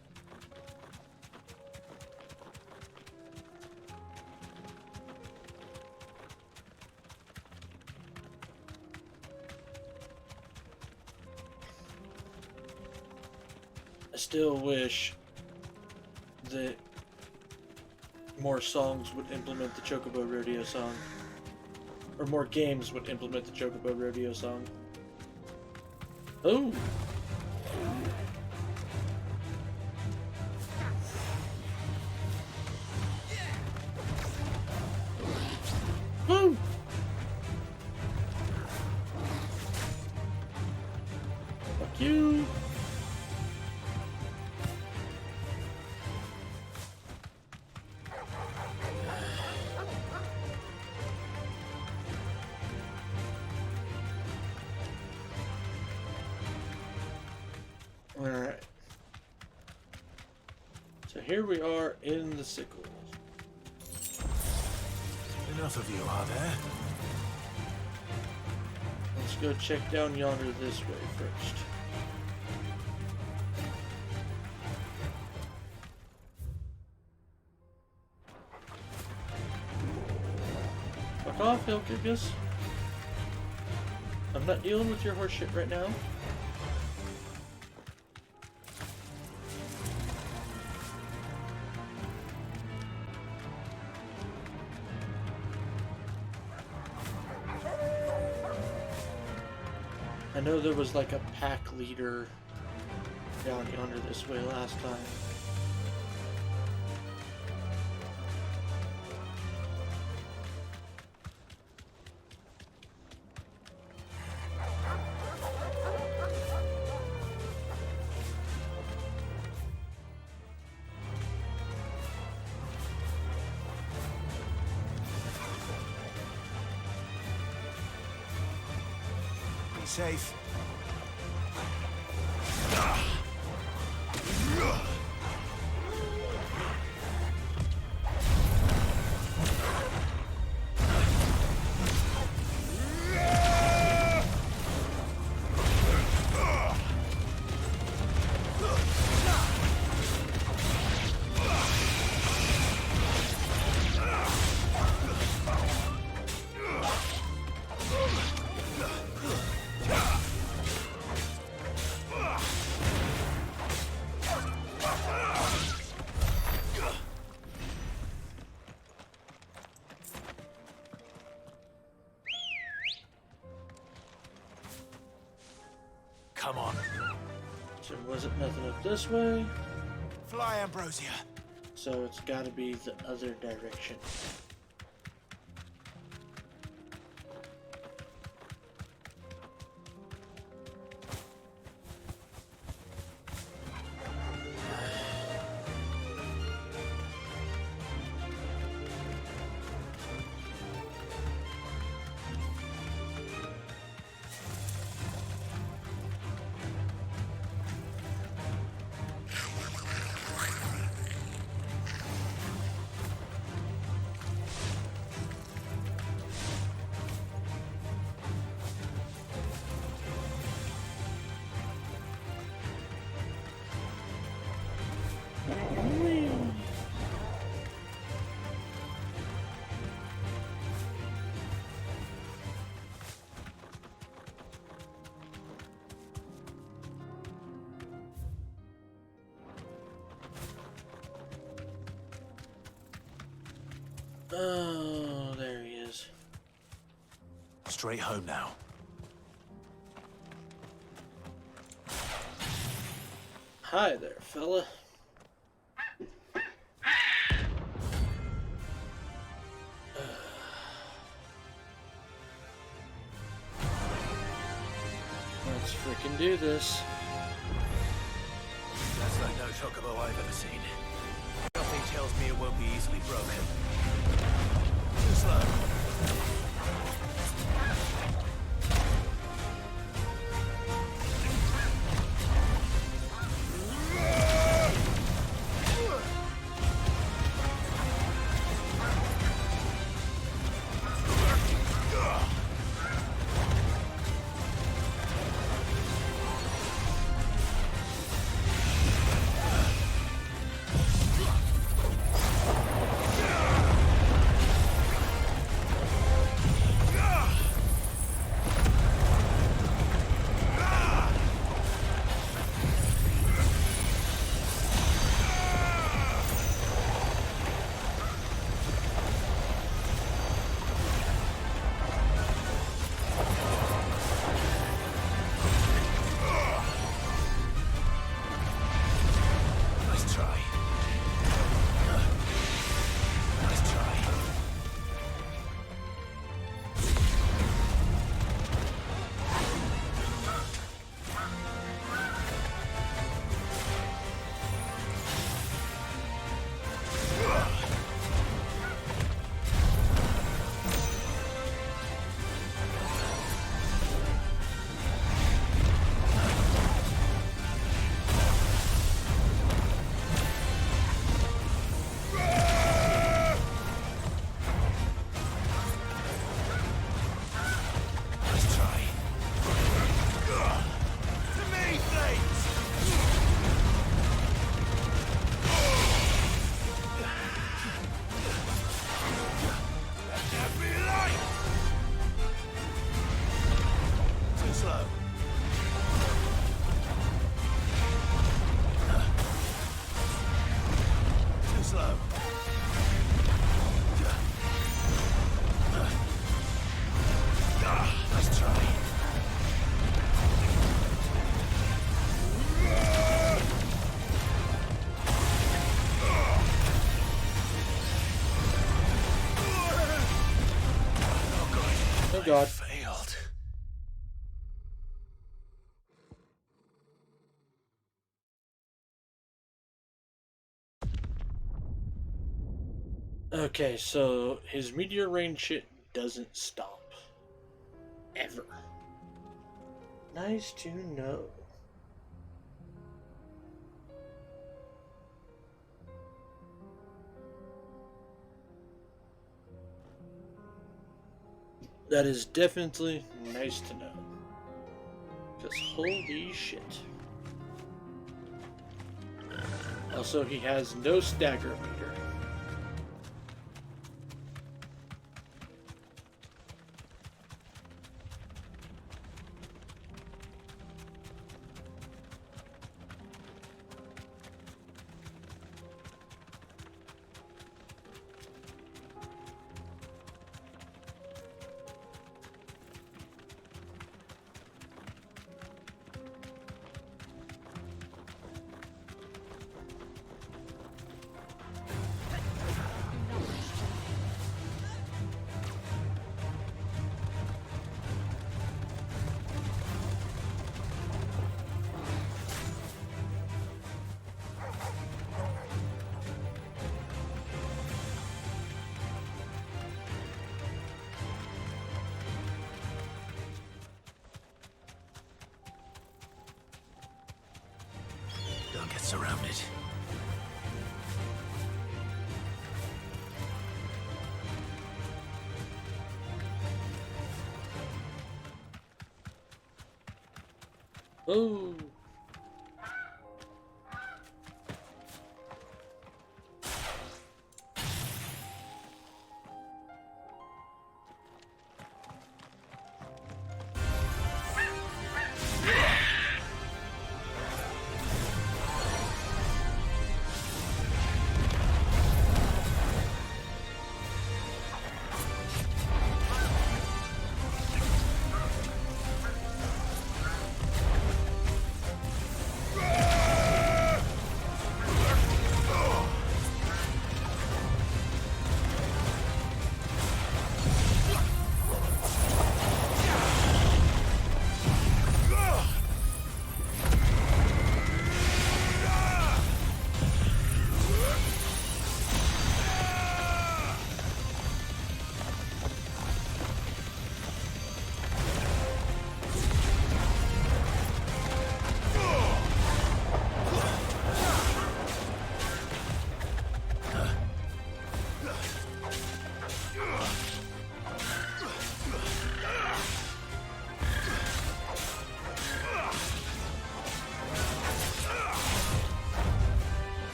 I still wish that more songs would implement the Chocobo Rodeo song. Or more games would implement the Chocobo Rodeo song. Oh! Woo! Fuck you! Alright. So here we are in the sickle. Enough of you, are there? Let's go check down yonder this way first. Fuck off, Hilkigus. I'm not dealing with your horse shit right now. I know there was like a pack leader down yonder this way last time. Safe. Come on. So was it nothing up this way? Fly, Ambrosia. So it's gotta be the other direction. Oh, there he is. Straight home now. Hi there, fella. Let's freaking do this. That's like no chocobo I've ever seen. Something tells me it won't be easily broken. Too slow. Oh God. Failed. Okay, so his meteor rain shit doesn't stop. Ever. Nice to know. That is definitely nice to know. Because holy shit. Also, he has no stagger meter. Don't get surrounded. Oh.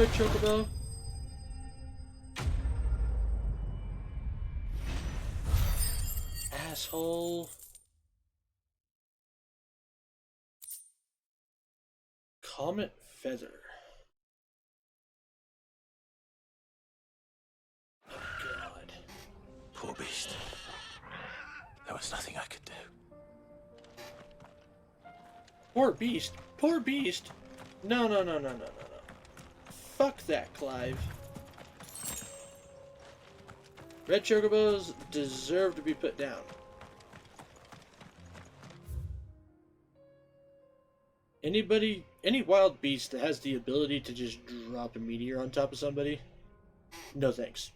Red Chocobo. Asshole. Comet Feather. Oh god. Poor beast. There was nothing I could do. Poor beast. Poor beast. No, no, no, no, no, no, no. Fuck that, Clive. Red Chocobos deserve to be put down. Any wild beast that has the ability to just drop a meteor on top of somebody, no thanks.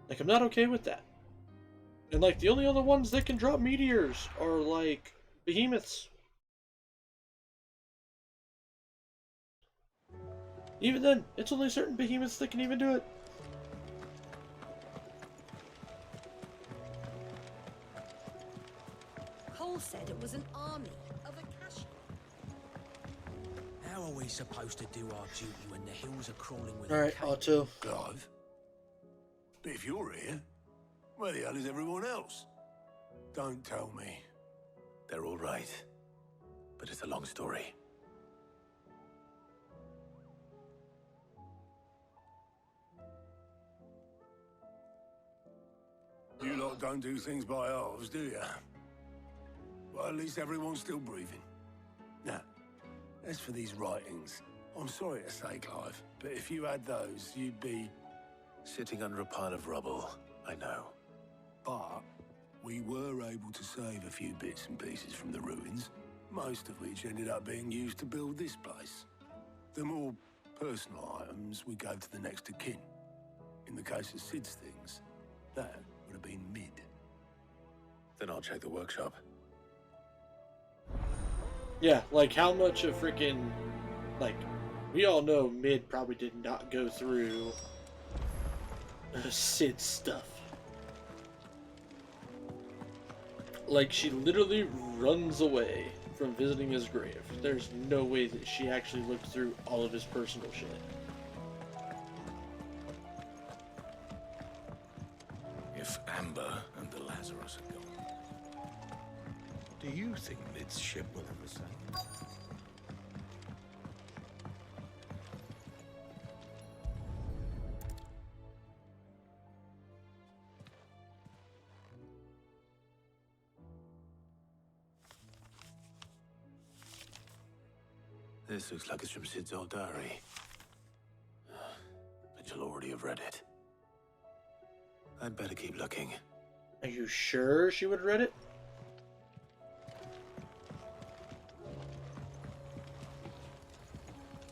Like, I'm not okay with that. And, like, the only other ones that can drop meteors are, like, behemoths. Even then, it's only certain behemoths that can even do it. Cole said it was an army of Akashi. How are we supposed to do our duty when the hills are crawling with Alright, Otto. Clive? But if you're here, where the hell is everyone else? Don't tell me. They're all right. But it's a long story. You lot don't do things by halves, do you? Well, at least everyone's still breathing. Now, as for these writings, I'm sorry to say, Clive, but if you had those, you'd be... Sitting under a pile of rubble, I know. But we were able to save a few bits and pieces from the ruins, most of which ended up being used to build this place. The more personal items we gave to the next of kin. In the case of Sid's things, that would have been mid. Then I'll check the workshop. Yeah, like how much of freaking, like, we all know Mid probably did not go through Sid's stuff. Like, she literally runs away from visiting his grave. There's no way that she actually looked through all of his personal shit. If Amber and the Lazarus are gone, do you think Mid's ship will ever sail? This looks like it's from Sid's old diary. But you'll already have read it. I'd better keep looking. Are you sure she would have read it?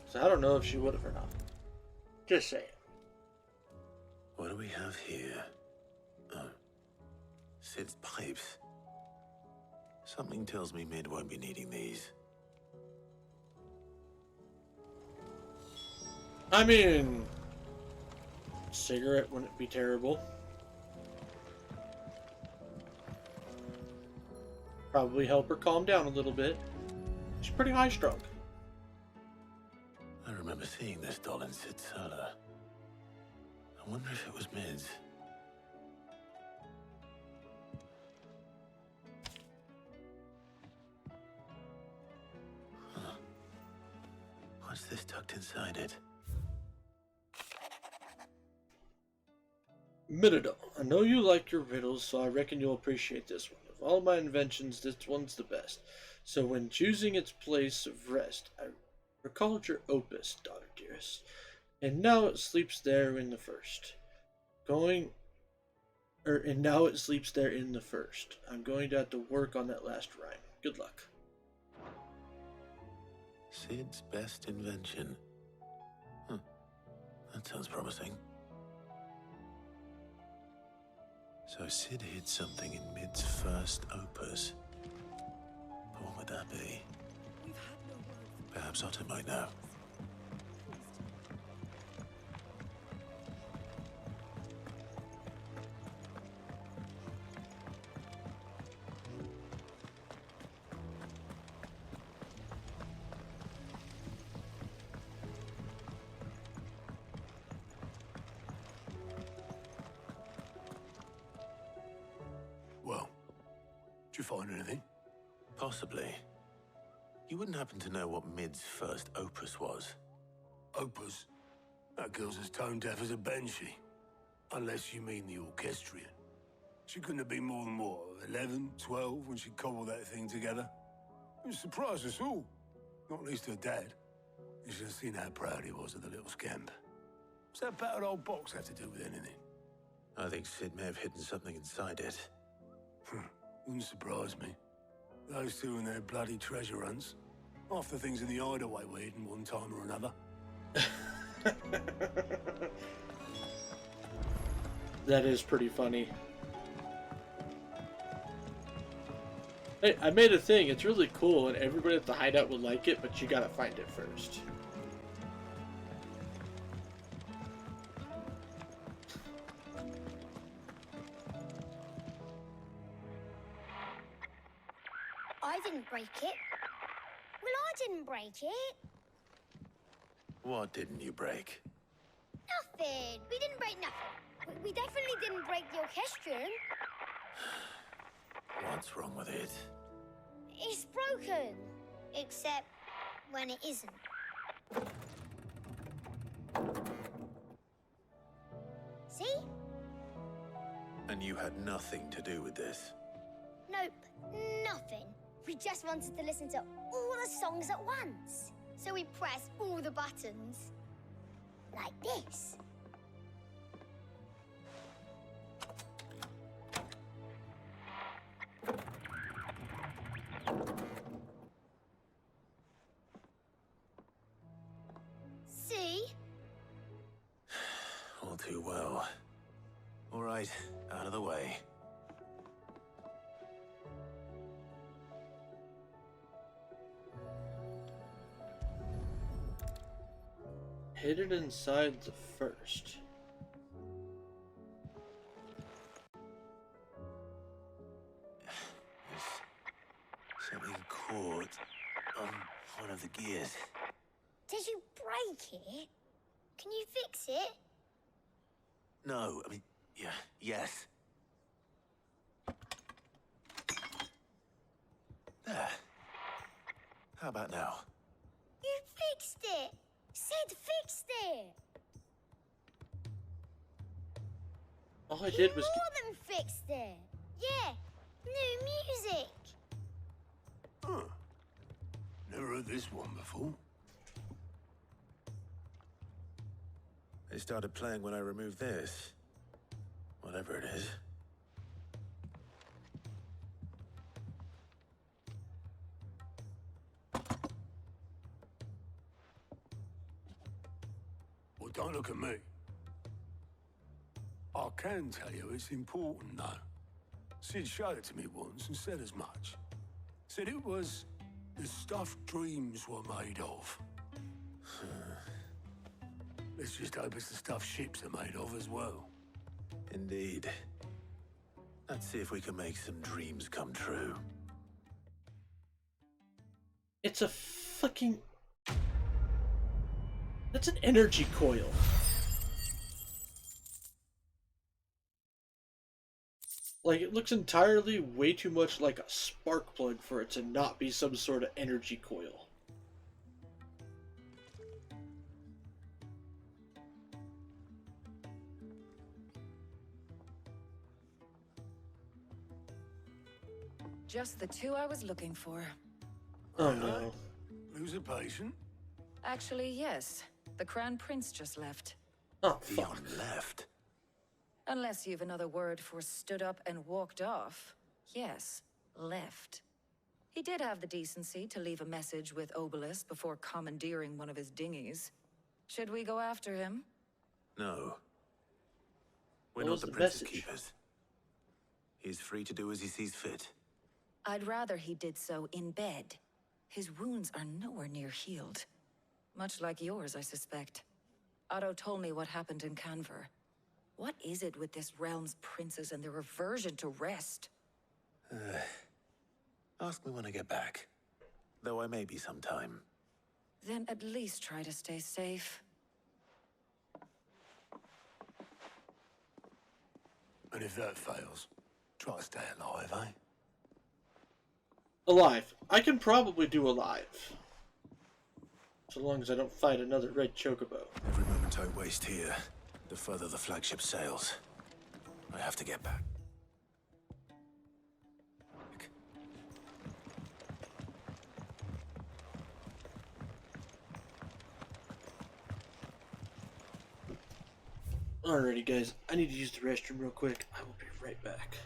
So I don't know if she would have or not. Just saying. What do we have here? Oh. Sid's pipes. Something tells me Mid won't be needing these. I mean, cigarette wouldn't be terrible. Probably help her calm down a little bit. She's pretty high strung. I remember seeing this doll in Sid's cellar. I wonder if it was Mid's. Huh. What's this tucked inside it? Minidol, I know you like your riddles, so I reckon you'll appreciate this one. Of all my inventions, this one's the best. So when choosing its place of rest, I recalled your opus, daughter dearest. And now it sleeps there in the first. And now it sleeps there in the first. I'm going to have to work on that last rhyme. Good luck. Sid's best invention. That sounds promising. So Sid hid something in Mid's first opus. But what would that be? Perhaps Otto might know. Did you find anything? Possibly. You wouldn't happen to know what Mid's first opus was? Opus? That girl's as tone deaf as a banshee. Unless you mean the orchestrion. She couldn't have been more than, what, 11, 12 when she cobbled that thing together? It surprised us all. Not least her dad. You should have seen how proud he was of the little scamp. What's that battered old box have to do with anything? I think Sid may have hidden something inside it. Wouldn't surprise me. Those two and their bloody treasure hunts. Half the things in the hideaway were hidden one time or another. That is pretty funny. Hey, I made a thing. It's really cool, and everybody at the hideout would like it, but you gotta find it first. I didn't break it. Well, I didn't break it. What didn't you break? Nothing. We didn't break nothing. We definitely didn't break the orchestrion. What's wrong with it? It's broken. Except when it isn't. See? And you had nothing to do with this? Nope, nothing. We just wanted to listen to all the songs at once. So we pressed all the buttons. Like this. See? All too well. All right, out of the way. Hid it inside the first. There's something caught on one of the gears. Did you break it? Can you fix it? No, I mean, yeah, yes. There. How about now? You fixed it! Sid fixed it! All I did was... More than fixed it! Yeah, new music! Huh. Never heard this one before. They started playing when I removed this. Whatever it is. Well, don't look at me. I can tell you it's important, though. Sid showed it to me once and said as much. Said it was the stuff dreams were made of. Let's just hope it's the stuff ships are made of as well. Indeed. Let's see if we can make some dreams come true. It's a fucking... That's an energy coil. Like, it looks entirely way too much like a spark plug for it to not be some sort of energy coil. Just the two I was looking for. Oh no. Lose a patient? Actually, yes. The Crown Prince just left. Oh, fuck. Left? Unless you've another word for stood up and walked off. Yes, left. He did have the decency to leave a message with Obelisk before commandeering one of his dinghies. Should we go after him? No. We're What not was the the Prince's message? keepers. He's free to do as he sees fit. I'd rather he did so in bed. His wounds are nowhere near healed. Much like yours, I suspect. Otto told me what happened in Canver. What is it with this realm's princes and their aversion to rest? Ask me when I get back. Though I may be sometime. Then at least try to stay safe. And if that fails, try to stay alive, eh? Alive. I can probably do alive. So long as I don't fight another red chocobo. Every moment I waste here, the further the flagship sails. I have to get back. Alrighty guys, I need to use the restroom real quick. I will be right back.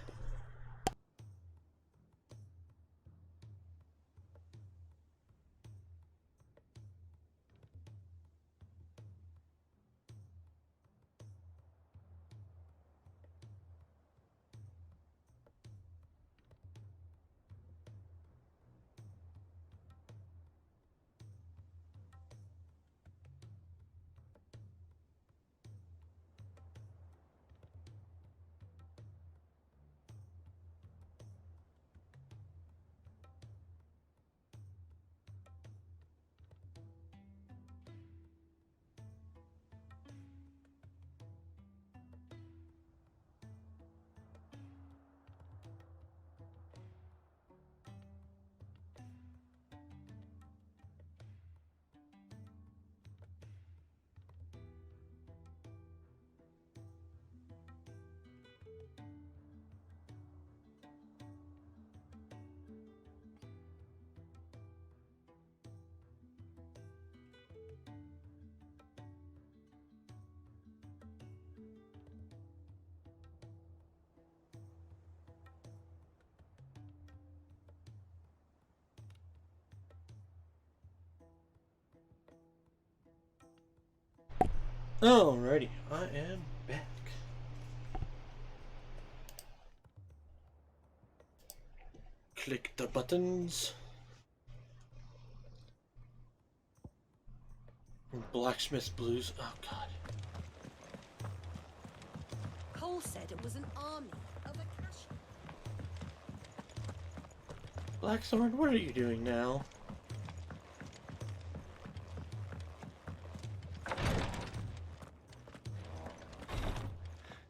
Alrighty, I am back. Click the buttons. Blacksmith blues. Oh god. Cole said it was an army of Akashi. Blackthorn, what are you doing now?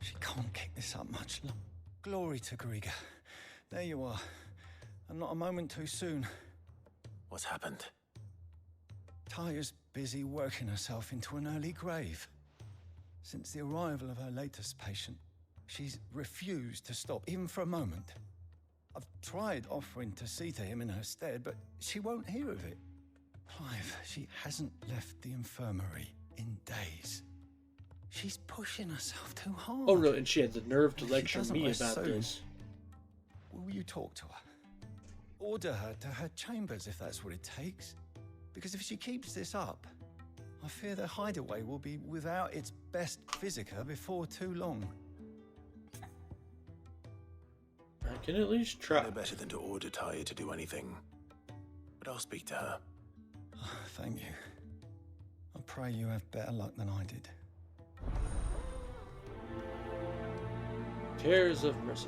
She can't kick this up much longer. Glory to Griga. There you are. And not a moment too soon. What's happened? Taya's busy working herself into an early grave. Since the arrival of her latest patient, she's refused to stop, even for a moment. I've tried offering to see to him in her stead, but she won't hear of it. Clive, she hasn't left the infirmary in days. She's pushing herself too hard. Oh really? And she had the nerve to lecture doesn't me rest about soon. this. Will you talk to her? Order her to her chambers if that's what it takes. Because if she keeps this up, I fear the hideaway will be without its best physica before too long. I can at least try. No better than to order Taya to do anything. But I'll speak to her. Thank you. I pray you have better luck than I did. Tears of Mercy.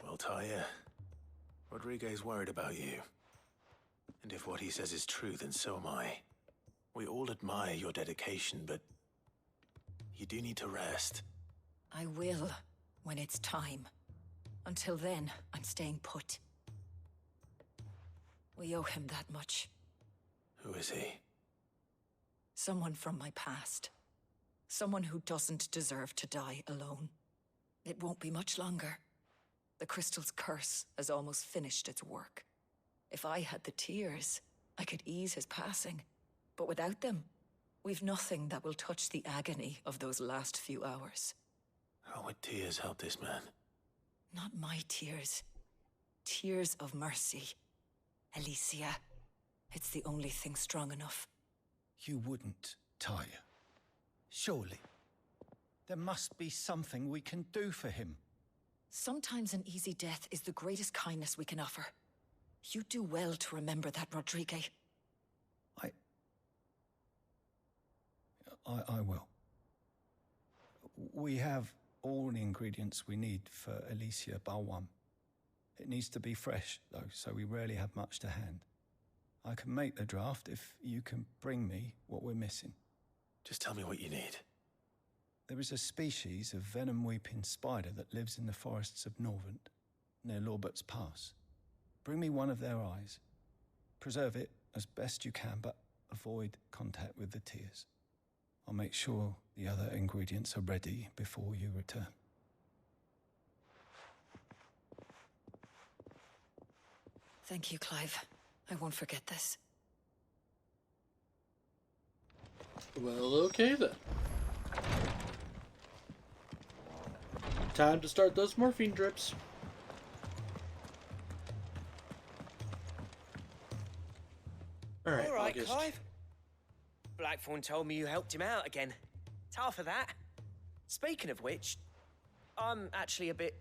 Well, Taya, Rodriguez worried about you. And if what he says is true, then so am I. We all admire your dedication, but you do need to rest. I will, when it's time. Until then, I'm staying put. We owe him that much. Who is he? Someone from my past. Someone who doesn't deserve to die alone. It won't be much longer. The crystal's curse has almost finished its work. If I had the tears, I could ease his passing. But without them, we've nothing that will touch the agony of those last few hours. How would tears help this man? Not my tears. Tears of mercy. Alicia, it's the only thing strong enough. You wouldn't, Taya. Surely. There must be something we can do for him. Sometimes an easy death is the greatest kindness we can offer. You do well to remember that, Rodriguez. I will. We have all the ingredients we need for Alicia BOUT. It needs to be fresh, though, so we rarely have much to hand. I can make the draft if you can bring me what we're missing. Just tell me what you need. There is a species of venom-weeping spider that lives in the forests of Norvent, near Lorbert's Pass. Bring me one of their eyes. Preserve it as best you can, but avoid contact with the tears. I'll make sure the other ingredients are ready before you return. Thank you, Clive. I won't forget this. Well, okay then. Time to start those morphine drips. Alright, All right, August. Clive. Blackthorn told me you helped him out again. Tough for that. Speaking of which, I'm actually a bit,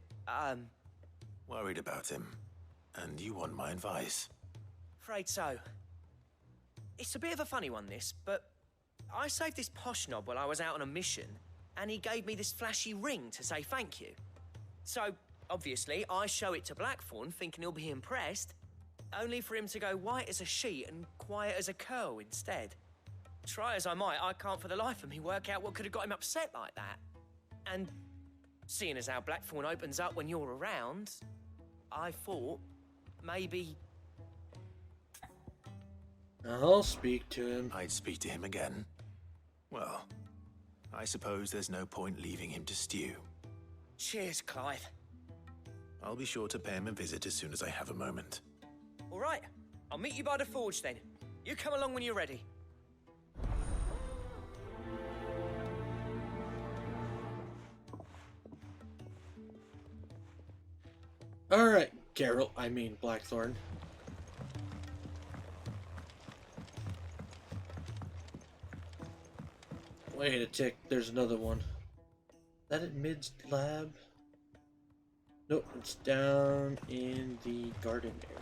Worried about him. And you want my advice? afraid so. It's a bit of a funny one, this, but I saved this posh knob while I was out on a mission, and he gave me this flashy ring to say thank you. So, obviously, I show it to Blackthorn, thinking he'll be impressed, only for him to go white as a sheet and quiet as a curl instead. Try as I might, I can't for the life of me work out what could have got him upset like that. And seeing as how Blackthorn opens up when you're around, I thought maybe... I'll speak to him. I'd speak to him again. Well, I suppose there's no point leaving him to stew. Cheers, Clive. I'll be sure to pay him a visit as soon as I have a moment. All right, I'll meet you by the forge then. You come along when you're ready. Alright, Geralt, I mean Blackthorn. Wait a tick, there's another one. Is that at Mid's lab? Nope, it's down in the garden area.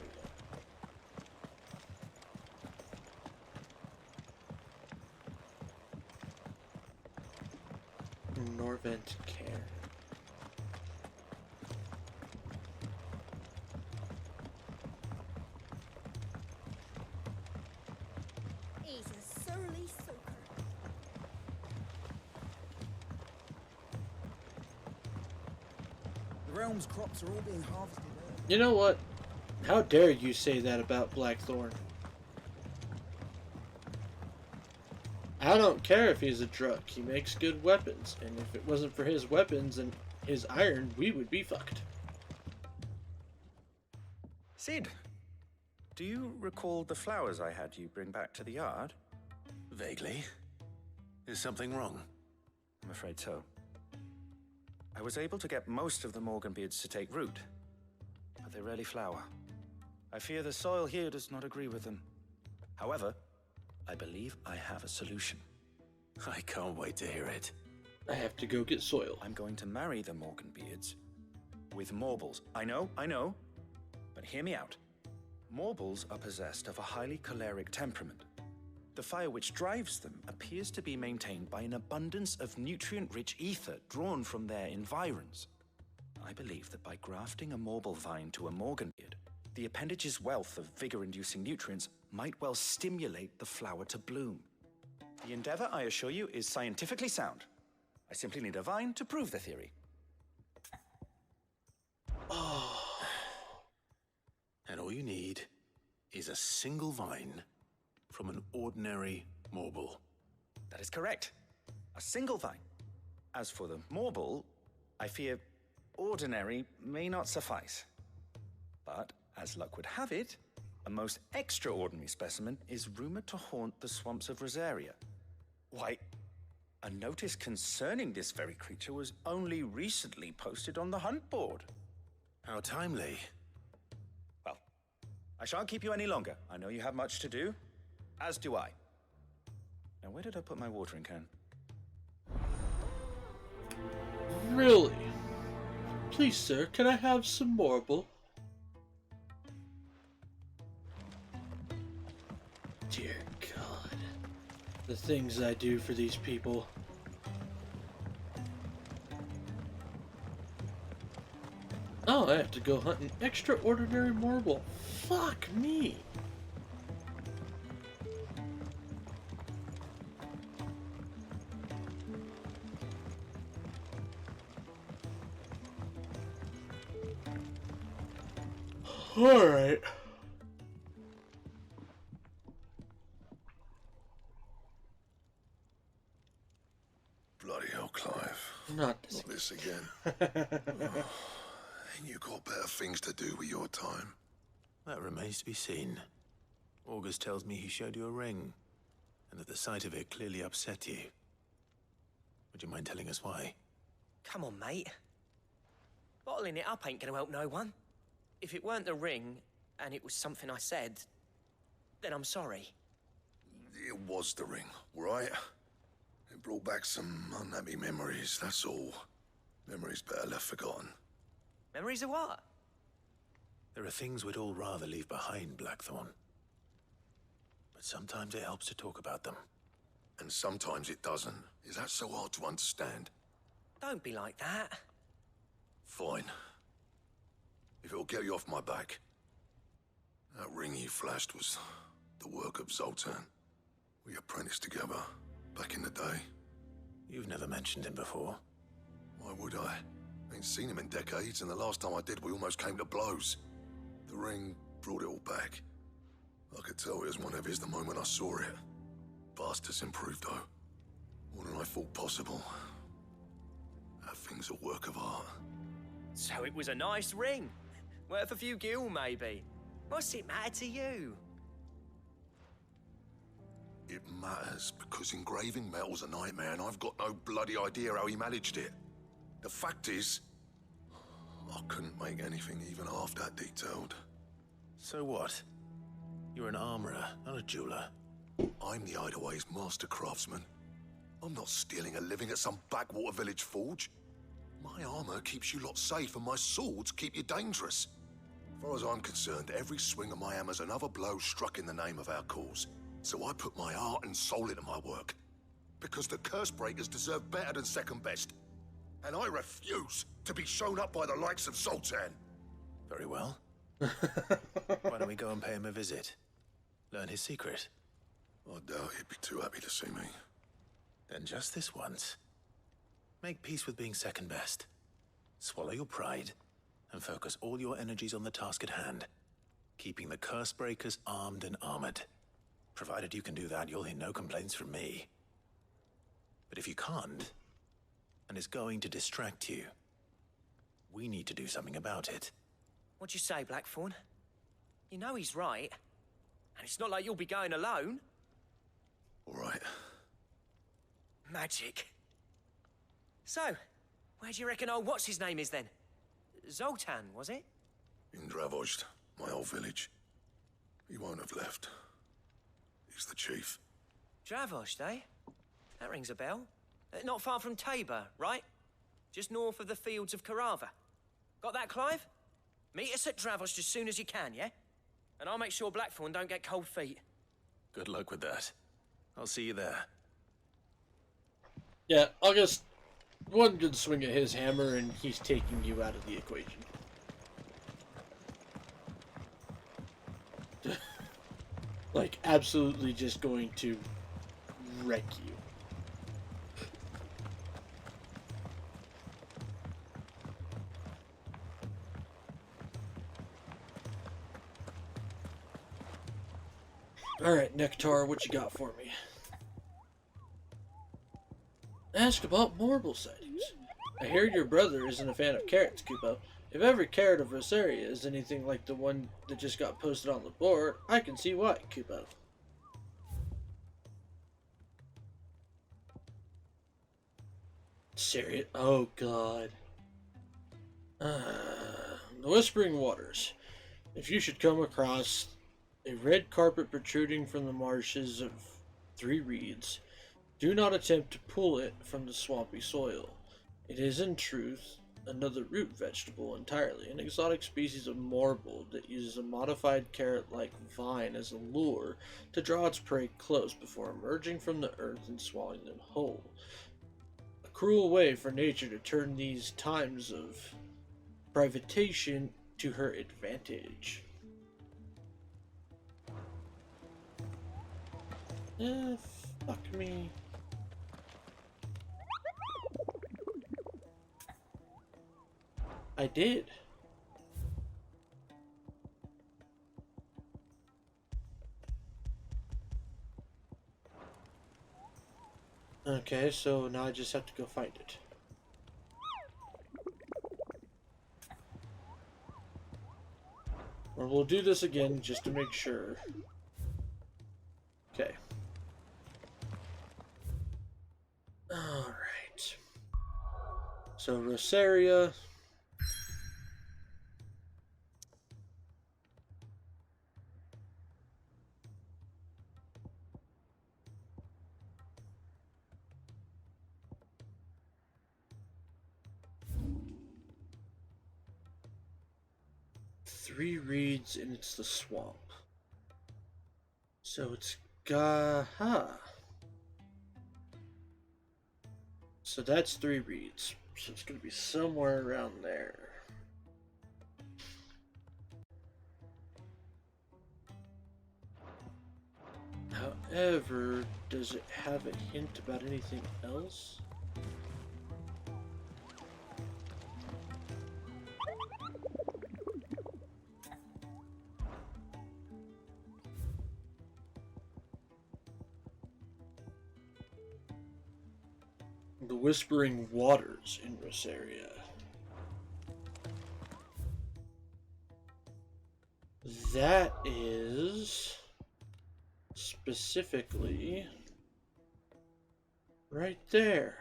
Norvent Care. He's a surly soaker. The realm's crops are all being harvested early. You know what? How dare you say that about Blackthorn? I don't care if he's a drunk. He makes good weapons, and if it wasn't for his weapons and his iron, we would be fucked. Sid, do you recall the flowers I had you bring back to the yard? Vaguely. Is something wrong? I'm afraid so. I was able to get most of the Morganbeards to take root, but they rarely flower. I fear the soil here does not agree with them. However, I believe I have a solution. I can't wait to hear it. I have to go get soil. I'm going to marry the Morganbeards with Morbles. I know, but hear me out. Morbles are possessed of a highly choleric temperament. The fire which drives them appears to be maintained by an abundance of nutrient-rich ether drawn from their environs. I believe that by grafting a Morble vine to a Morganbeard, the appendage's wealth of vigor-inducing nutrients might well stimulate the flower to bloom. The endeavor, I assure you, is scientifically sound. I simply need a vine to prove the theory. And all you need is a single vine from an ordinary Morble. That is correct. A single vine. As for the Morble, I fear ordinary may not suffice. But, as luck would have it, a most extraordinary specimen is rumored to haunt the swamps of Rosaria. Why, a notice concerning this very creature was only recently posted on the hunt board. How timely. Well, I shan't keep you any longer. I know you have much to do, as do I. Now, where did I put my watering can? Really? Please, sir, can I have some marble? Dear God. The things I do for these people. Oh, I have to go hunt an extraordinary marble. Fuck me. Alright. Bloody hell, Clive. Not this again. Ain't you got better things to do with your time? That remains to be seen. August tells me he showed you a ring, and that the sight of it clearly upset you. Would you mind telling us why? Come on, mate. Bottling it up ain't gonna help no one. If it weren't the ring, and it was something I said, then I'm sorry. It was the ring, right? It brought back some unhappy memories, that's all. Memories better left forgotten. Memories of what? There are things we'd all rather leave behind, Blackthorn. But sometimes it helps to talk about them. And sometimes it doesn't. Is that so hard to understand? Don't be like that. Fine. If it'll get you off my back. That ring you flashed was the work of Zoltan. We apprenticed together, back in the day. You've never mentioned him before. Why would I? Ain't seen him in decades, and the last time I did, we almost came to blows. The ring brought it all back. I could tell it was one of his the moment I saw it. Bastard's improved, though. More than I thought possible. That thing's a work of art. So it was a nice ring. Worth a few gil, maybe. What's it matter to you? It matters because engraving metal's a nightmare, and I've got no bloody idea how he managed it. The fact is, I couldn't make anything even half that detailed. So what? You're an armorer, not a jeweler. I'm the Hideaway's master craftsman. I'm not stealing a living at some backwater village forge. My armor keeps you lot safe, and my swords keep you dangerous. As far as I'm concerned, every swing of my hammer's another blow struck in the name of our cause. So I put my heart and soul into my work. Because the curse breakers deserve better than second best. And I refuse to be shown up by the likes of Zoltan. Very well. Why don't we go and pay him a visit? Learn his secret. I doubt he'd be too happy to see me. Then just this once. Make peace with being second best. Swallow your pride, and focus all your energies on the task at hand. Keeping the curse breakers armed and armored. Provided you can do that, you'll hear no complaints from me. But if you can't, and it's going to distract you, we need to do something about it. What'd you say, Blackthorn? You know he's right. And it's not like you'll be going alone. All right. Magic. So, where do you reckon old what's-his-name is then? Zoltan, was it? In Dravozd, my old village. He won't have left. He's the chief. Dravozd, eh? That rings a bell. Not far from Tabor, right? Just north of the fields of Carava. Got that, Clive? Meet us at Dravozd as soon as you can, yeah? And I'll make sure Blackthorn don't get cold feet. Good luck with that. I'll see you there. Yeah, I'll just one good swing at his hammer and he's taking you out of the equation. Like, absolutely just going to wreck you. Alright, Nectar, what you got for me? Ask about marble sightings. I hear your brother isn't a fan of carrots, Kupo. If every carrot of Rosaria is anything like the one that just got posted on the board, I can see why, Kupo. Serious? Oh, God. The Whispering Waters. If you should come across a red carpet protruding from the marshes of 3 reeds, do not attempt to pull it from the swampy soil. It is, in truth, another root vegetable entirely, an exotic species of marble that uses a modified carrot-like vine as a lure to draw its prey close before emerging from the earth and swallowing them whole. A cruel way for nature to turn these times of privation to her advantage. Fuck me. I did. Okay, so now I just have to go find it. Or we'll do this again just to make sure. Okay. Alright. So Rosaria. Three reeds and it's the swamp. So it's Gaha. So that's 3 reeds. So it's going to be somewhere around there. However, does it have a hint about anything else? The Whispering Waters in Rosaria. That is specifically right there.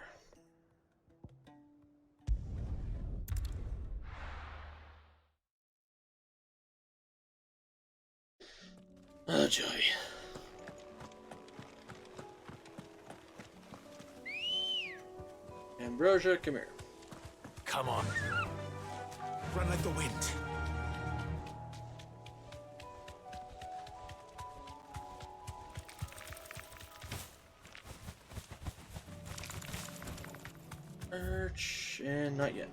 Oh joy. Ambrosia, come here. Come on. Run like the wind. Search, and not yet.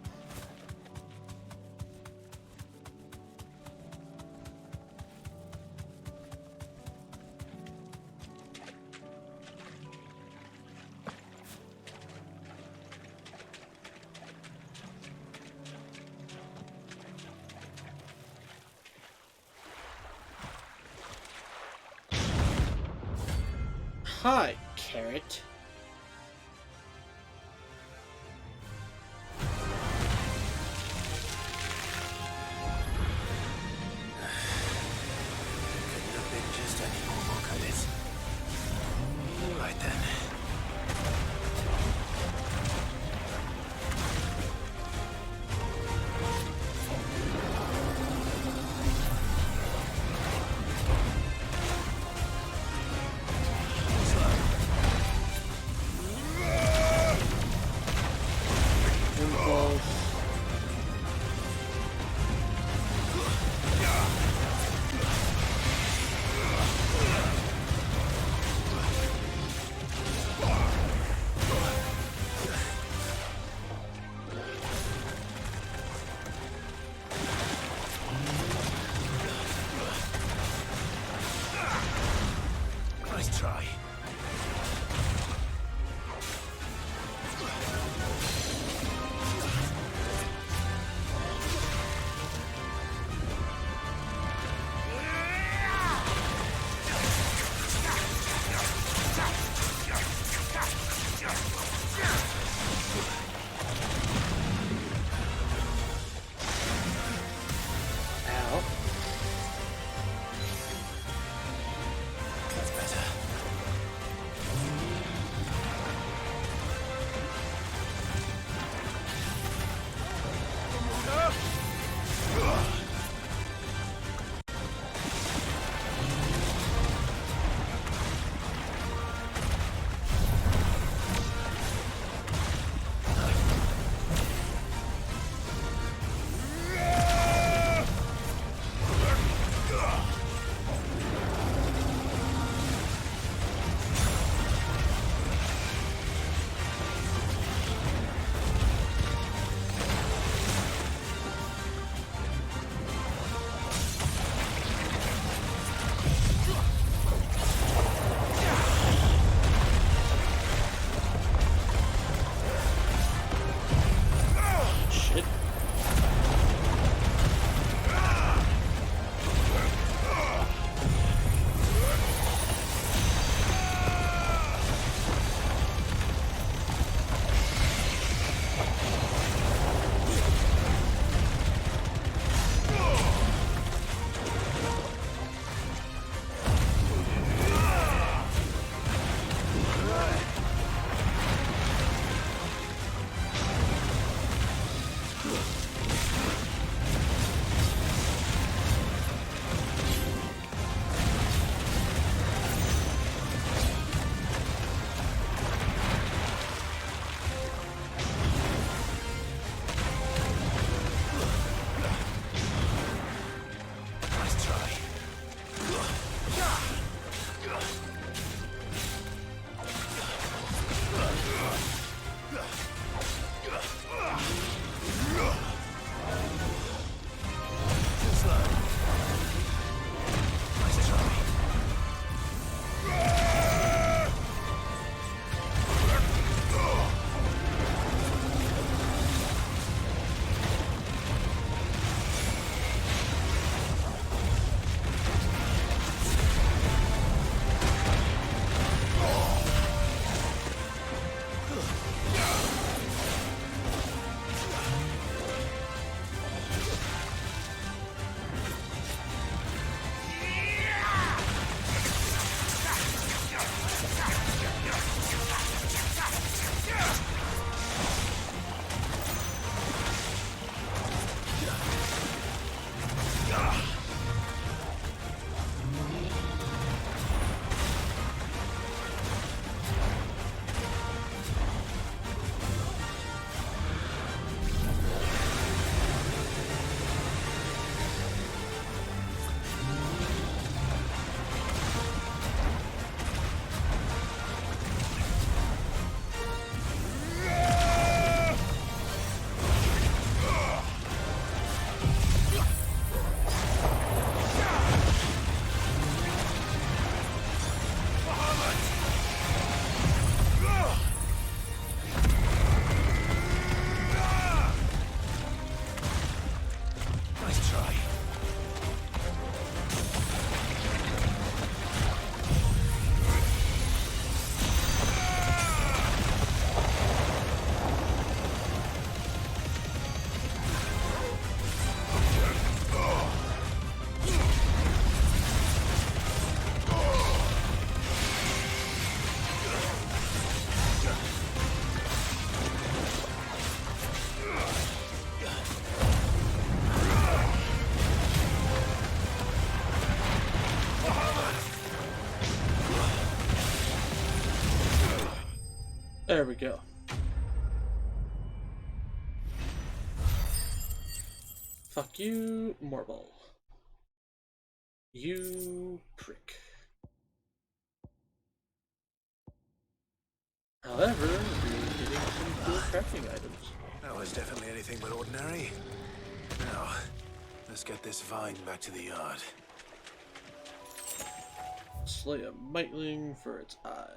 Hi, Carrot. Couldn't have been just any normal, could it? Right then. There we go. Fuck you, Marble. You prick. However, we're getting some cool crafting items. That was definitely anything but ordinary. Now, let's get this vine back to the yard. Slay a miteling for its eye.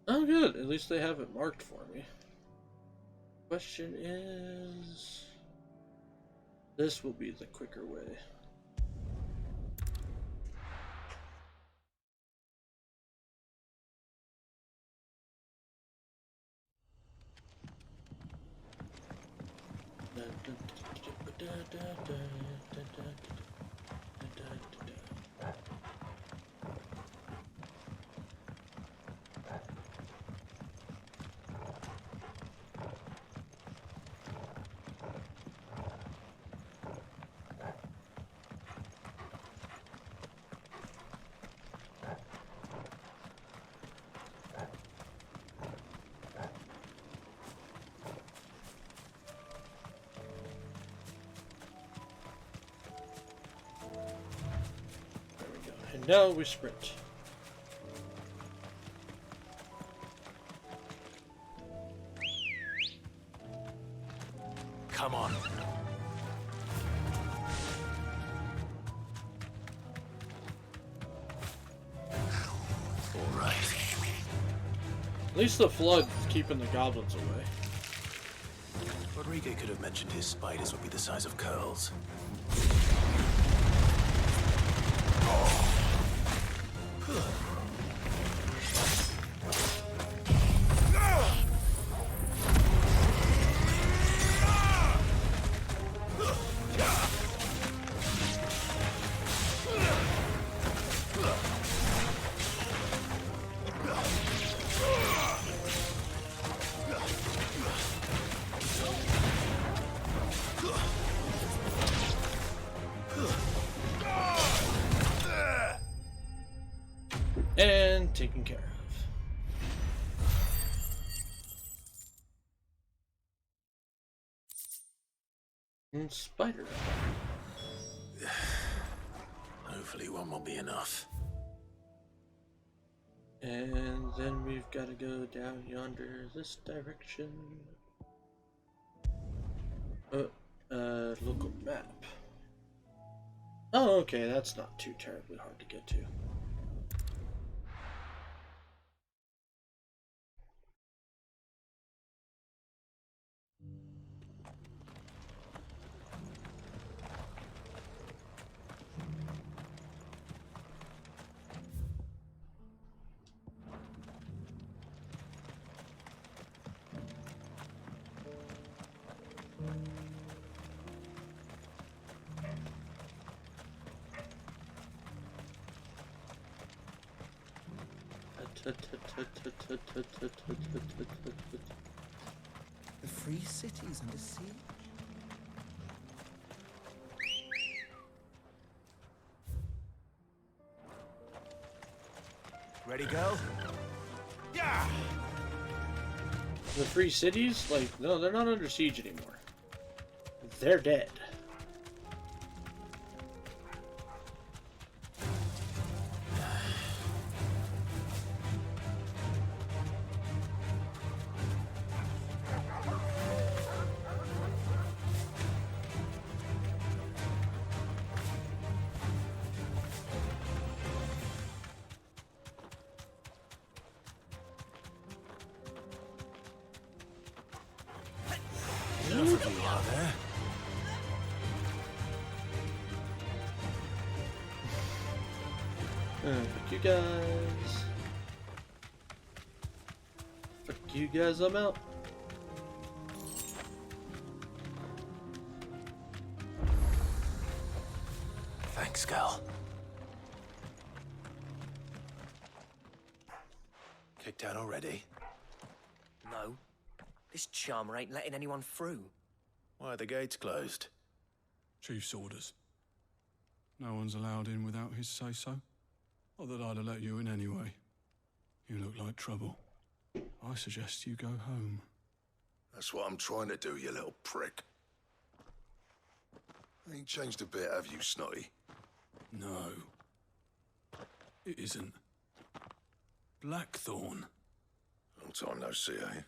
Oh good, at least they have it marked for me. Question is... This will be the quicker way. And now we sprint. Come on. All right. At least the flood's keeping the goblins away. Rodrigo could have mentioned his spiders would be the size of curls. And taken care of. And spider. Hopefully one will be enough. And then we've got to go down yonder this direction. Local map. Oh, okay, that's not too terribly hard to get to. The free city's under siege. Ready, go? Yeah. The free cities? Like, no, they're not under siege anymore. They're dead. Enough of you out there. Fuck you guys. Fuck you guys, I'm out. Thanks, Gal. Kicked out already? No. This charmer ain't letting anyone through. Why are the gates closed? Chief's orders. No one's allowed in without his say-so. Not that I'd have let you in anyway. You look like trouble. I suggest you go home. That's what I'm trying to do, you little prick. Ain't changed a bit, have you, Snotty? No. It isn't. Blackthorn. Long time no see, eh?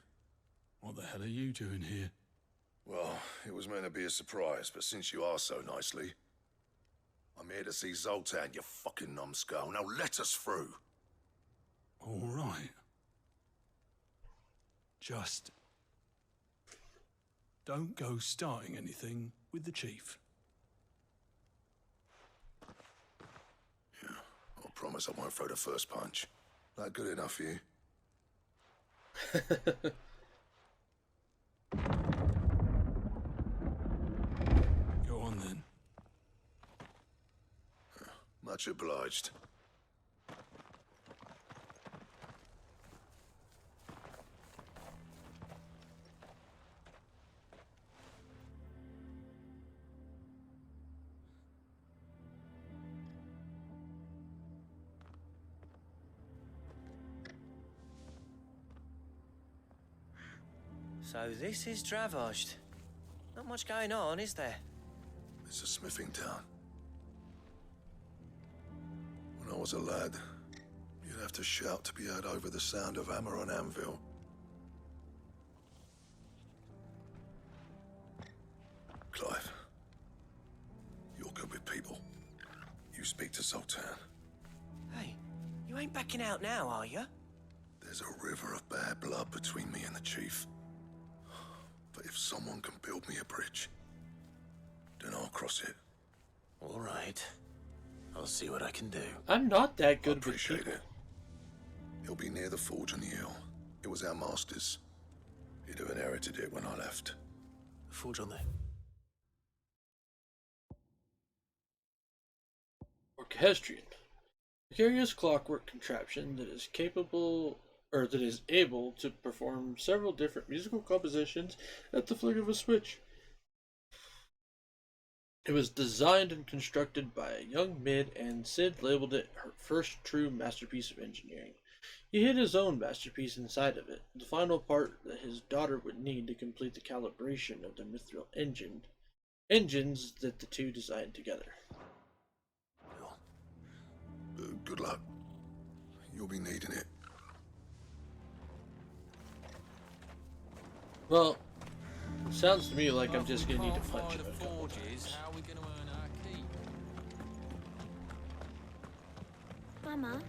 What the hell are you doing here? Well, it was meant to be a surprise, but since you are so nicely, I'm here to see Zoltan, you fucking numbskull. Now let us through. All right. Just don't go starting anything with the chief. Yeah, I promise I won't throw the first punch. That good enough for you? Go on then. Much obliged. So this is Dravoged. Not much going on, is there? It's a smithing town. When I was a lad, you'd have to shout to be heard over the sound of hammer on anvil. Clive, you're good with people. You speak to Sultan. Hey, you ain't backing out now, are you? There's a river of bad blood between me and the chief. But if someone can build me a bridge, then I'll cross it. All right. I'll see what I can do. I'm not that good with Appreciate people. it. It'll be near the forge on the hill. It was our master's. He'd have inherited it when I left. The forge on the... Orchestrion. A curious clockwork contraption that is capable, or that is able to perform several different musical compositions at the flick of a switch. It was designed and constructed by a young mid, and Sid labeled it her first true masterpiece of engineering. He hid his own masterpiece inside of it, the final part that his daughter would need to complete the calibration of the mithril engines that the two designed together. Good luck. You'll be needing it. Well, sounds to me like I'm just gonna need to punch it. How are we going to earn our keep? Mama,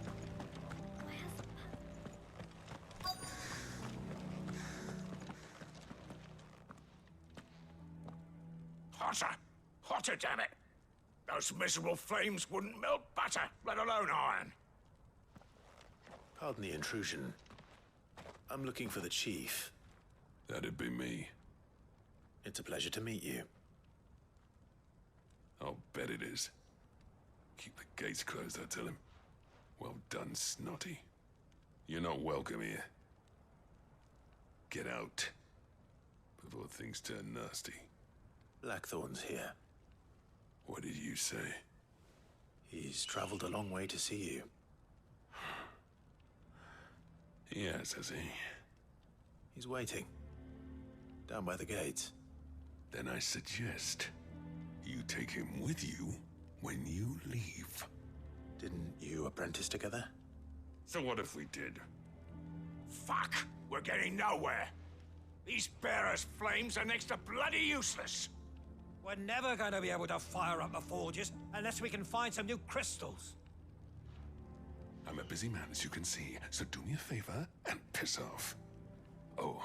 Hotter! Hotter, damn it! Those miserable flames wouldn't melt butter, let alone iron. Pardon the intrusion. I'm looking for the chief. That'd be me. It's a pleasure to meet you. I'll bet it is. Keep the gates closed, I tell him. Well done, Snotty. You're not welcome here. Get out before things turn nasty. Blackthorn's here. What did you say? He's traveled a long way to see you. Yes, has he? He's waiting. Down by the gates. Then I suggest you take him with you when you leave. Didn't you apprentice together? So what if we did? Fuck! We're getting nowhere. These bearers' flames are next to bloody useless. We're never going to be able to fire up the forges unless we can find some new crystals. I'm a busy man, as you can see, so do me a favor and piss off. Oh,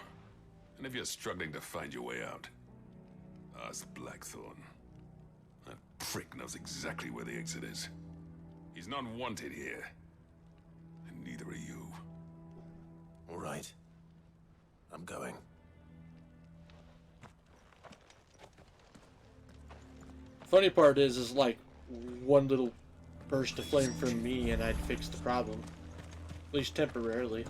and if you're struggling to find your way out, ask Blackthorn. That prick knows exactly where the exit is. He's not wanted here, and neither are you. All right. I'm going. Funny part is like one little burst of flame from me and I'd fix the problem. At least temporarily.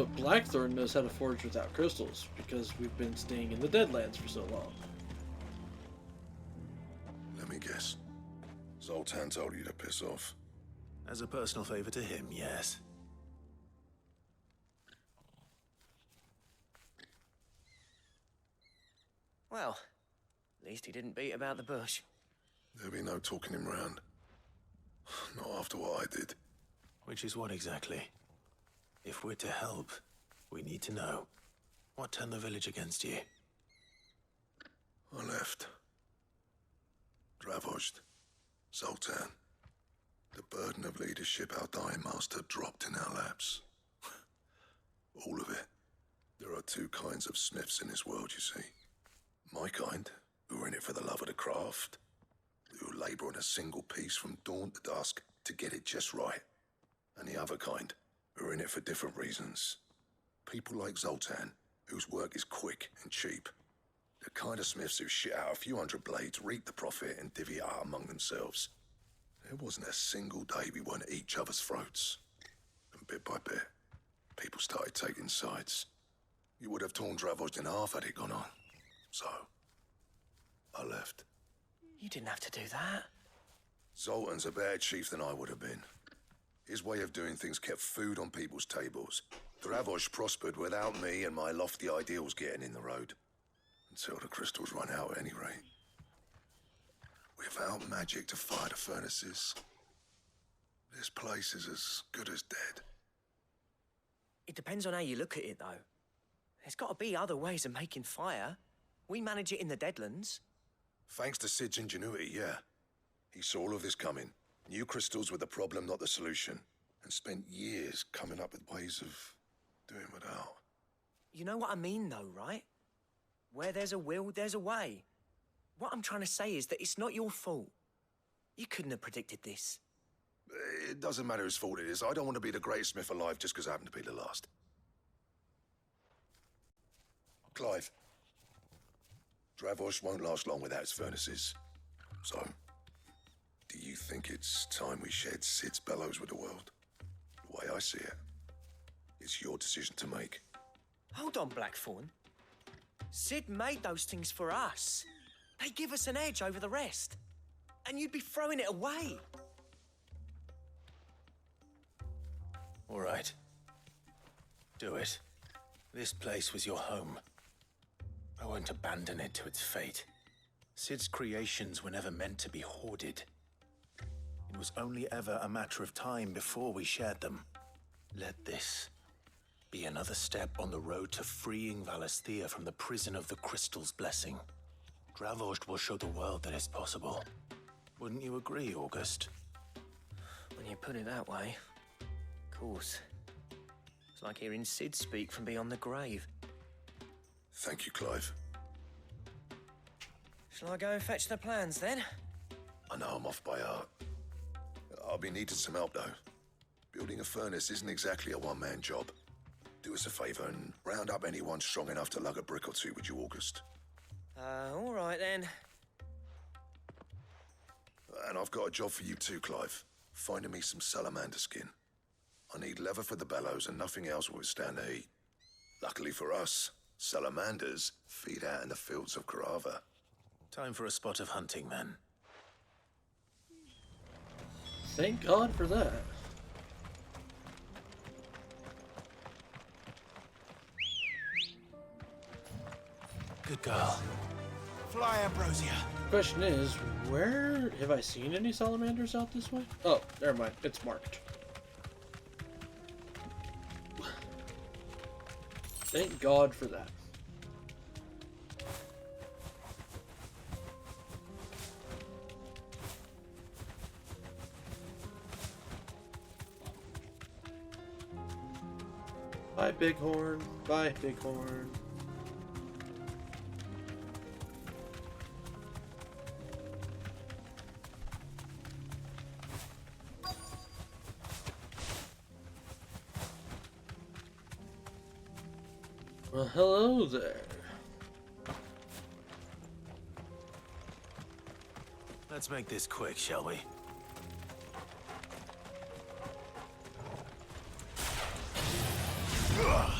But Blackthorn knows how to forge without crystals, because we've been staying in the Deadlands for so long. Let me guess. Zoltan told you to piss off. As a personal favor to him, yes. Well, at least he didn't beat about the bush. There'll be no talking him round. Not after what I did. Which is what exactly? If we're to help, we need to know. What turned the village against you? I left. Dravozd. Zoltan. The burden of leadership our dying master dropped in our laps. All of it. There are two kinds of smiths in this world, you see. My kind, who are in it for the love of the craft, who labour on a single piece from dawn to dusk to get it just right. And the other kind, who are in it for different reasons. People like Zoltan, whose work is quick and cheap. The kind of smiths who shit out a few hundred blades, reap the profit, and divvy it out among themselves. There wasn't a single day we weren't at each other's throats. And bit by bit, people started taking sides. You would have torn Dravozd in half had it gone on. So, I left. You didn't have to do that. Zoltan's a better chief than I would have been. His way of doing things kept food on people's tables. Dravozd prospered without me and my lofty ideals getting in the road. Until the crystals run out at any rate. Without magic to fire the furnaces, this place is as good as dead. It depends on how you look at it, though. There's got to be other ways of making fire. We manage it in the Deadlands. Thanks to Sid's ingenuity, yeah. He saw all of this coming. Knew crystals were the problem, not the solution. And spent years coming up with ways of doing without. You know what I mean, though, right? Where there's a will, there's a way. What I'm trying to say is that it's not your fault. You couldn't have predicted this. It doesn't matter whose fault it is. I don't want to be the greatest smith alive just because I happen to be the last. Clive. Dravozd won't last long without its furnaces. So, do you think it's time we shared Sid's bellows with the world? The way I see it, it's your decision to make. Hold on, Blackthorn. Sid made those things for us. They give us an edge over the rest. And you'd be throwing it away. All right. Do it. This place was your home. I won't abandon it to its fate. Sid's creations were never meant to be hoarded. It was only ever a matter of time before we shared them. Let this be another step on the road to freeing Valisthea from the prison of the Crystal's blessing. Dravozd will show the world that it's possible. Wouldn't you agree, August? When you put it that way, of course. It's like hearing Sid speak from beyond the grave. Thank you, Clive. Shall I go and fetch the plans, then? I know I'm off by heart. I'll be needing some help, though. Building a furnace isn't exactly a one-man job. Do us a favor and round up anyone strong enough to lug a brick or two with you, August. All right, then. And I've got a job for you too, Clive. Finding me some salamander skin. I need leather for the bellows and nothing else will withstand the heat. Luckily for us, salamanders feed out in the fields of Karava. Time for a spot of hunting, then. Thank God for that. Good girl. Fly, Ambrosia. Question is, where have I seen any salamanders out this way? Oh, never mind. It's marked. Thank God for that. Bye, Bighorn. Bye, Bighorn. Well, hello there. Let's make this quick, shall we? Ugh.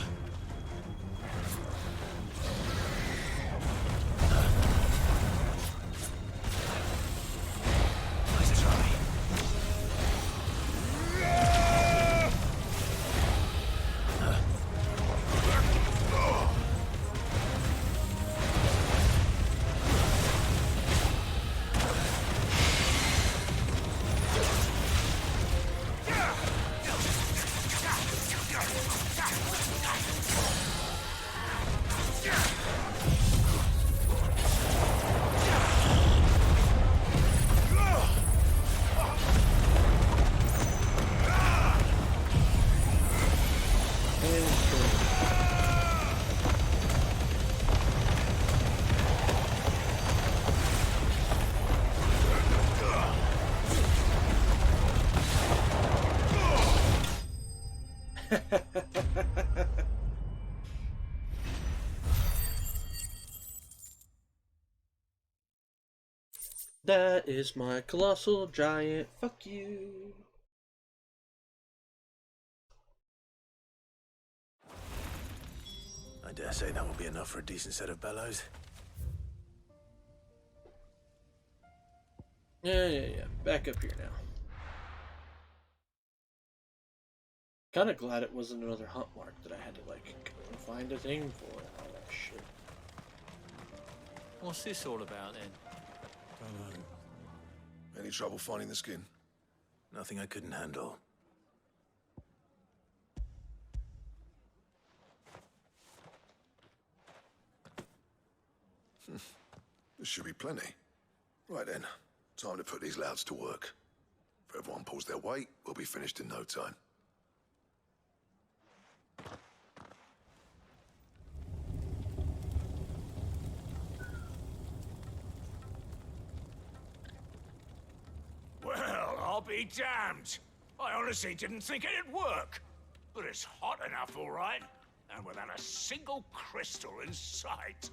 That is my colossal giant. Fuck you. I dare say that will be enough for a decent set of bellows. Yeah. Back up here now. Kinda glad it wasn't another hunt mark that I had to, like, go and find a thing for and all that shit. What's this all about then? Don't know. Any trouble finding the skin? Nothing I couldn't handle. There should be plenty. Right then, time to put these louts to work. If everyone pulls their weight, we'll be finished in no time. Well, I'll be damned. I honestly didn't think it'd work. But it's hot enough, all right. And without a single crystal in sight.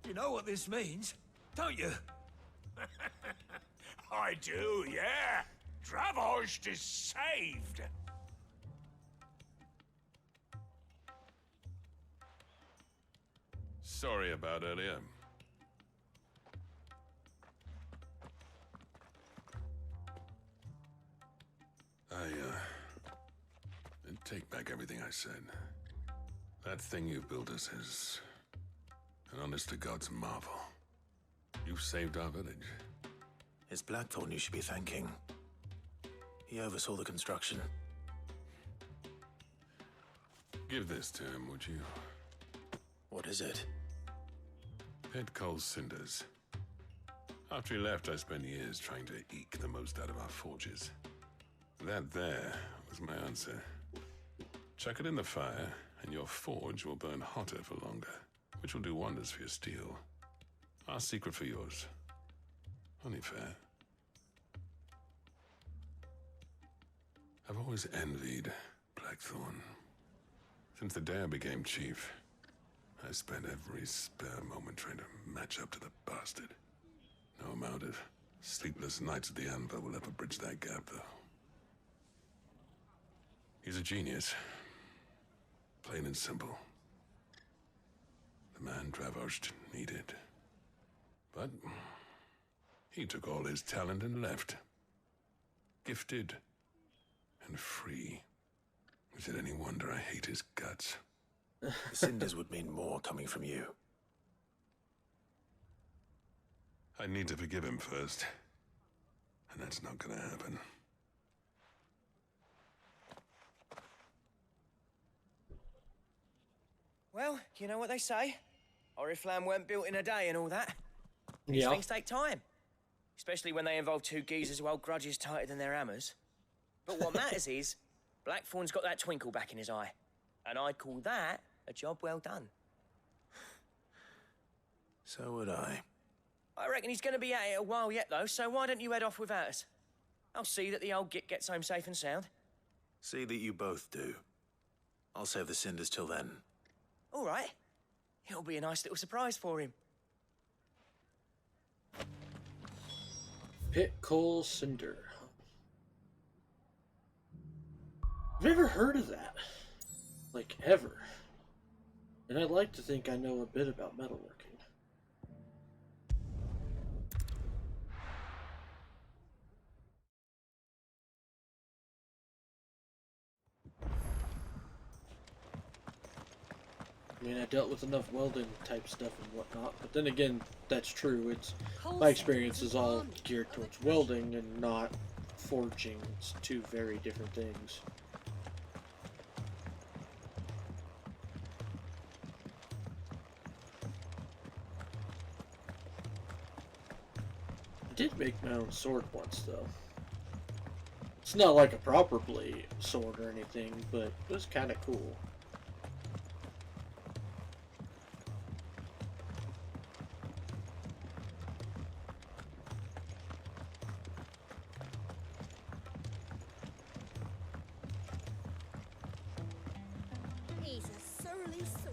You know what this means, don't you? I do, yeah. Dravost is saved. Sorry about earlier. I take back everything I said. That thing you built us is an honest-to-God's marvel. You saved our village. It's Blackthorn you should be thanking. He oversaw the construction. Give this to him, would you? What is it? Pit Cole's cinders. After he left, I spent years trying to eke the most out of our forges. That there was my answer. Chuck it in the fire, and your forge will burn hotter for longer, which will do wonders for your steel. Our secret for yours. Only fair. I've always envied Blackthorn. Since the day I became chief, I spent every spare moment trying to match up to the bastard. No amount of sleepless nights at the anvil will ever bridge that gap, though. He's a genius. Plain and simple. The man Dravost needed. But he took all his talent and left. Gifted and free. Is it any wonder I hate his guts? The cinders would mean more coming from you. I need to forgive him first. And that's not gonna happen. Well, you know what they say. Oriflamme weren't built in a day and all that. These Yeah. things take time. Especially when they involve two geezers who hold grudges tighter than their hammers. But what matters is, Blackthorn's got that twinkle back in his eye. And I'd call that a job well done. So would I. I reckon he's going to be at it a while yet, though, so why don't you head off without us? I'll see that the old git gets home safe and sound. See that you both do. I'll save the cinders till then. All right. It'll be a nice little surprise for him. Pit Coal Cinder. I've never heard of that. Like, ever. And I'd like to think I know a bit about metalworking. I mean, I dealt with enough welding type stuff and whatnot, but then again, that's true. It's my experience is all geared towards welding and not forging. It's two very different things. I did make my own sword once, though. It's not like a proper blade sword or anything, but it was kind of cool. He's a surly soaker.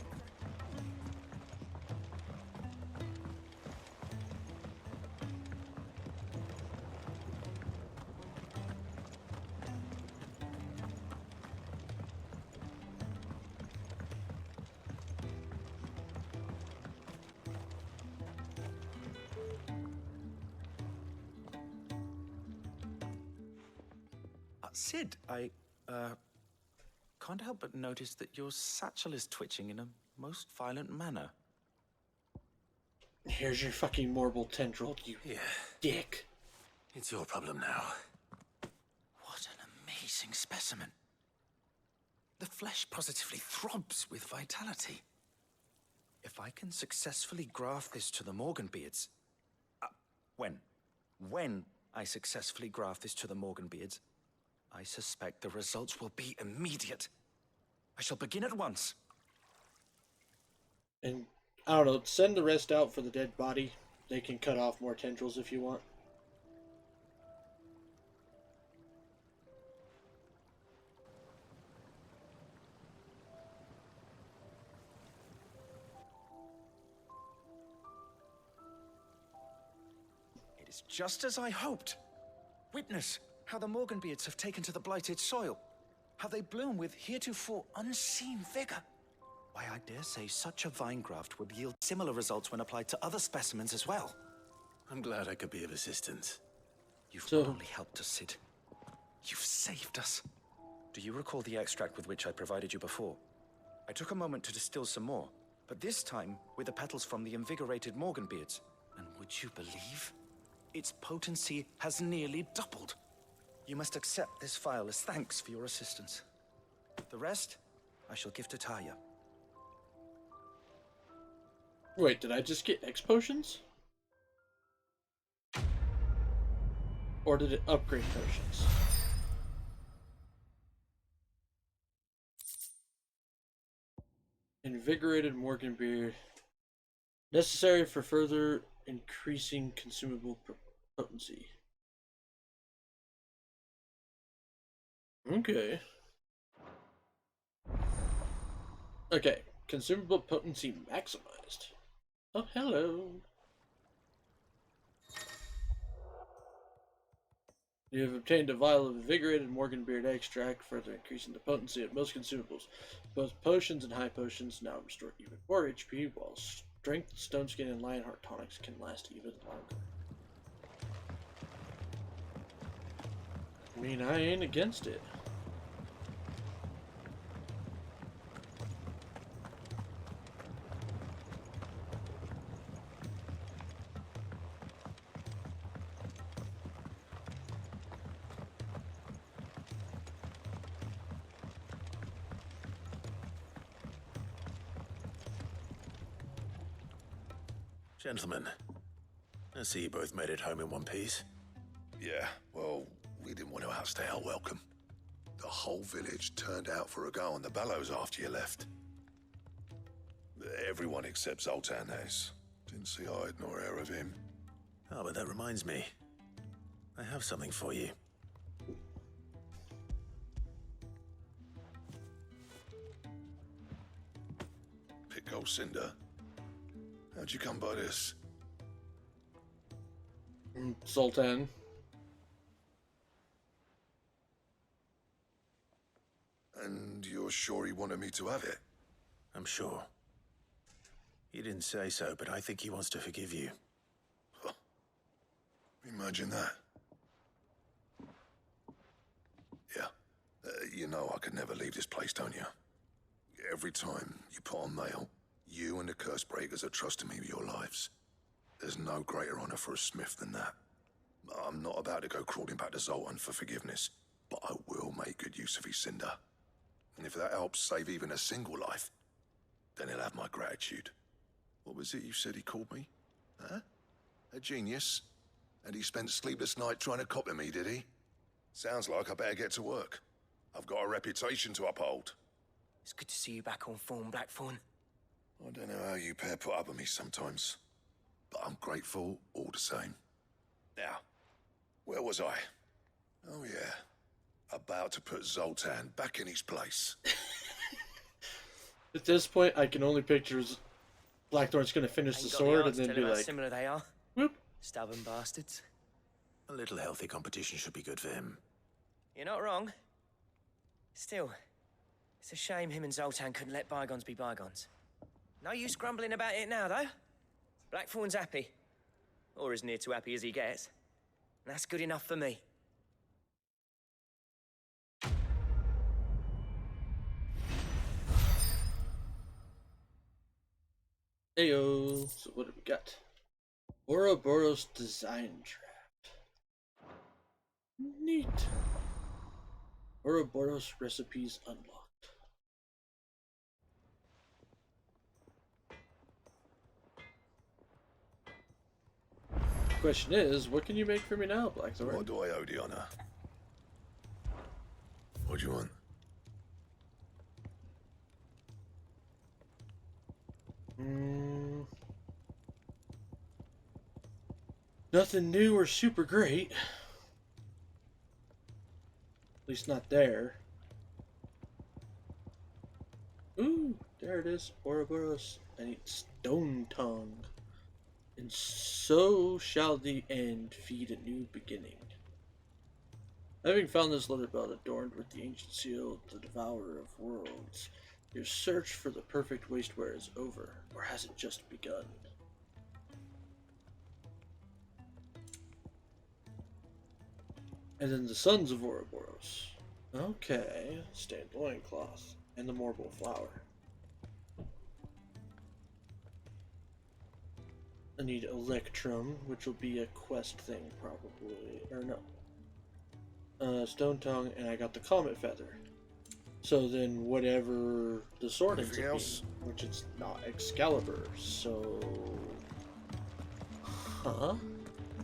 Sid, I can't help but notice that your satchel is twitching in a most violent manner. Here's your fucking marble tendril, you dick. It's your problem now. What an amazing specimen. The flesh positively throbs with vitality. If I can successfully graft this to the Morganbeards... When I successfully graft this to the Morganbeards, I suspect the results will be immediate. I shall begin at once. And, I don't know, send the rest out for the dead body. They can cut off more tendrils if you want. It is just as I hoped. Witness how the Morganbeards have taken to the blighted soil. How they bloom with heretofore unseen vigor. Why, I dare say such a vine graft would yield similar results when applied to other specimens as well. I'm glad I could be of assistance. You've not only helped us, Sid. You've saved us. Do you recall the extract with which I provided you before? I took a moment to distill some more, but this time with the petals from the invigorated Morganbeards. And would you believe? Its potency has nearly doubled. You must accept this vial as thanks for your assistance. The rest, I shall give to Taya. Wait, did I just get X potions? Or did it upgrade potions? Invigorated Morganbeard. Necessary for further increasing consumable potency. Okay. Okay. Consumable potency maximized. Oh, hello. You have obtained a vial of invigorated Morganbeard extract, further increasing the potency of most consumables. Both potions and high potions now restore even more HP, while strength, stone skin, and lionheart tonics can last even longer. I mean, I ain't against it. Gentlemen, I see you both made it home in one piece. Yeah, well, we didn't want to outstay our welcome. The whole village turned out for a go on the bellows after you left. Everyone except Zoltan has. Didn't see hide nor hair of him. Oh, but that reminds me. I have something for you. Pickle Cinder. How'd you come by this? Sultan. And you're sure he wanted me to have it? I'm sure. He didn't say so, but I think he wants to forgive you. Huh. Imagine that. Yeah. You know I could never leave this place, don't you? Every time you put on mail, you and the curse breakers are trusting me with your lives. There's no greater honor for a smith than that. I'm not about to go crawling back to Zoltan for forgiveness, but I will make good use of his cinder. And if that helps save even a single life, then he'll have my gratitude. What was it you said he called me? Huh? A genius? And he spent sleepless night trying to copy me, did he? Sounds like I better get to work. I've got a reputation to uphold. It's good to see you back on form, Blackthorn. I don't know how you pair put up with me sometimes, but I'm grateful all the same. Now, where was I? Oh yeah, about to put Zoltan back in his place. At this point, I can only picture Blackthorn's gonna finish the Ain't got sword and arts then tell be him how like, similar they are. whoop. Stubborn bastards. A little healthy competition should be good for him. You're not wrong. Still, it's a shame him and Zoltan couldn't let bygones be bygones. No use grumbling about it now, though. Blackthorn's happy. Or as near to happy as he gets. And that's good enough for me. Heyo. So what do we got? Ouroboros design draft. Neat. Ouroboros recipes unlocked. Question is, what can you make for me now, Blackthorn? What do I owe the honor? What do you want? Nothing new or super great. At least not there. Ooh, there it is. Ouroboros. I need Stone Tongue. And so shall the end feed a new beginning. Having found this leather belt adorned with the ancient seal, the devourer of worlds, your search for the perfect wasteware is over, or has it just begun? And then the sons of Ouroboros. Okay, stained loincloth, and the marble flower. I need Electrum, which will be a quest thing probably, or no. Stone Tongue, and I got the Comet Feather. So then whatever the sword ends up being, which it's not Excalibur, so... Huh?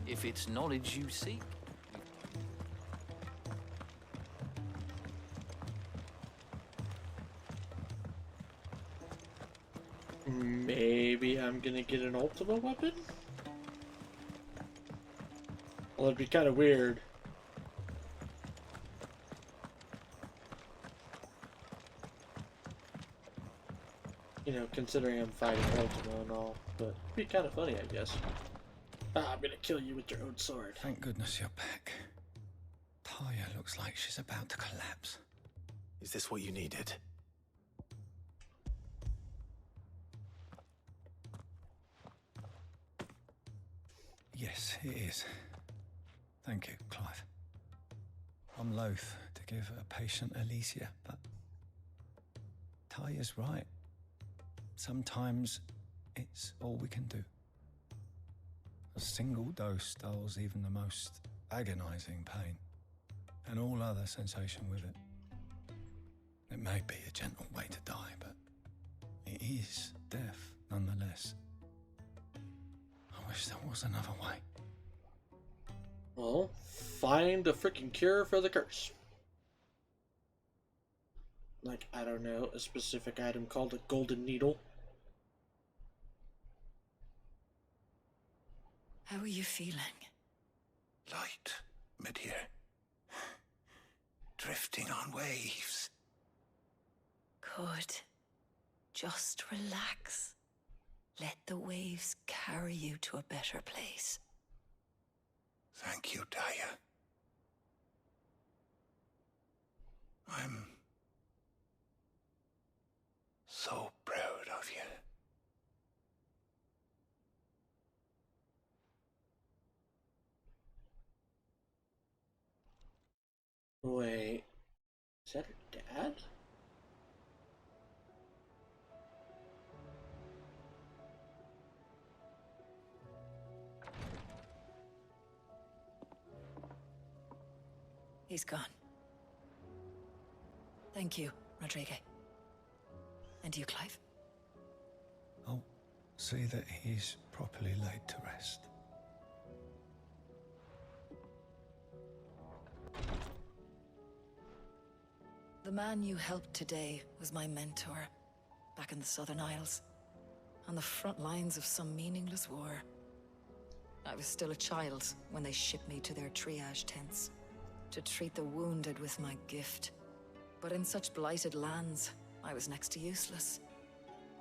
If it's knowledge you seek. Maybe I'm gonna get an Ultima weapon? Well, it'd be kind of weird. You know, considering I'm fighting Ultima and all, but it'd be kind of funny, I guess. Ah, I'm gonna kill you with your own sword. Thank goodness you're back. Taya looks like she's about to collapse. Is this what you needed? Yes, it is. Thank you, Clive. I'm loath to give a patient Alicia, but Taya's right. Sometimes it's all we can do. A single dose dulls even the most agonizing pain, and all other sensation with it. It may be a gentle way to die, but it is death nonetheless. I wish there was another way. Well, find a freaking cure for the curse. Like, I don't know, a specific item called a golden needle. How are you feeling? Light, mid-here. Drifting on waves. Good. Just relax. Let the waves carry you to a better place. Thank you, Taya. I'm so proud of you. Wait, is that her dad? He's gone. Thank you, Rodrigo. And you, Clive? I'll see that he's properly laid to rest. The man you helped today was my mentor, back in the Southern Isles, on the front lines of some meaningless war. I was still a child when they shipped me to their triage tents, to treat the wounded with my gift. But in such blighted lands, I was next to useless.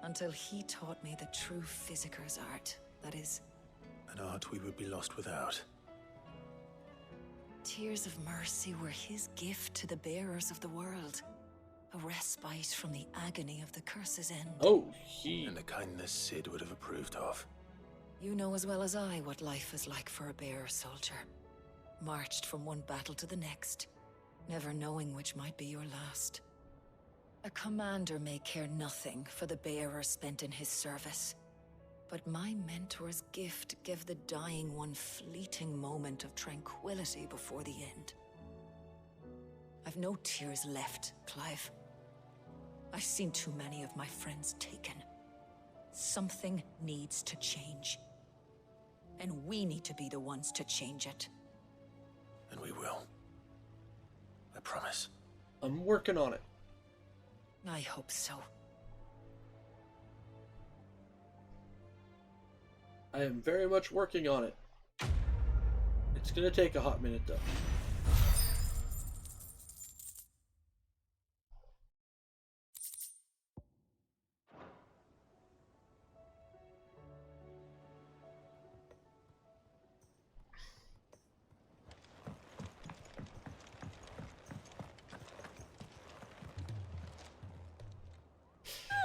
Until he taught me the true physicker's art. That is, An art we would be lost without. tears of mercy were his gift to the bearers of the world. A respite from the agony of the curse's end. And a kindness Sid would have approved of. You know as well as I what life is like for a bearer soldier. Marched from one battle to the next, never knowing which might be your last. A commander may care nothing for the bearer spent in his service. But my mentor's gift gave the dying one fleeting moment of tranquility before the end. I've no tears left, Clive. I've seen too many of my friends taken. Something needs to change. And we need to be the ones to change it. And we will. I promise. I'm working on it. I hope so. I am very much working on it. It's gonna take a hot minute though.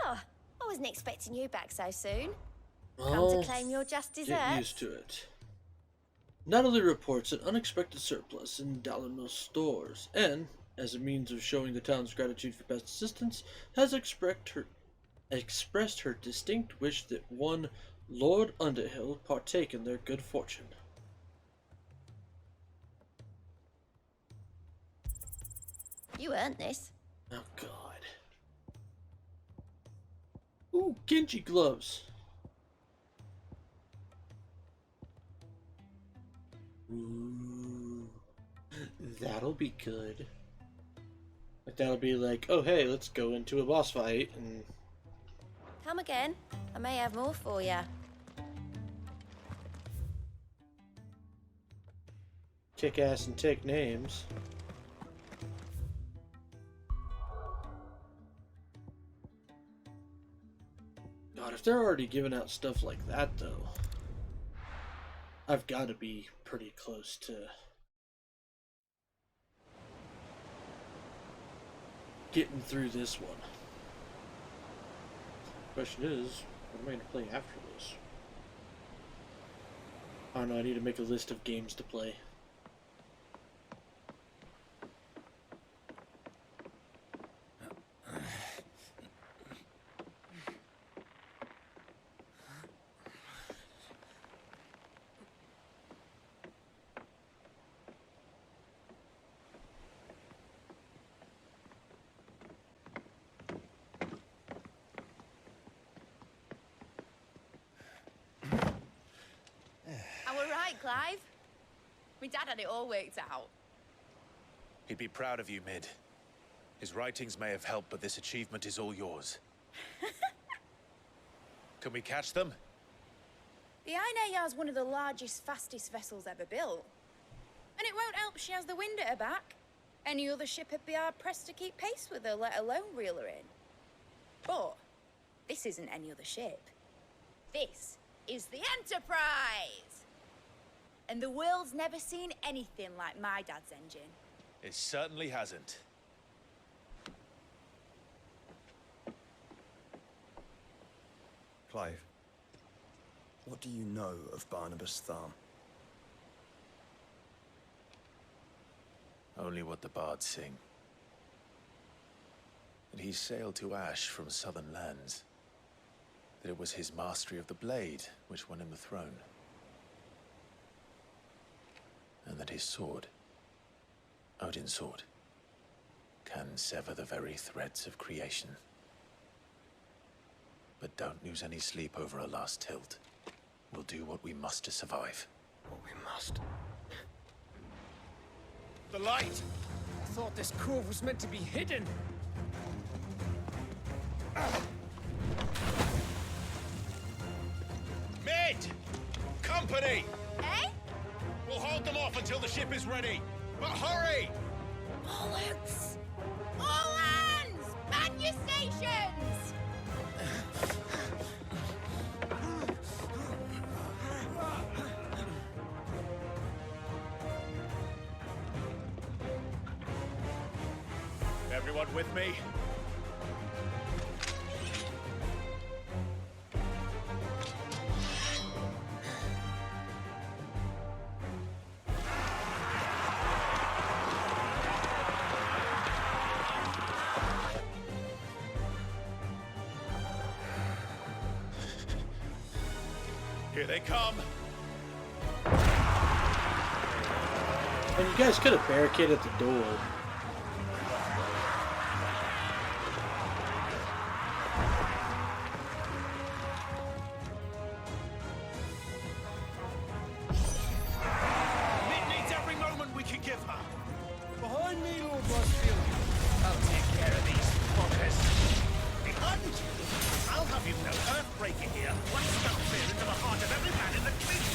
Oh, I wasn't expecting you back so soon. Come to claim your just desserts. Get used to it. Natalie reports an unexpected surplus in Dalino's stores, and, as a means of showing the town's gratitude for past assistance, has expressed her distinct wish that one Lord Underhill partake in their good fortune. You earned this. Oh God. Ooh, Genji gloves. Ooh, that'll be good. Like that'll be like, oh hey, let's go into a boss fight and Come again. I may have more for you. kick ass and take names. God, if they're already giving out stuff like that though, I've got to be pretty close to getting through this one. Question is, what am I going to play after this? I don't know, I need to make a list of games to play. Clive. My dad had it all worked out. He'd be proud of you, Mid. His writings may have helped, but this achievement is all yours. Can we catch them? The Aine is one of the largest, fastest vessels ever built. And it won't help she has the wind at her back. Any other ship would be hard-pressed to keep pace with her, let alone reel her in. But this isn't any other ship. This is the Enterprise! And the world's never seen anything like my dad's engine. It certainly hasn't. Clive, what do you know of Barnabas Thumb? Only what the bards sing. That he sailed to Ash from southern lands. That it was his mastery of the blade which won him the throne. And that his sword, Odin's sword, can sever the very threads of creation. But don't lose any sleep over a last tilt. We'll do what we must to survive. What we must. The light! I thought this cove was meant to be hidden. Mid! Company! Eh? We'll hold them off until the ship is ready. But hurry! Bollocks! All hands! Man your stations! everyone with me? Here they come. And you guys could have barricaded the door. Nick needs every moment we can give her. Behind me, Lord Rosfield. I'll take care of these fuckers. Behind you? I'll have you know, Earthbreaker here wants to fear into the heart of every man in the kingdom.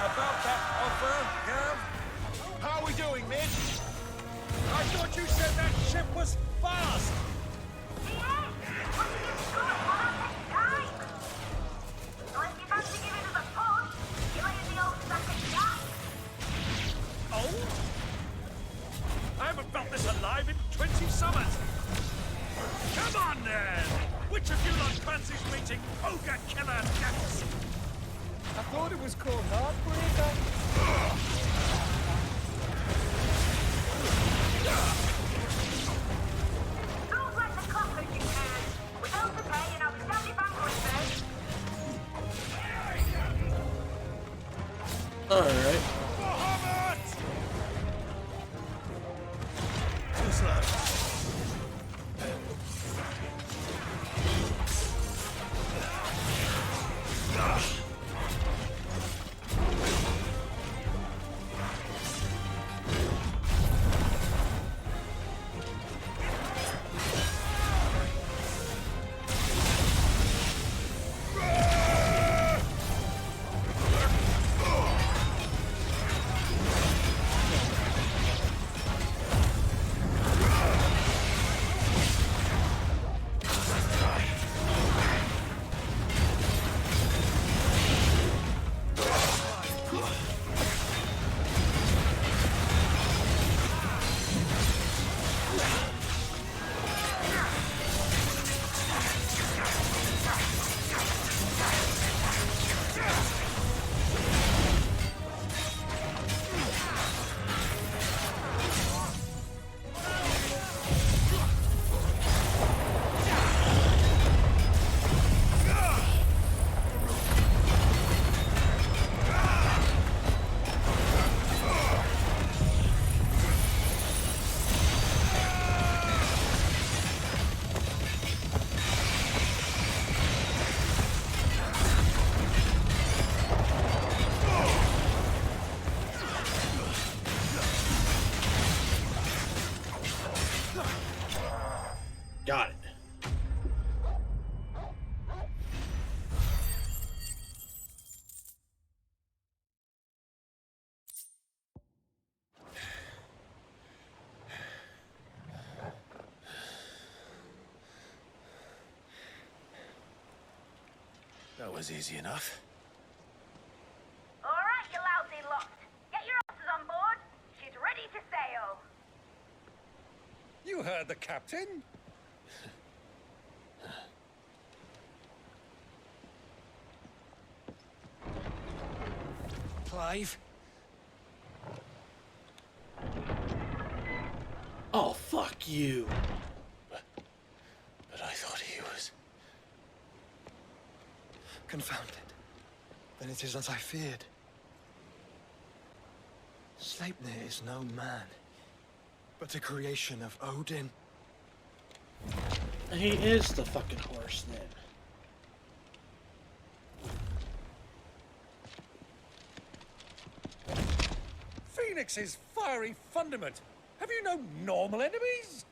About that offer, Gav? How are we doing, Mitch? I thought you said that ship was fast. Old? I haven't felt this alive in 20 summers. Come on, then! Which of you lot fancies meeting Ogre Killer Cats? I thought it was called Heartbreaker. Alright. Too slow. Got it. That was easy enough. All right, you lousy lot. Get your asses on board. She's ready to sail. You heard the captain. Clive? Oh, fuck you. But I thought he was... Confounded. Then it is as I feared. Sleipnir is no man, but a creation of Odin. He is the fucking horse, then. Phoenix's fiery fundament. Have you no normal enemies?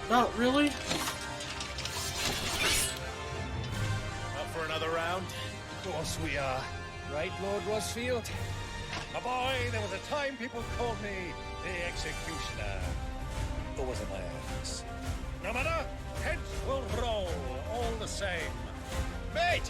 Not really. Up for another round? Of course we are. Right, Lord Rosfield? My boy, there was a time people called me the Executioner. Or was it my axe? No matter, heads will roll all the same. Mate!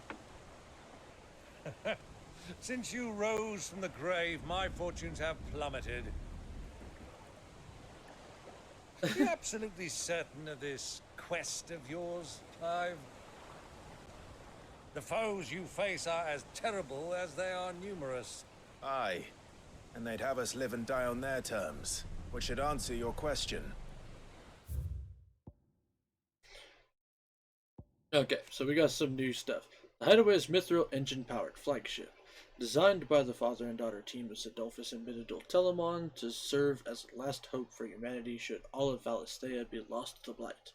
Since you rose from the grave, my fortunes have plummeted. Are you absolutely certain of this quest of yours, Clive? The foes you face are as terrible as they are numerous. Aye. And they'd have us live and die on their terms, which should answer your question. Okay, so we got some new stuff. The Hideaway is Mithril engine-powered flagship, designed by the father and daughter team of Zidolphus and Midadul Telamon to serve as a last hope for humanity should all of Valisthea be lost to the Blight.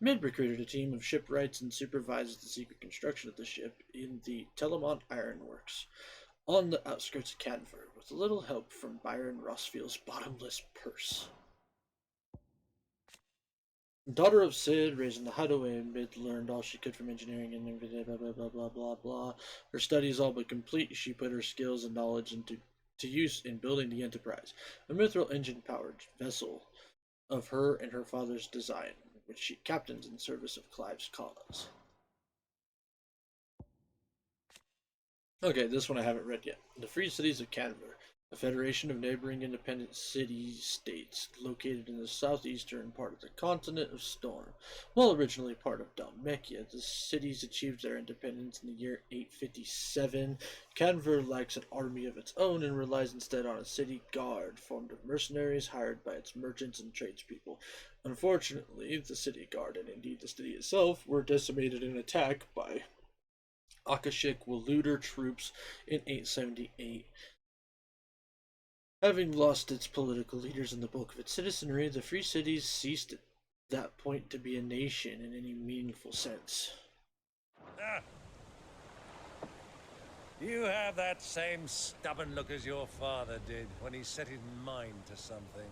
Mid recruited a team of shipwrights and supervised the secret construction of the ship in the Telamon Ironworks on the outskirts of Canver, with a little help from Byron Rossfield's bottomless purse. Daughter of Sid, raised in the Hideaway, Mid learned all she could from engineering and blah blah blah blah blah blah. Her studies all but complete, she put her skills and knowledge into use in building the Enterprise, a mithril engine-powered vessel of her and her father's design, which she captains in service of Clive's cause. Okay, this one I haven't read yet. The Free Cities of Canver, a federation of neighboring independent city-states located in the southeastern part of the continent of Storm. While originally part of Dalmekia, the cities achieved their independence in the year 857. Canver lacks an army of its own and relies instead on a city guard formed of mercenaries hired by its merchants and tradespeople. Unfortunately, the city guard, and indeed the city itself, were decimated in an attack by Akashic Waluder troops in 878. Having lost its political leaders and the bulk of its citizenry, the Free Cities ceased at that point to be a nation in any meaningful sense. Ah. You have that same stubborn look as your father did when he set his mind to something.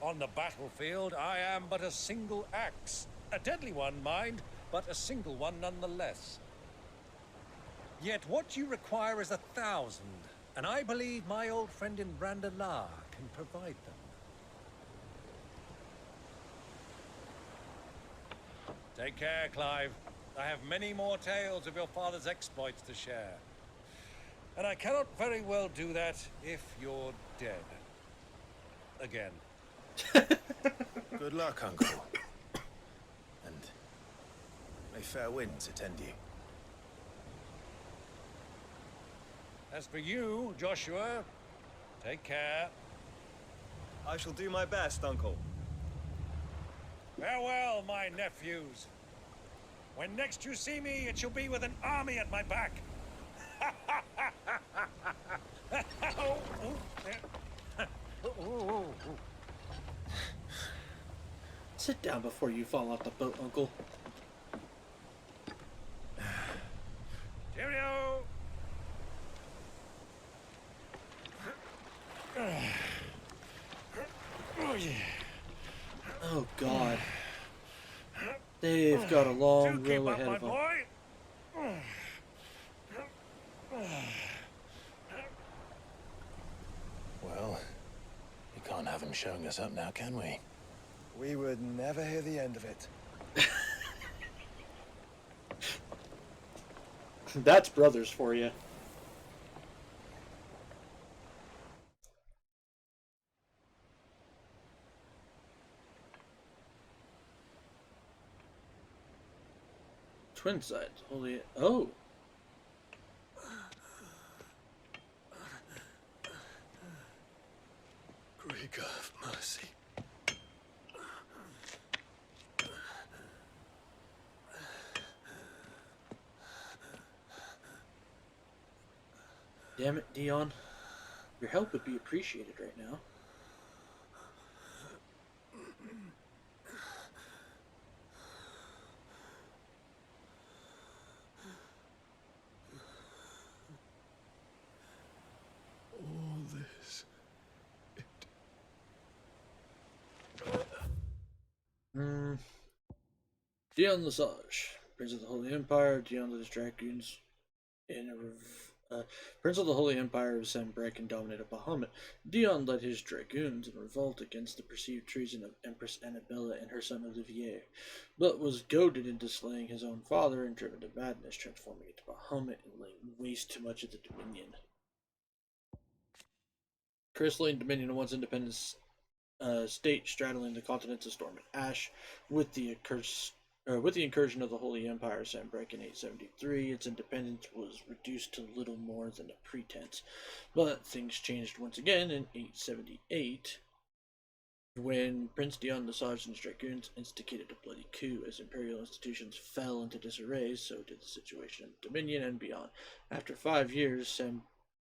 On the battlefield, I am but a single axe. A deadly one, mind, but a single one nonetheless. Yet what you require is 1,000. And I believe my old friend in Randalar can provide them. Take care, Clive. I have many more tales of your father's exploits to share. And I cannot very well do that if you're dead. Again. Good luck, Uncle. And may fair winds attend you. As for you, Joshua, take care. I shall do my best, Uncle. Farewell, my nephews. When next you see me, it shall be with an army at my back. Sit down before you fall off the boat, Uncle. Cheerio! Oh, God. They've got a long road ahead of them. Well, we can't have him showing us up now, can we? We would never hear the end of it. That's brothers for you. Twin sides. Holy. Oh. Creaker of mercy. Damn it, Dion. Your help would be appreciated right now. All this. Dion Lesage, Prince of the Holy Empire. Dion leads dragoons in Prince of the Holy Empire of Sembrek and dominated Bahamut, Dion led his dragoons in revolt against the perceived treason of Empress Annabella and her son Olivier, but was goaded into slaying his own father and driven to madness, transforming into Bahamut and laying waste to much of the Dominion. Crystalline Dominion once independent state straddling the continents of Storm and Ash, with the incursion of the Holy Empire of Sanbreak in 873, its independence was reduced to little more than a pretense. But things changed once again in 878, when Prince Dion Lesage and his dragoons instigated a bloody coup. As imperial institutions fell into disarray, so did the situation in Dominion and beyond. After 5 years,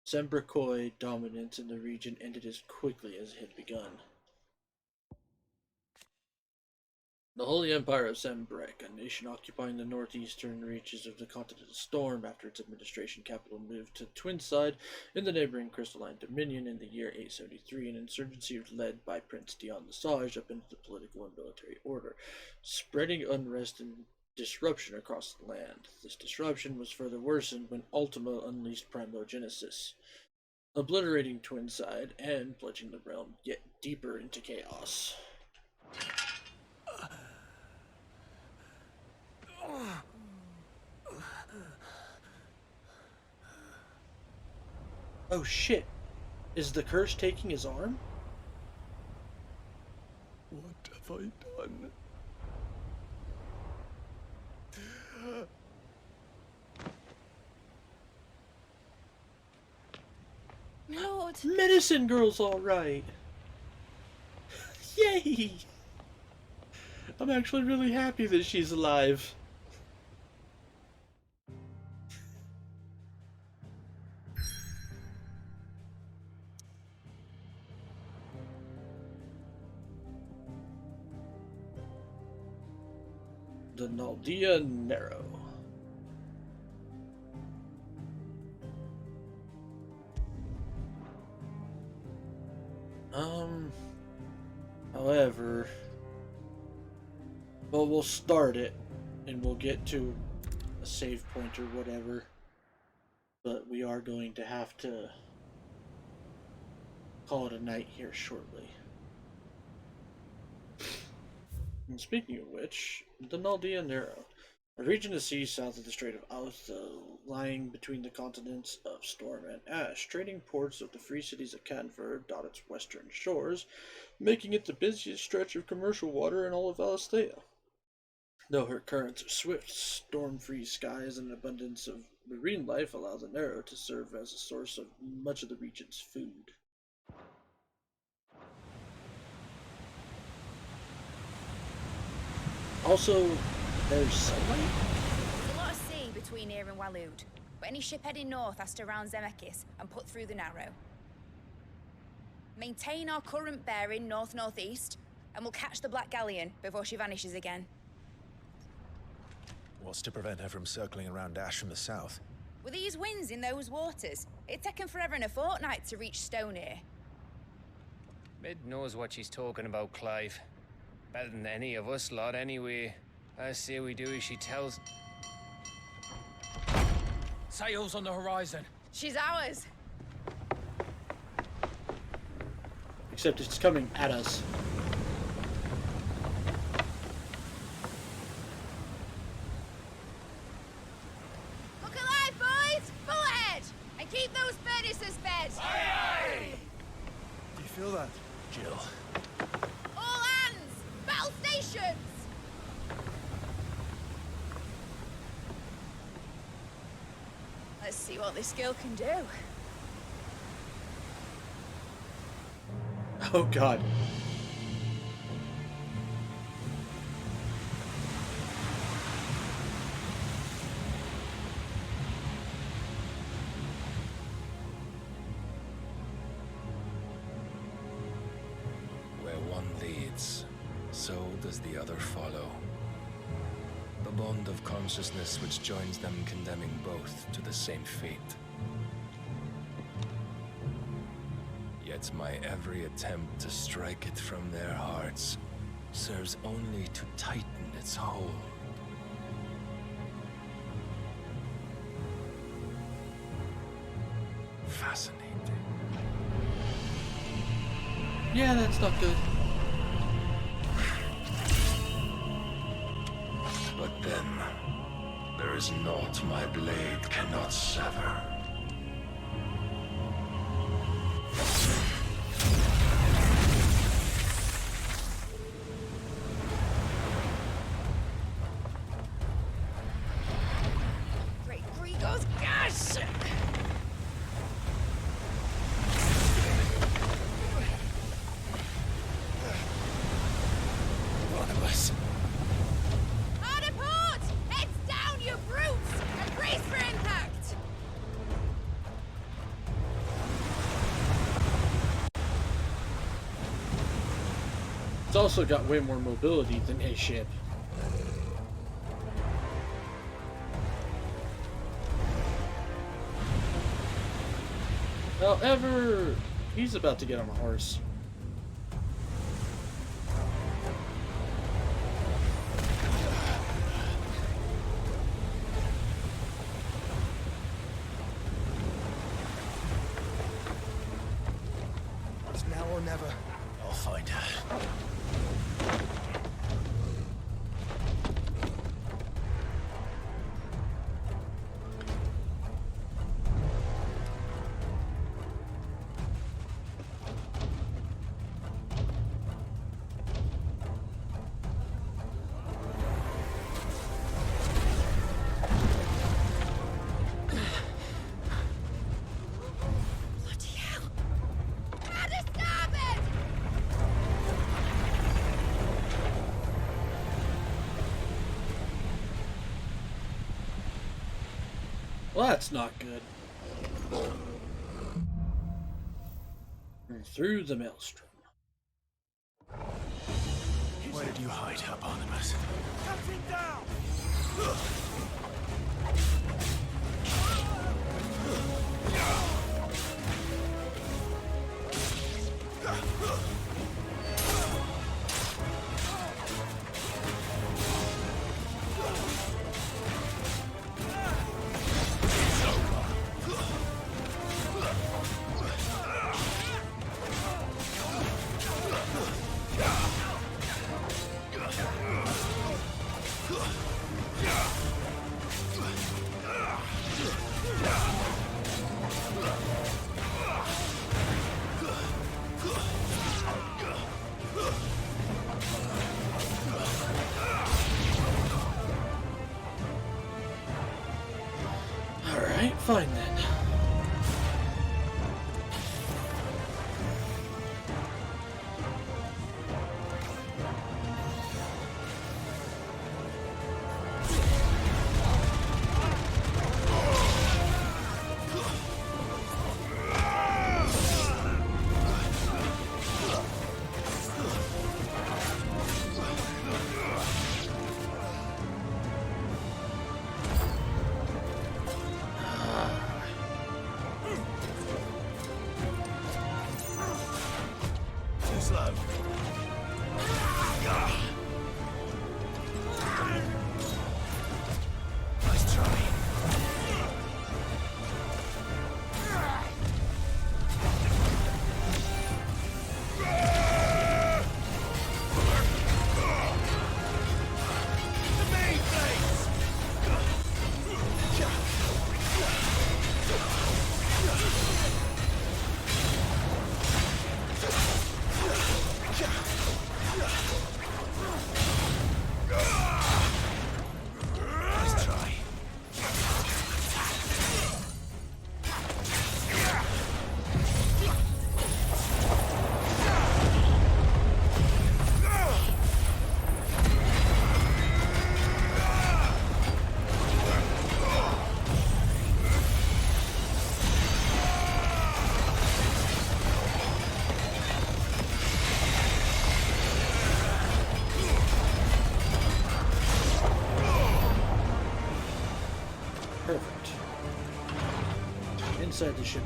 Sembrecois dominance in the region ended as quickly as it had begun. The Holy Empire of Sembrek, a nation occupying the northeastern reaches of the continent of Storm after its administration capital moved to Twinside in the neighboring Crystalline Dominion in the year 873, an insurgency led by Prince Dion Lesage up into the political and military order, spreading unrest and disruption across the land. This disruption was further worsened when Ultima unleashed Primogenesis, obliterating Twinside and plunging the realm yet deeper into chaos. Oh shit. Is the curse taking his arm? What have I done? Lord. Medicine girl's alright. Yay! I'm actually really happy that she's alive. The Naldea Nero. However, well, we'll start it and we'll get to a save point or whatever, but we are going to have to call it a night here shortly. And speaking of which, the Naldea Nero, a region of sea south of the Strait of Altho, lying between the continents of Storm and Ash. Trading ports of the free cities of Canver dot its western shores, making it the busiest stretch of commercial water in all of Valisthea. Though her currents are swift, storm-free skies and an abundance of marine life allow the Nero to serve as a source of much of the region's food. Also, there's sunlight? There's a lot of sea between here and Waloed, but any ship heading north has to round Zemeckis and put through the Narrow. Maintain our current bearing north-northeast, and we'll catch the Black Galleon before she vanishes again. What's to prevent her from circling around Ash from the south? With these winds in those waters, it'd taken forever and a fortnight to reach Stonehir. Mid knows what she's talking about, Clive. Better than any of us lot, anyway. I say we do as she tells. Sails on the horizon. She's ours. Except it's coming at us. Look alive, boys! Full ahead! And keep those furnaces fed! Aye, aye! Do you feel that, Jill? All hands! Battle stations! Let's see what this girl can do. Oh god. Where one leads, so does the other follow. The bond of consciousness which joins them condemning both to the same fate. Yet my every attempt to strike it from their hearts serves only to tighten its hold. Yeah, that's not good. But then, there is naught my blade cannot sever. Great Gregor's gosh! Barnabas. Hard port! Heads down, you brutes! And brace for impact! It's also got way more mobility than his ship. However, he's about to get on a horse. It's now or never. I'll find her. Bloody hell! Out of starboard! Well, that's not good. And through the maelstrom. Where did you hide her, Barnabas? Cut him down! Alright, fine then. Too slow. Nice try. The main blades! Nice try. Perfect. Inside the ship.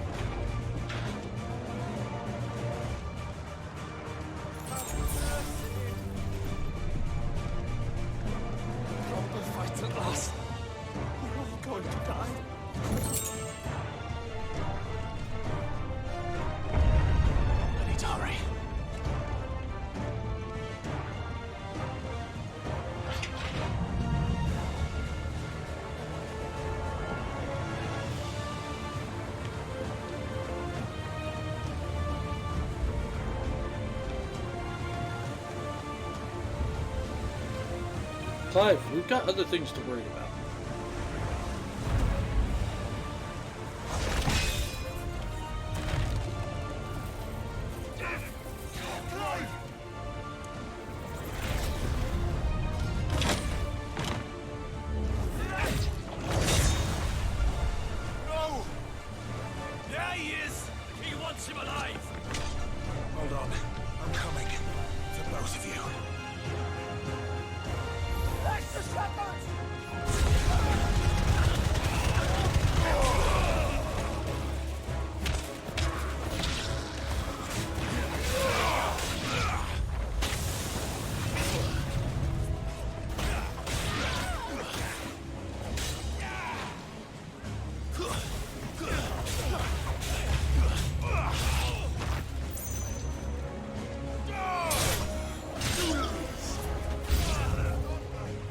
Proper fight at last. We're all going to die. I need to hurry. Clive, we've got other things to worry about. No! There he is! He wants him alive! Hold on. I'm coming. For both of you. That's the shepherds!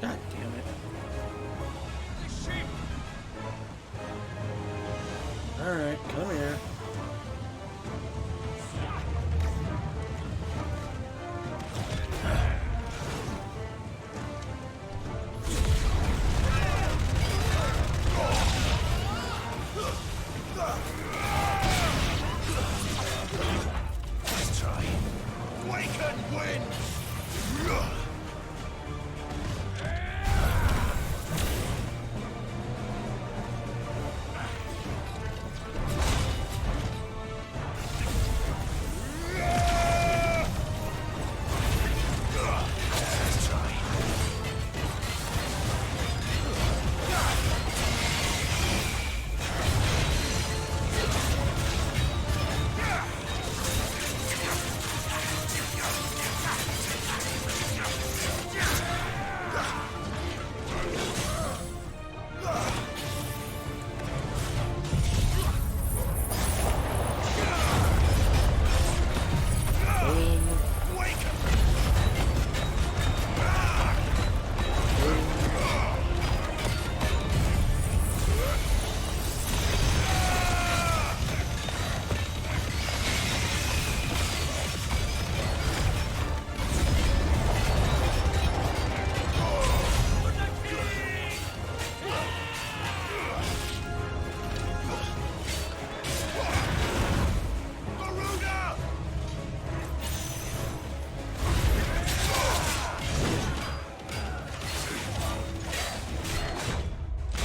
God damn it. Alright, come here. Let's try. We can win!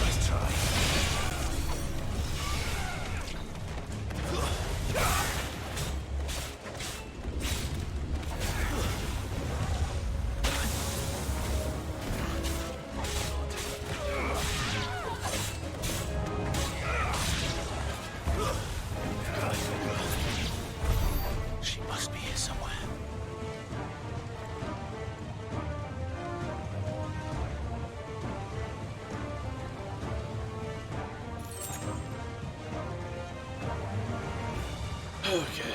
Let's try. She must be here somewhere. Okay.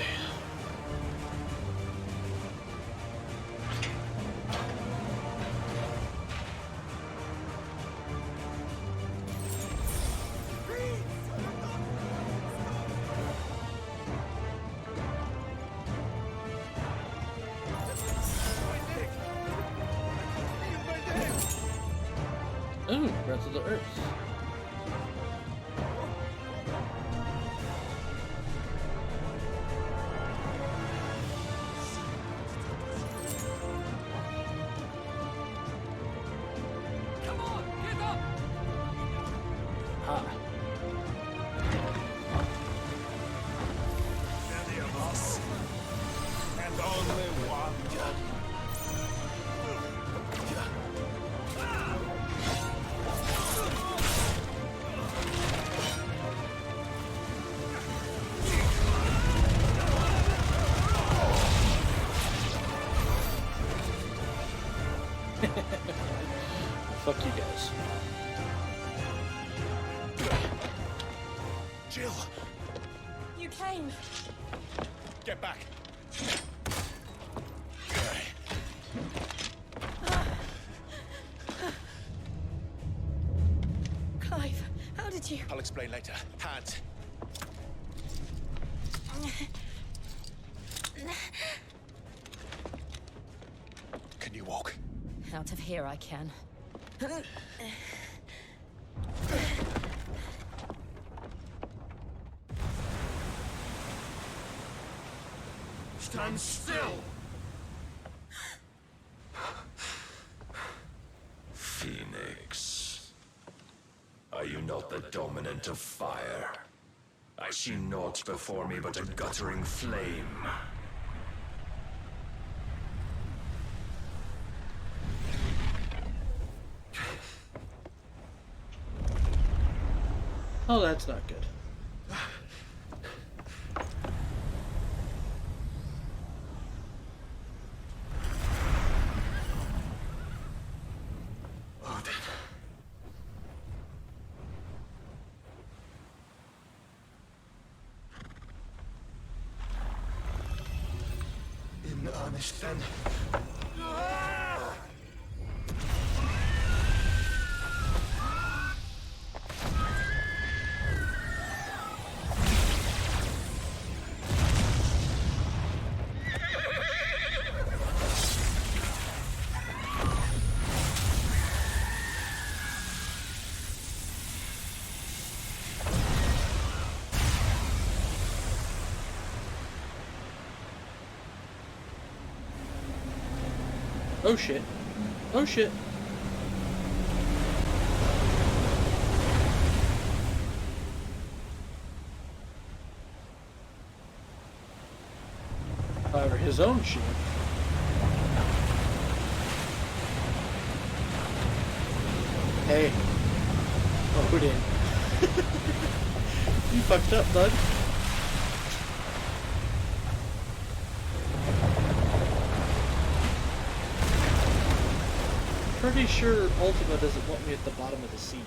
Ooh, Breath of the Earth. Come on, get up! Ha. Many of us, and only one. Fuck you guys. Jill, You came. get back. Clive, how did you? I'll explain later. Hands. Can you walk? Out of here I can. Stand still! Phoenix. Are you not the dominant of fire? I see naught before me but a guttering flame. Oh, that's not good. In earnest then? Oh shit. Oh shit. However, his own ship. Hey. Odin. You fucked up, bud. Pretty sure Ultima doesn't want me at the bottom of the sea.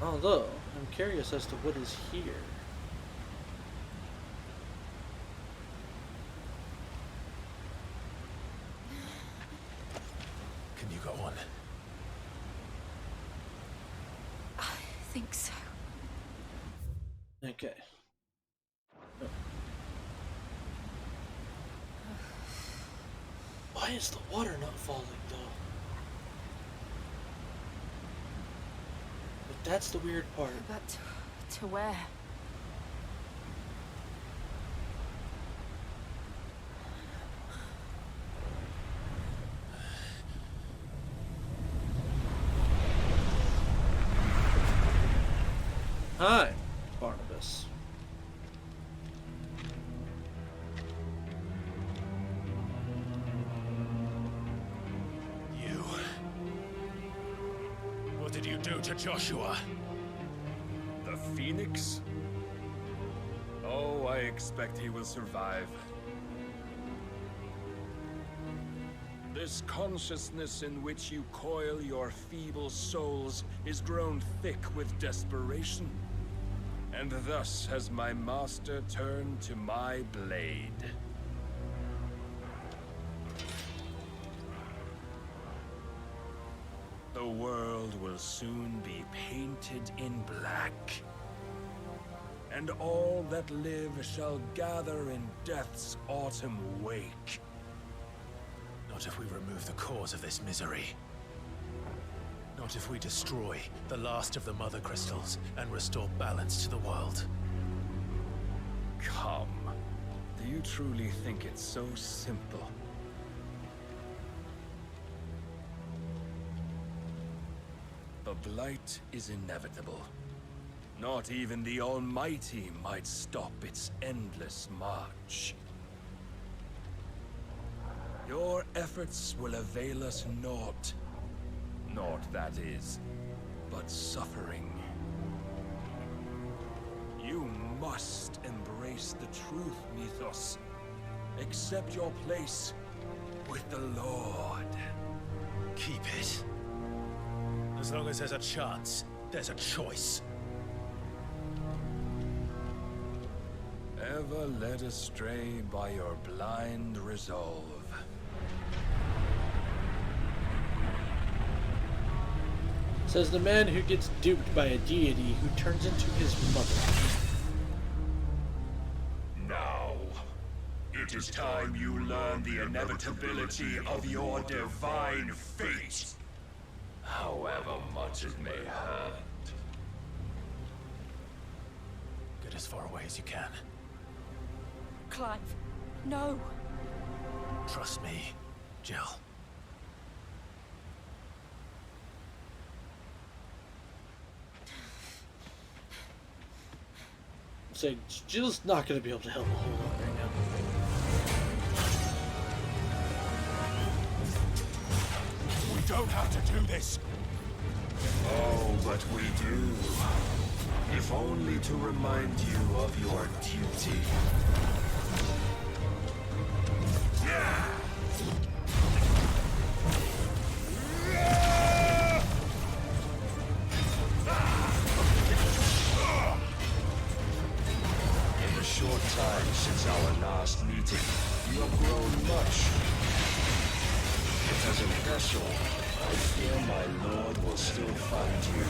Although, I'm curious as to what is here. Can you go on? I think so. Okay. Oh. Why is the water not falling, though? But that's the weird part. But to where? Hi, Barnabas. You... What did you do to Joshua? The Phoenix? Oh, I expect he will survive. This consciousness in which you coil your feeble souls is grown thick with desperation. And thus has my master turned to my blade. The world will soon be painted in black. And all that live shall gather in death's autumn wake. Not if we remove the cause of this misery. Not if we destroy the last of the Mother Crystals and restore balance to the world. Come. Do you truly think it's so simple? The blight is inevitable. Not even the Almighty might stop its endless march. Your efforts will avail us naught. Naught, that is, but suffering. You must embrace the truth, Mythos. Accept your place with the Lord. Keep it. As long as there's a chance, there's a choice. Ever led astray by your blind resolve. Says the man who gets duped by a deity who turns into his mother. Now, it is time you learn the inevitability of your divine fate, however much it may hurt. Get as far away as you can. Clive, no. Trust me, Jill. Saying Jill's not going to be able to help a whole lot right now. We don't have to do this. Oh, but we do. If only to remind you of your duty. In the short time since our last meeting, you have grown much. Yet as a vessel, I fear my lord will still find you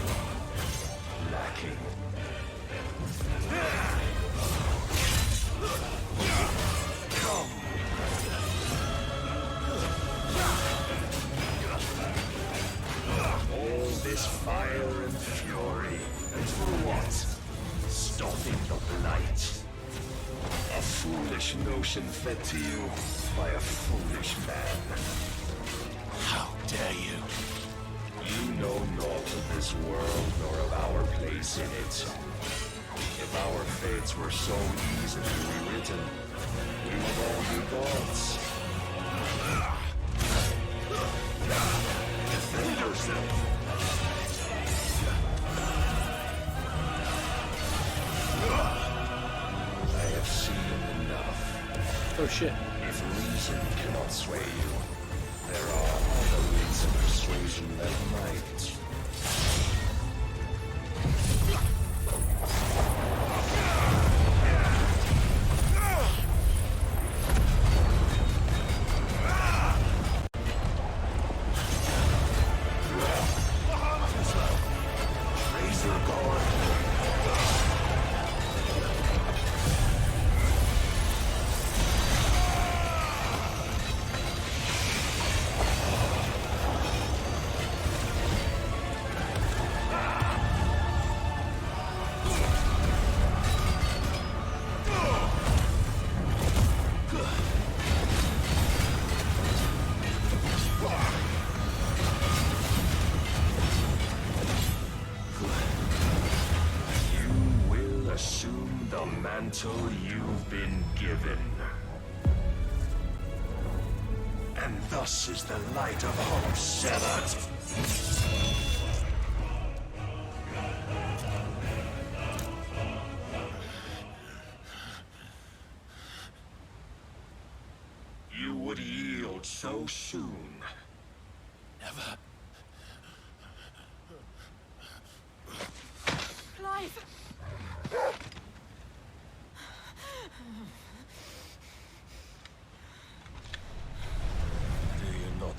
lacking. Come. All this fire and fury, and for what? Stopping the blight. A foolish notion fed to you by a foolish man. How dare you? You know naught of this world nor of our place in it. If our fates were so easily rewritten, we would all be gods. Defend yourself! I have seen enough. Oh shit. If reason cannot sway you, there are other means of persuasion that might. Mantle you've been given. And thus is the light of hope severed. You would yield so soon. Never. Clive!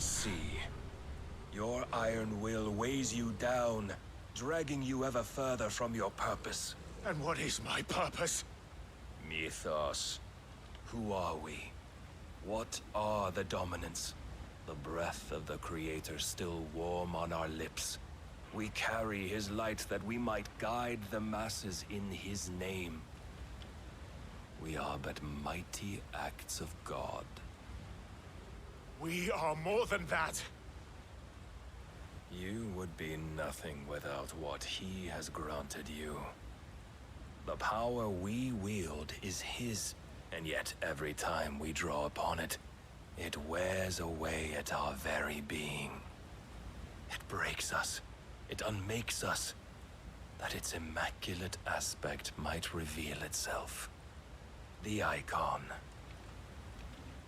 See, your iron will weighs you down, dragging you ever further from your purpose. And what is my purpose? Mythos. Who are we? What are the dominants? The breath of the Creator still warm on our lips. We carry his light that we might guide the masses in his name. We are but mighty acts of God. We are more than that. You would be nothing without what he has granted you. The power we wield is his, and yet every time we draw upon it, it wears away at our very being. It breaks us, it unmakes us, that its immaculate aspect might reveal itself. The icon.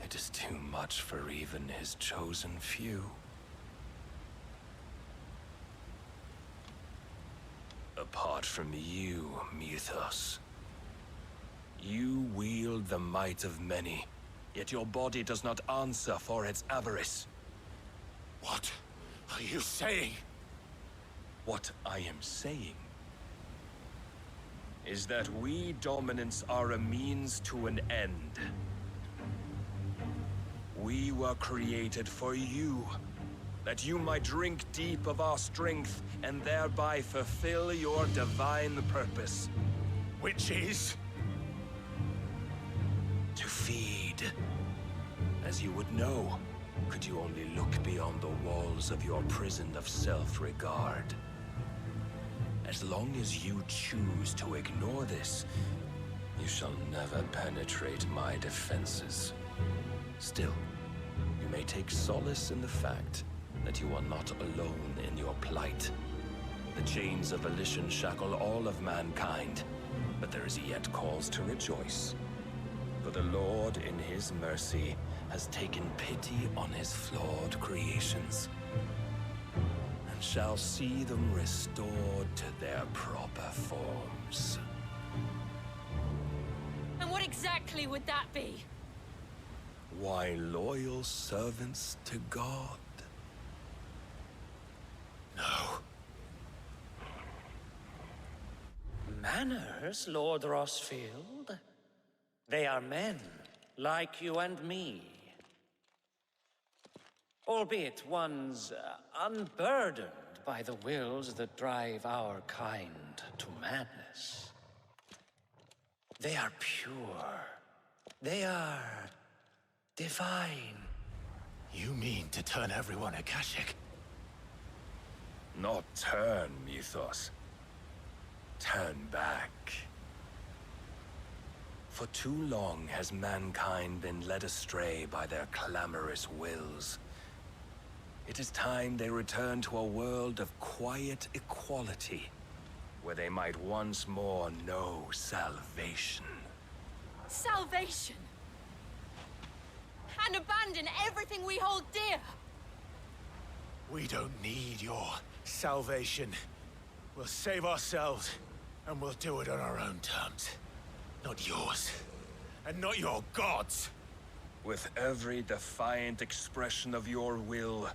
It is too much for even his chosen few. Apart from you, Mythos, you wield the might of many, yet your body does not answer for its avarice. What are you saying? What I am saying is that we dominants are a means to an end. We were created for you, that you might drink deep of our strength and thereby fulfill your divine purpose. Which is? To feed. As you would know, could you only look beyond the walls of your prison of self-regard. As long as you choose to ignore this, you shall never penetrate my defenses. Still, you may take solace in the fact that you are not alone in your plight. The chains of volition shackle all of mankind, but there is yet cause to rejoice. For the Lord, in his mercy, has taken pity on his flawed creations, and shall see them restored to their proper forms. And what exactly would that be? Why, loyal servants to God. No. Manners, Lord Rossfield? They are men, like you and me. Albeit ones unburdened by the wills that drive our kind to madness. They are pure. They are divine. You mean to turn everyone Akashic? Not turn, Mythos. Turn back. For too long has mankind been led astray by their clamorous wills. It is time they return to a world of quiet equality, where they might once more know salvation. Salvation! And abandon everything we hold dear! We don't need your salvation. We'll save ourselves, and we'll do it on our own terms. Not yours. And not your gods. With every defiant expression of your will,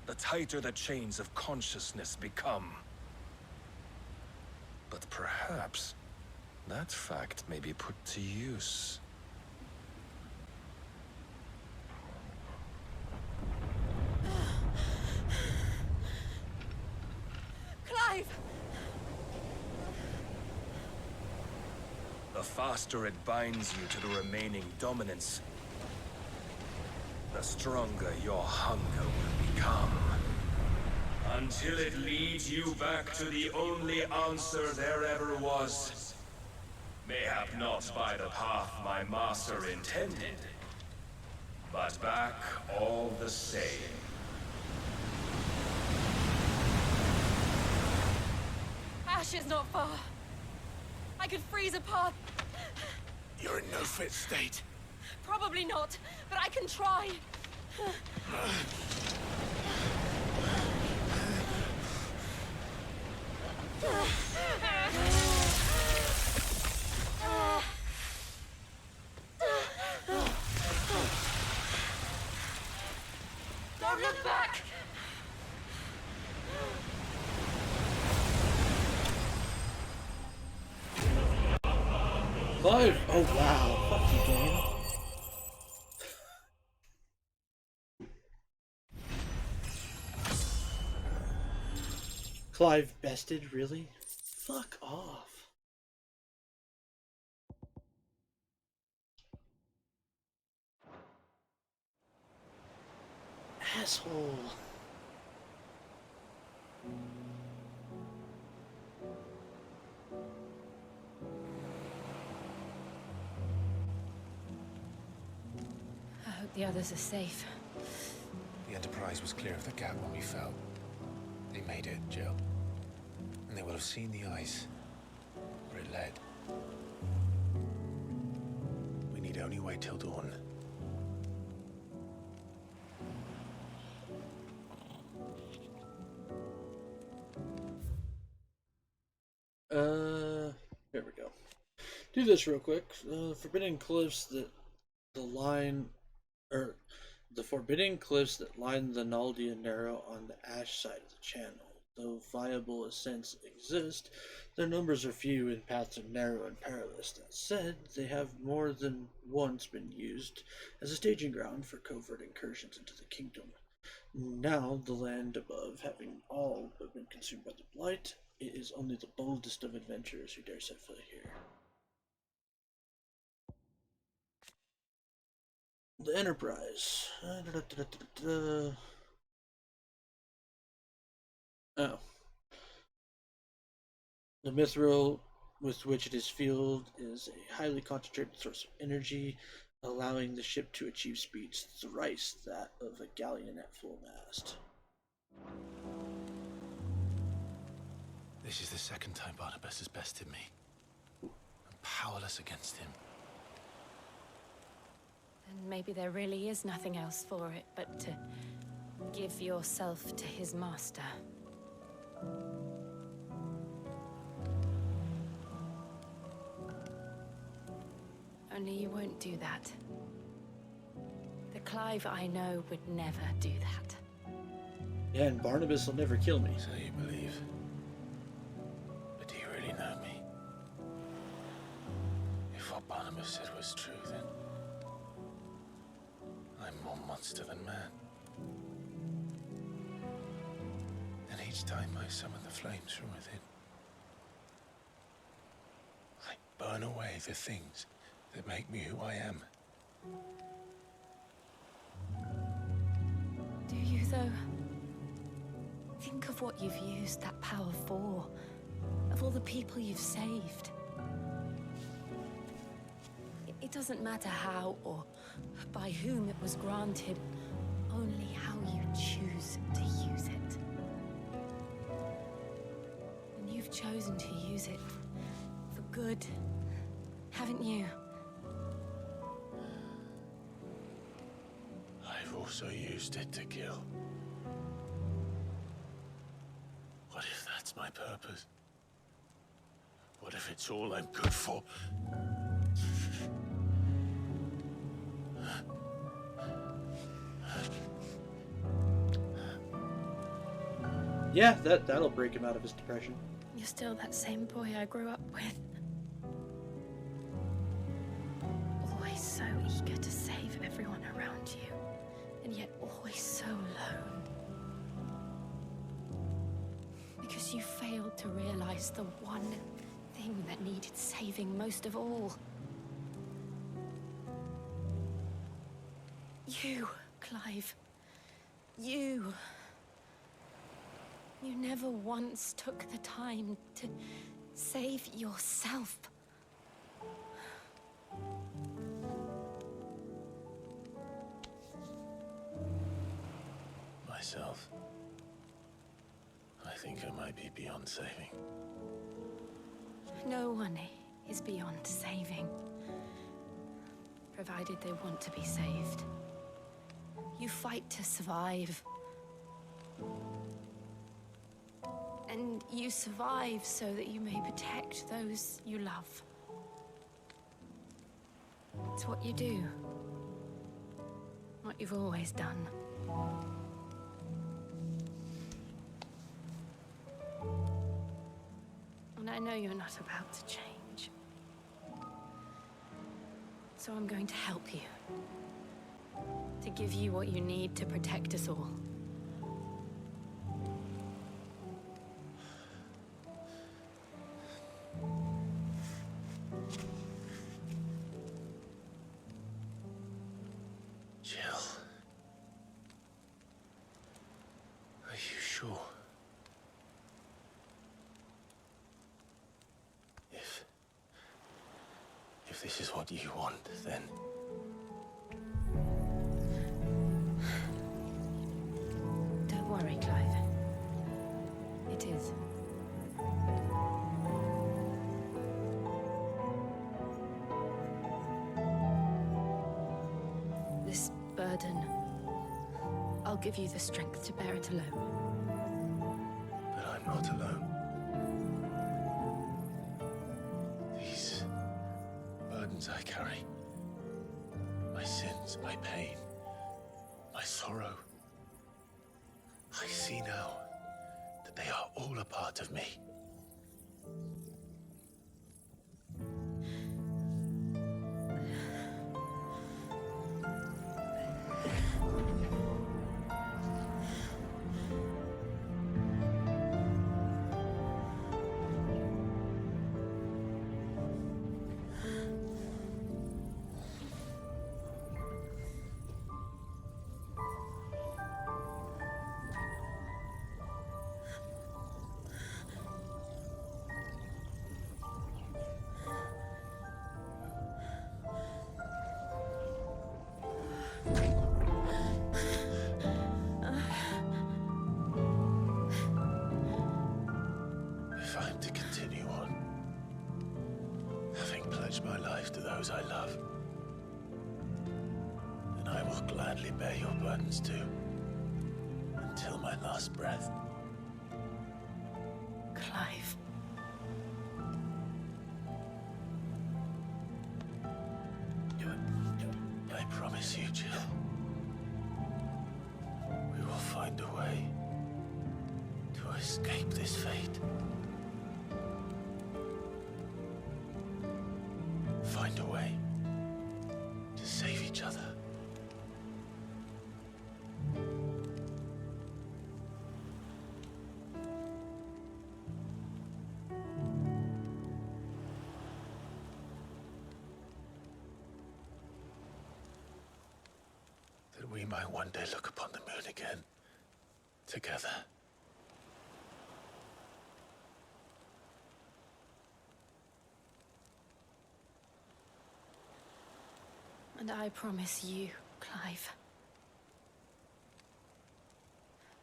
the tighter the chains of consciousness become. But perhaps that fact may be put to use. Clive! The faster it binds you to the remaining dominance, the stronger your hunger will become. Until it leads you back to the only answer there ever was. Mayhap not by the path my master intended, but back all the same. Ash is not far. I could freeze a path. You're in no fit state. Probably not, but I can try. Don't look back! Clive! Oh wow, fuck you, game. Clive bested, really? Fuck off. Asshole. I hope the others are safe. The Enterprise was clear of the gap when we fell. They made it, Jill. And they will have seen the ice where it led. We need only wait till dawn. Here we go. Do this real quick. Forbidden cliffs that the forbidden cliffs that line the Naldia Narrow on the Ash side of the channel. Though viable ascents exist, their numbers are few and paths are narrow and perilous. That said, they have more than once been used as a staging ground for covert incursions into the kingdom. Now, the land above having all but been consumed by the blight, it is only the boldest of adventurers who dare set foot here. The Enterprise. Oh. The mithril with which it is fueled is a highly concentrated source of energy, allowing the ship to achieve speeds thrice that of a galleon at full mast. This is the second time Barnabas has bested me. I'm powerless against him. And maybe there really is nothing else for it but to give yourself to his master. Only you won't do that. The Clive I know would never do that. Yeah, and Barnabas will never kill me. So you believe. But do you really know me? If what Barnabas said was true, then I'm more monster than man. And each time I summon the flames from within, I burn away the things that make me who I am. Do you, though? Think of what you've used that power for. Of all the people you've saved. It doesn't matter how or by whom it was granted, only how you choose to use it. And you've chosen to use it for good, haven't you? I've also used it to kill. What if that's my purpose? What if it's all I'm good for? Yeah, that'll break him out of his depression. You're still that same boy I grew up with. Always so eager to save everyone around you, and yet always so alone. Because you failed to realize the one thing that needed saving most of all. You, Clive. You. You never once took the time to save yourself. Myself. I think I might be beyond saving. No one is beyond saving, provided they want to be saved. You fight to survive. And you survive so that you may protect those you love. It's what you do. What you've always done. And I know you're not about to change. So I'm going to help you. To give you what you need to protect us all. Jill. Are you sure? If this is what you want, then... Don't worry, Clive. It is. This burden, I'll give you the strength to bear it alone. But I'm not alone. These burdens I carry, my sins, my pain, my sorrow. I see now that They are all a part of me. If I'm to continue on, having pledged my life to those I love, then I will gladly bear your burdens too, until my last breath. Clive. I promise you, Jill, we will find a way to escape this fate. Find a way to save each other. That we might one day look upon the moon again, together. And I promise you, Clive,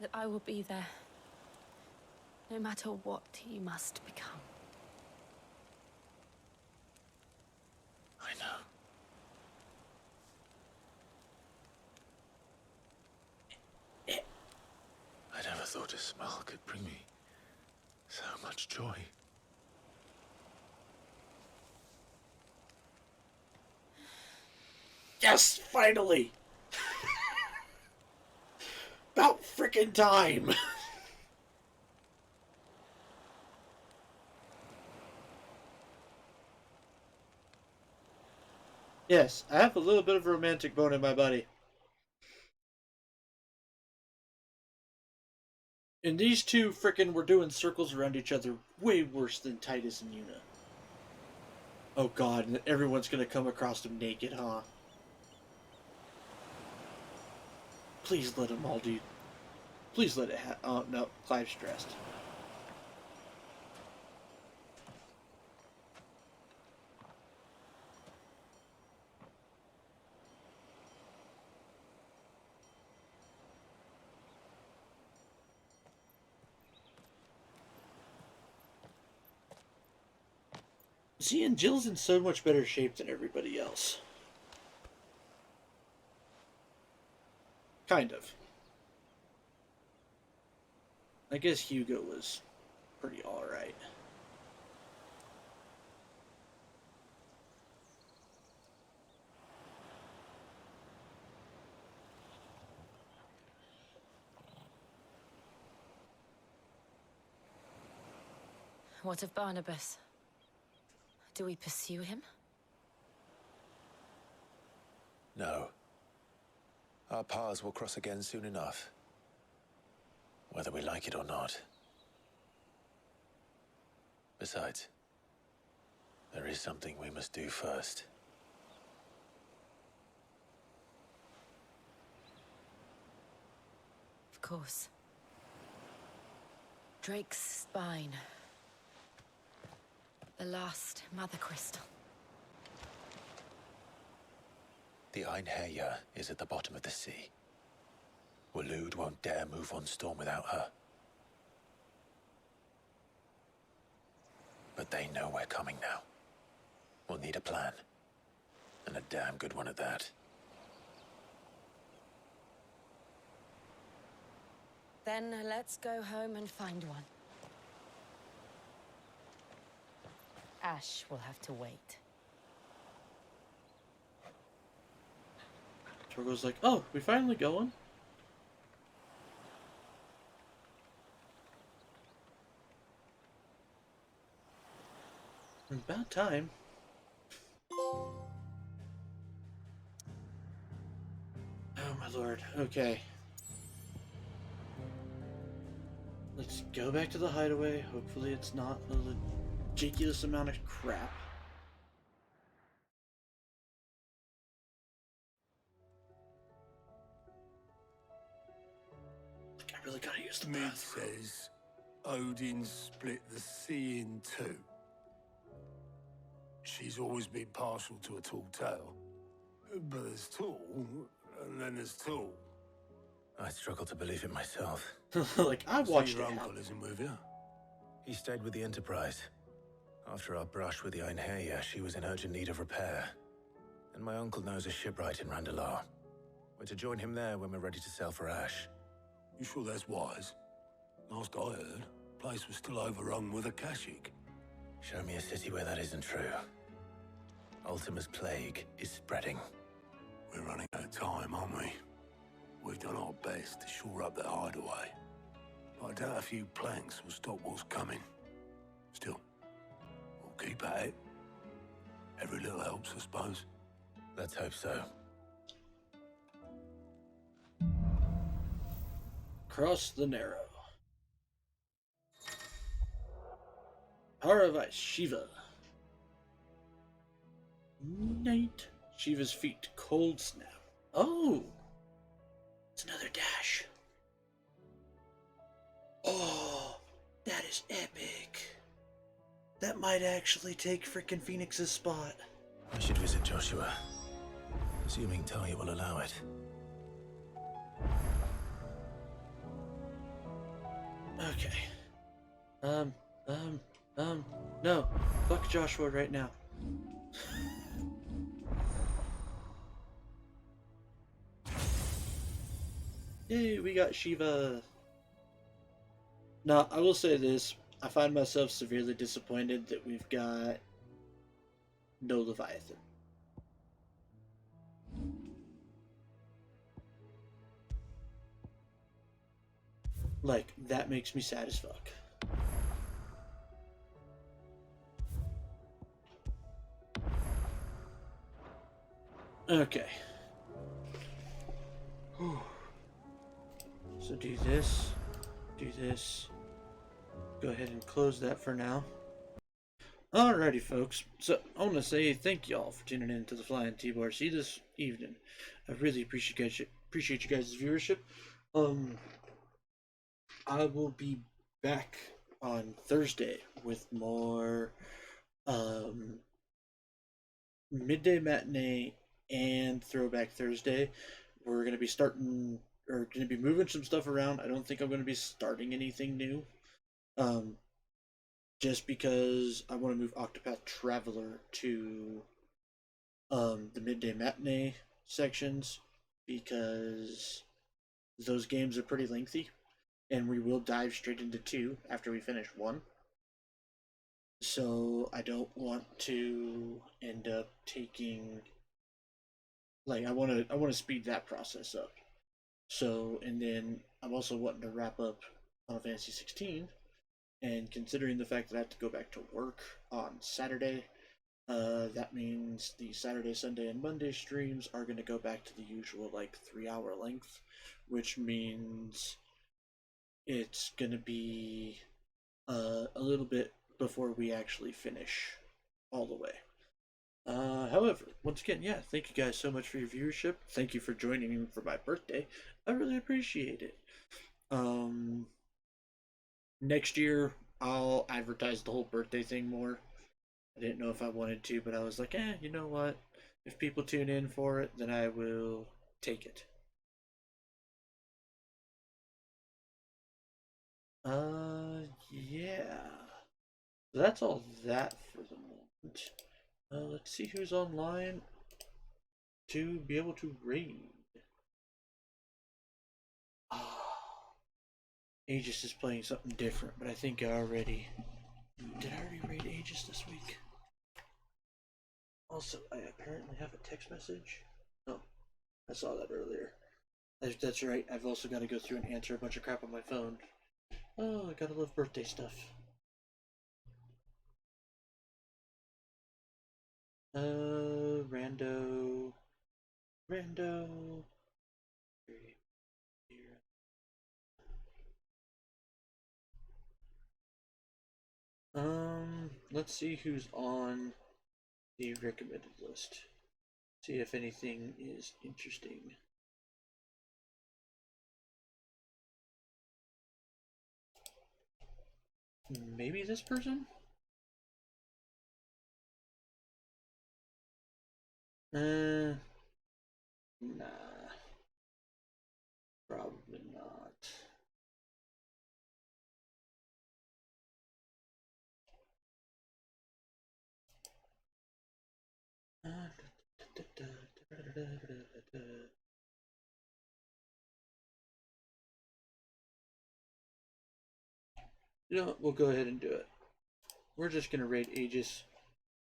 that I will be there, no matter what you must become. I know. I never thought a smile could bring me so much joy. Yes, finally! About frickin' time! Yes, I have a little bit of a romantic bone in my body. And these two frickin' were doing circles around each other way worse than Titus and Yuna. Oh god, and everyone's gonna come across them naked, huh? Please let them all do... Please let it oh, no, Clive's stressed. See, and Jill's in so much better shape than everybody else. Kind of. I guess Hugo was pretty alright. What of Barnabas? Do we pursue him? No. Our paths will cross again soon enough. Whether we like it or not. Besides, there is something we must do first. Of course. Drake's spine. The last Mother Crystal. The Einherjar is at the bottom of the sea. Waloed won't dare move on Storm without her. But they know we're coming now. We'll need a plan. And a damn good one at that. Then let's go home and find one. Ash will have to wait. Torgo's like, oh, we finally going? About time. Oh my lord. Okay. Let's go back to the hideaway. Hopefully it's not a ridiculous amount of crap. I really gotta use the Mid says Odin split the sea in two. She's always been partial to a tall tale. But there's tall, and then there's tall. I struggle to believe it myself. Like, I watched your it uncle isn't with you? He stayed with the Enterprise. After our brush with the Einherja, she was in urgent need of repair. And my uncle knows a shipwright in Randalar. We're to join him there when we're ready to sail for Ash. You sure that's wise? Last I heard, the place was still overrun with Akashic. Show me a city where that isn't true. Ultima's plague is spreading. We're running out of time, aren't we? We've done our best to shore up that hideaway. But I doubt a few planks will stop what's coming. Still, we'll keep at it. Every little helps, I suppose. Let's hope so. Cross the Narrow. Power of Ice, Shiva. Night. Shiva's feet, Cold Snap. Oh! It's another dash. Oh, that is epic. That might actually take frickin' Phoenix's spot. I should visit Joshua. Assuming Talia will allow it. Okay. No. Fuck Joshua right now. Yay, we got Shiva. Now, I will say this. I find myself severely disappointed that we've got no Leviathan. Like, that makes me sad as fuck. Okay. Whew. So do this, go ahead and close that for now. Alrighty folks, so I want to say thank y'all for tuning in to the Flying T-Bar-C this evening. I really appreciate you guys' viewership. I will be back on Thursday with more Midday Matinee and Throwback Thursday. We're going to be starting, or going to be moving some stuff around. I don't think I'm going to be starting anything new. Just because I want to move Octopath Traveler to the Midday Matinee sections, because those games are pretty lengthy, and we will dive straight into 2 after we finish 1. So I don't want to end up taking, like, I want to speed that process up. So, and then I'm also wanting to wrap up Final Fantasy 16, and considering the fact that I have to go back to work on Saturday, that means the Saturday, Sunday, and Monday streams are going to go back to the usual, like, 3-hour length, which means it's going to be a little bit before we actually finish all the way. However, once again, yeah, thank you guys so much for your viewership. Thank you for joining me for my birthday. I really appreciate it. Next year, I'll advertise the whole birthday thing more. I didn't know if I wanted to, but I was like, you know what? If people tune in for it, then I will take it. Yeah. So that's all that for the moment. Let's see who's online to be able to raid. Aegis is playing something different, but I think I already... Did I already raid Aegis this week? Also, I apparently have a text message. Oh, I saw that earlier. That's right, I've also got to go through and answer a bunch of crap on my phone. Oh, I gotta love birthday stuff. Rando. Rando. Let's see who's on the recommended list. See if anything is interesting. Maybe this person? Nah. Probably not. You know what? We'll go ahead and do it. We're just gonna raid Aegis.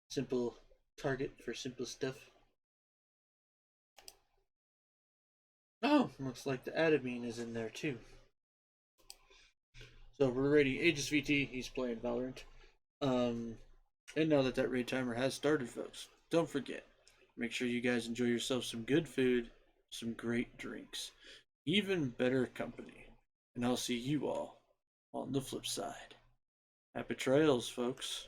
Simple target for simple stuff. Oh, looks like the Adamine is in there too. So we're raiding Aegis VT. He's playing Valorant. And now that raid timer has started, folks, don't forget, make sure you guys enjoy yourself some good food, some great drinks, even better company. And I'll see you all on the flip side. Happy trails, folks.